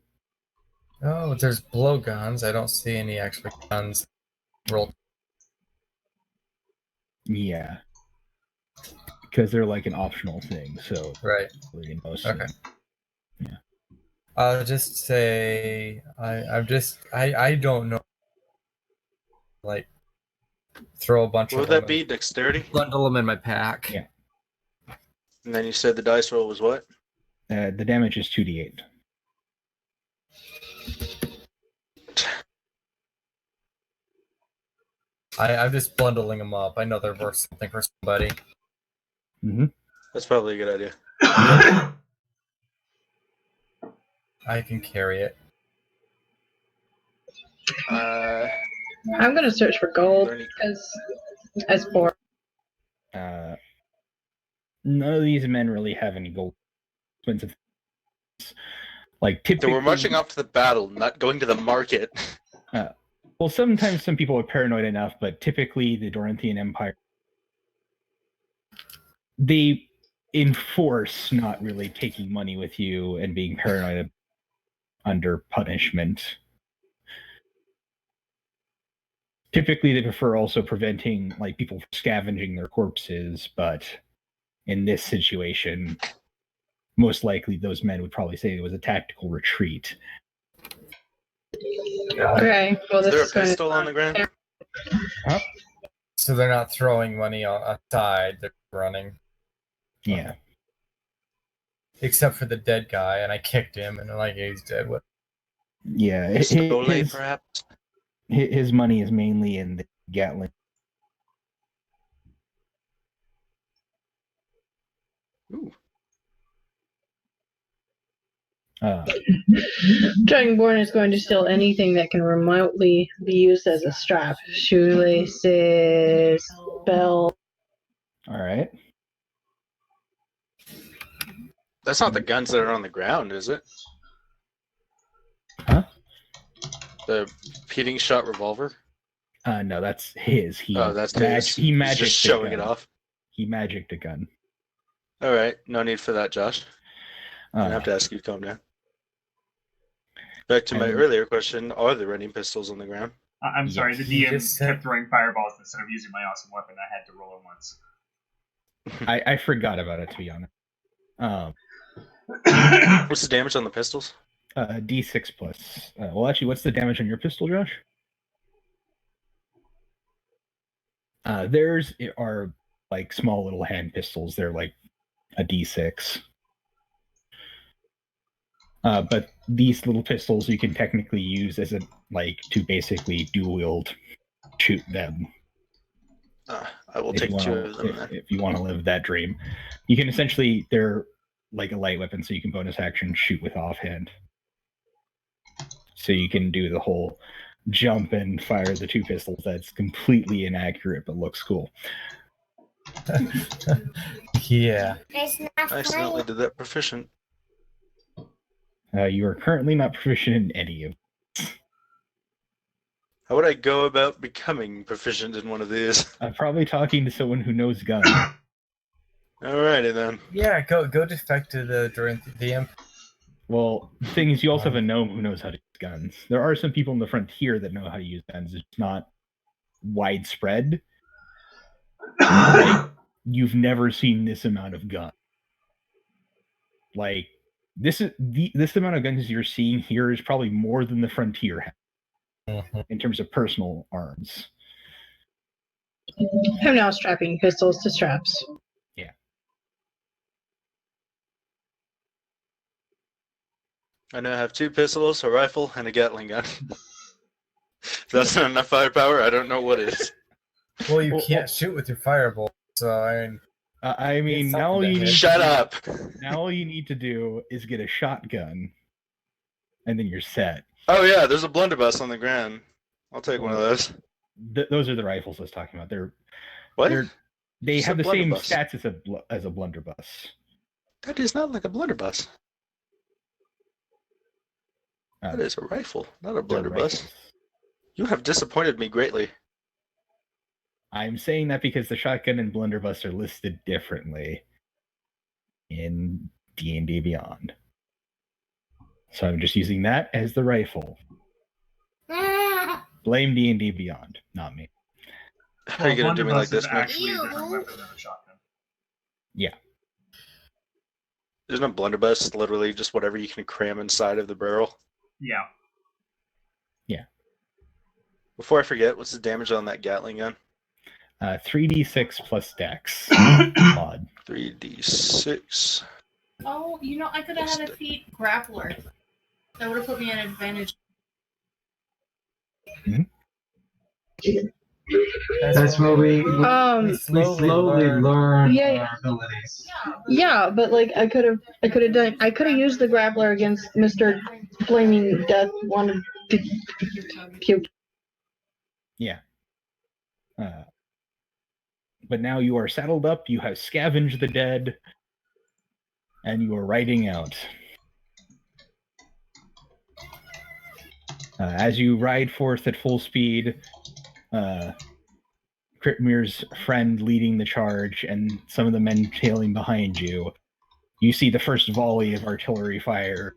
Oh, there's blowguns. I don't see any actual guns. Roll. Yeah. Because they're like an optional thing, so Right. most Okay. Yeah. I'll just say I don't know. Like, throw a bunch What would of that them be? Dexterity? bundle them in my pack. Yeah. And then you said the dice roll was what? The damage is 2d8. I'm just bundling them up. I know they're worth something for somebody. Mm-hmm. That's probably a good idea. I can carry it. I'm gonna search for gold because as for None of these men really have any gold. Expensive. Like So typically, we're marching off to the battle, not going to the market. Well, sometimes some people are paranoid enough, but typically the Dorinthian Empire, they enforce not really taking money with you and being paranoid under punishment. Typically, they prefer also preventing like people scavenging their corpses, but in this situation, most likely those men would probably say it was a tactical retreat. okay, well, Is there a this is going pistol on the ground? Huh? So they're not throwing money aside, they're running. Yeah. Except for the dead guy, and I kicked him, and like he's dead. What? Yeah. Pistole, perhaps? His money is mainly in the Gatling. Ooh. Dragonborn is going to steal anything that can remotely be used as a strap. Shoelaces, belt. All right. That's not the guns that are on the ground, is it? Huh? The repeating shot revolver? No, that's his. That's his. He He's magicked just showing it off. He magicked a gun. All right, no need for that, Josh. I have to ask you to calm down. Back to my earlier question: are there any pistols on the ground? I'm sorry, the DM kept throwing fireballs instead of using my awesome weapon. I had to roll it once. I forgot about it, to be honest. What's the damage on the pistols? D6 plus. Well, actually, what's the damage on your pistol, Josh? Theirs are like small little hand pistols. They're like a D6. But these little pistols you can technically use as to basically dual wield, shoot them. I will take 2 of them then. If you want to live that dream, you can essentially, they're like a light weapon, so you can bonus action shoot with offhand. So you can do the whole jump and fire the 2 pistols. That's completely inaccurate, but looks cool. Yeah. It's not I accidentally did that proficient. You are currently not proficient in any of. How would I go about becoming proficient in one of these? I'm probably talking to someone who knows guns. Alrighty then. Yeah, go defect to the Empire. Well, the thing is, you also have a gnome who knows how to use guns. There are some people in the frontier that know how to use guns. It's not widespread. Like, you've never seen this amount of guns. Like, this amount of guns you're seeing here is probably more than the frontier has in terms of personal arms. I'm now strapping pistols to straps. Yeah. I now have 2 pistols, a rifle, and a Gatling gun. If that's not enough firepower, I don't know what is. Well, you can't shoot with your firebolt, so I mean, now all you need Shut up. Now all you need to do is get a shotgun, and then you're set. Oh yeah, there's a blunderbuss on the ground. I'll take one of those. Those are the rifles I was talking about. What? They It's have a the same blunderbuss. stats as a blunderbuss. That is not like a blunderbuss. That is a rifle, not a blunderbuss. You have disappointed me greatly. I'm saying that because the shotgun and blunderbuss are listed differently in D&D Beyond. So I'm just using that as the rifle. Blame D&D Beyond, not me. Are you gonna do me like blunderbuss is this, man? actually a different weapon than a shotgun. Yeah. There's no blunderbuss. It's literally just whatever you can cram inside of the barrel. Yeah. Before I forget, what's the damage on that Gatling gun? 3d6 plus dex. Mod. 3d6. Oh, I could have had a feat grappler. That would have put me at advantage. That's where we slowly learn Yeah. our abilities. Yeah, but like I could have used the grappler against Mr. Flaming Death wanted to puke. Yeah. But now you are saddled up, you have scavenged the dead, and you are riding out. As you ride forth at full speed, Kritmir's friend leading the charge and some of the men tailing behind you, you see the first volley of artillery fire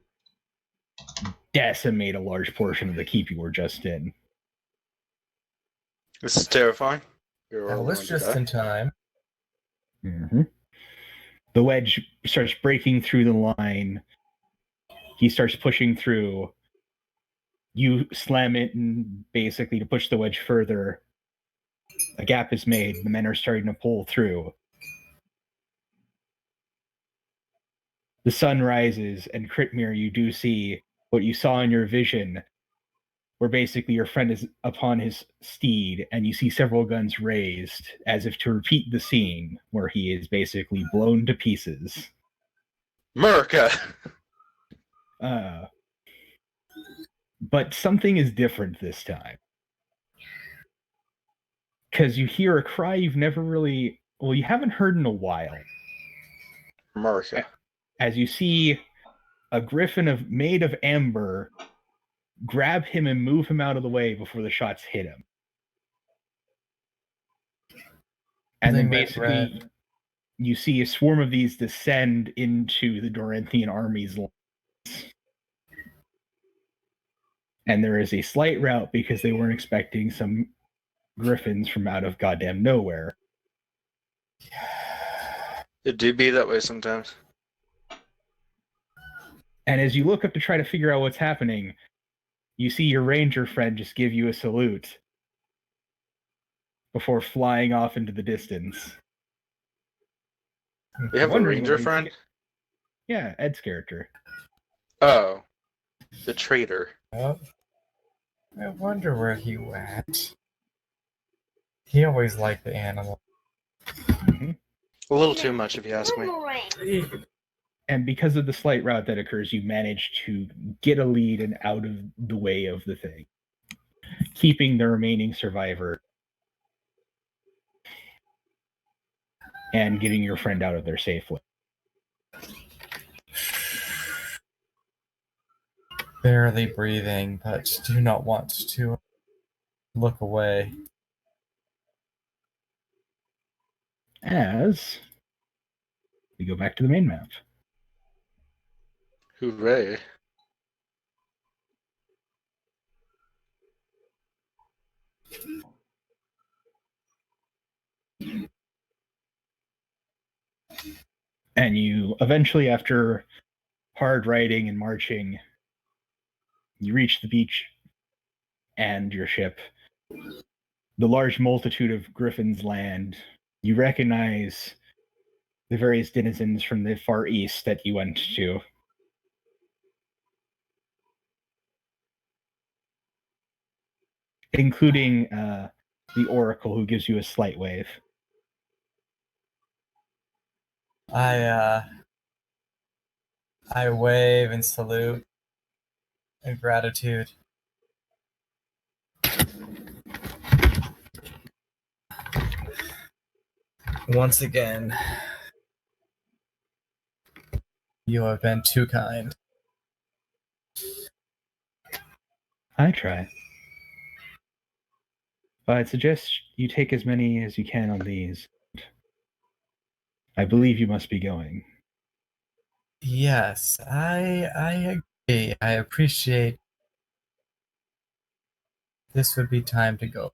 decimate a large portion of the keep you were just in. This is terrifying. You're That all was going to just die. in time. Mm-hmm. The wedge starts breaking through the line. He starts pushing through. You slam it, and basically to push the wedge further, a gap is made. The men are starting to pull through. The sun rises, and Kritmir, you do see what you saw in your vision, where basically your friend is upon his steed, and you see several guns raised, as if to repeat the scene, where he is basically blown to pieces. America! But something is different this time. Because you hear a cry you've never really... Well, you haven't heard in a while. America. As you see a griffin made of amber grab him and move him out of the way before the shots hit him. And then basically you see a swarm of these descend into the Dorinthian army's lines. And there is a slight rout because they weren't expecting some griffins from out of goddamn nowhere. It do be that way sometimes. And as you look up to try to figure out what's happening, you see your ranger friend just give you a salute before flying off into the distance. We have a ranger friend? Yeah, Ed's character. Oh. The traitor. Oh, I wonder where he went. He always liked the animal. Mm-hmm. A little too much, if you ask me. And because of the slight rout that occurs, you manage to get a lead and out of the way of the thing, keeping the remaining survivor and getting your friend out of there safely. Barely breathing, but do not want to look away. As we go back to the main map. Hooray. And you eventually, after hard riding and marching, you reach the beach and your ship. The large multitude of griffins land. You recognize the various denizens from the Far East that you went to. Including the Oracle, who gives you a slight wave. I wave and salute in gratitude. Once again, you have been too kind. I try. But I'd suggest you take as many as you can on these. I believe you must be going. Yes, I agree. I appreciate. This would be time to go.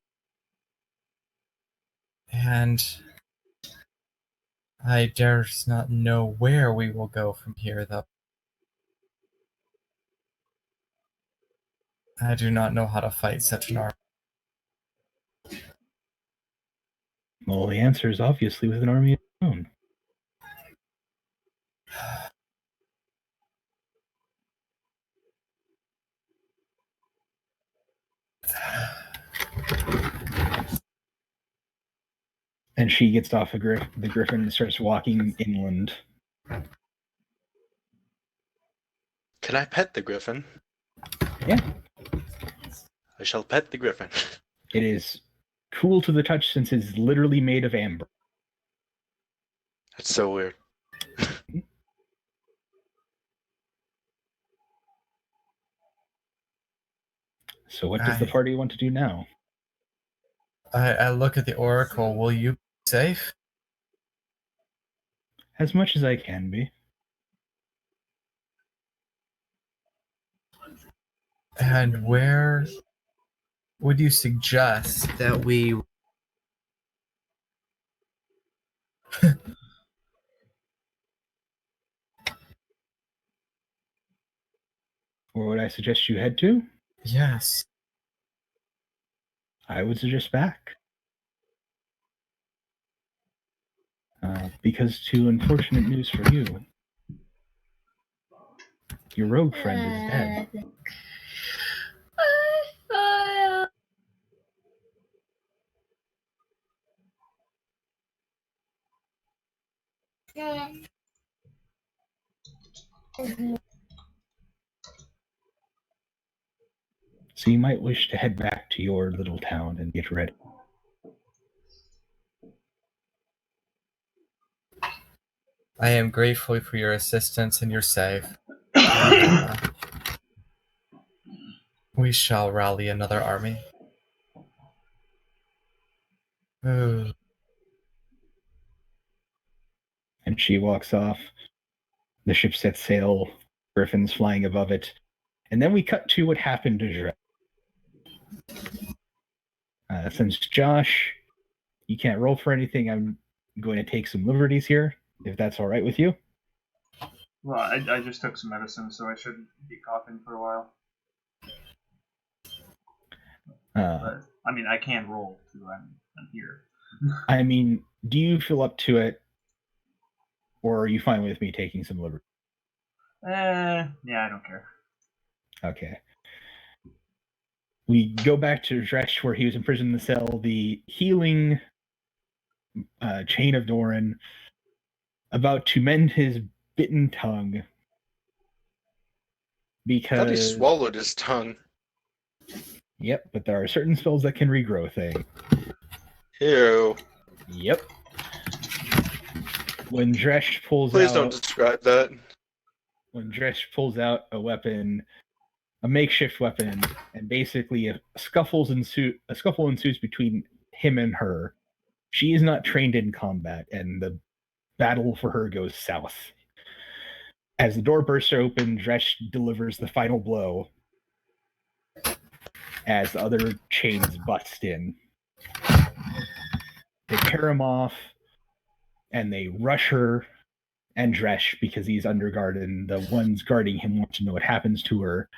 And I dare not know where we will go from here, though. I do not know how to fight such an army. Well, the answer is obviously with an army of its own. And she gets off the griffin and starts walking inland. Can I pet the griffin? Yeah. I shall pet the griffin. It is cool to the touch since it's literally made of amber. That's so weird. So what does the party want to do now? I look at the oracle. Will you be safe? As much as I can be. And where would you suggest that we... Where would I suggest you head to? Yes. I would suggest back. Because to unfortunate news for you, your rogue friend is dead. So you might wish to head back to your little town and get ready. I am grateful for your assistance and your save. We shall rally another army. Ooh. And she walks off. The ship sets sail, griffins flying above it. And then we cut to what happened to Dre. Since Josh, you can't roll for anything, I'm going to take some liberties here, if that's all right with you. Well, I just took some medicine, so I shouldn't be coughing for a while. But, I mean, I can roll, too. I'm here. I mean, do you feel up to it, or are you fine with me taking some liberties? Yeah, I don't care. Okay. We go back to Dresh, where he was imprisoned in the cell. The healing chain of Doran, about to mend his bitten tongue. Because I thought he swallowed his tongue. Yep, but there are certain spells that can regrow things. Ew. Yep. When Dresh pulls Please out... don't describe that. When Dresh pulls out a weapon, a makeshift weapon, and basically a scuffle ensues between him and her. She is not trained in combat, and the battle for her goes south. As the door bursts open, Dresh delivers the final blow as the other chains bust in. They tear him off, and they rush her and Dresh because he's under guard, and the ones guarding him want to know what happens to her.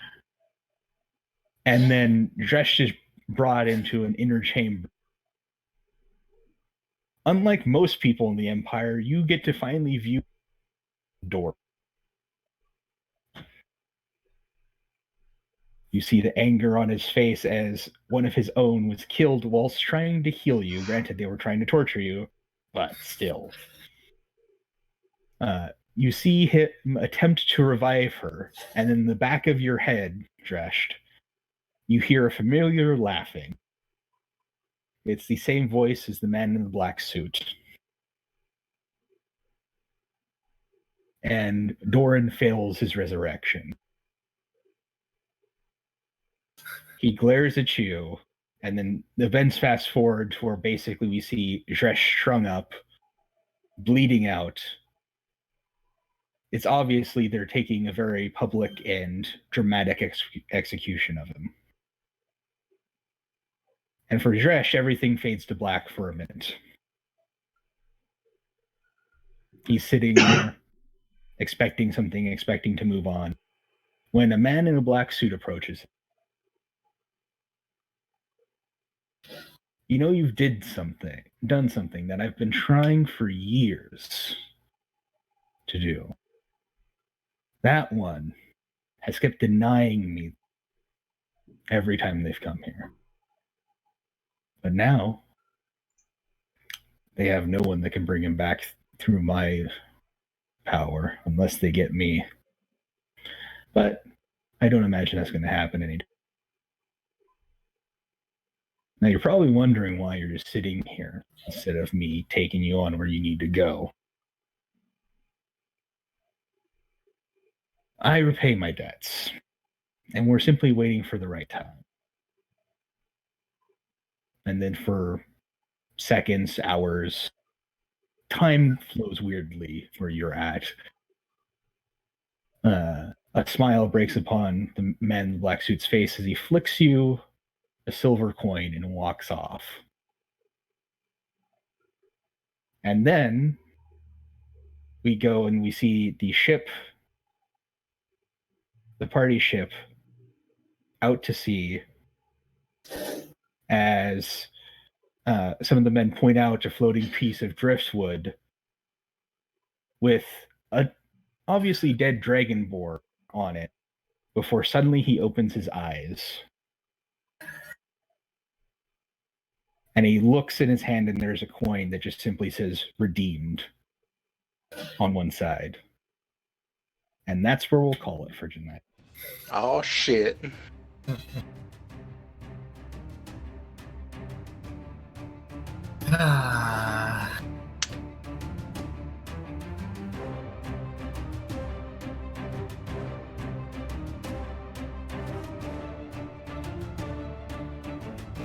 And then Dresh is brought into an inner chamber. Unlike most people in the Empire, you get to finally view the door. You see the anger on his face as one of his own was killed whilst trying to heal you. Granted, they were trying to torture you, but still. You see him attempt to revive her, and in the back of your head, Dreshed, you hear a familiar laughing. It's the same voice as the man in the black suit. And Doran fails his resurrection. He glares at you, and then the events fast forward to where basically we see Dresh strung up, bleeding out. It's obviously they're taking a very public and dramatic execution of him. And for Dresh, everything fades to black for a minute. He's sitting there, expecting something, expecting to move on, when a man in a black suit approaches him. You know, you've done something that I've been trying for years to do. That one has kept denying me every time they've come here. But now, they have no one that can bring him back through my power, unless they get me. But I don't imagine that's going to happen anytime. Now, you're probably wondering why you're just sitting here instead of me taking you on where you need to go. I repay my debts, and we're simply waiting for the right time. And then for seconds, hours, time flows weirdly where you're at. A smile breaks upon the man in the black suit's face as he flicks you a silver coin and walks off. And then we go and we see the ship, the party ship, out to sea as some of the men point out a floating piece of driftwood with a obviously dead dragonborn on it, before suddenly he opens his eyes. And he looks in his hand and there's a coin that just simply says redeemed on one side. And that's where we'll call it for tonight. Oh, shit. Ah.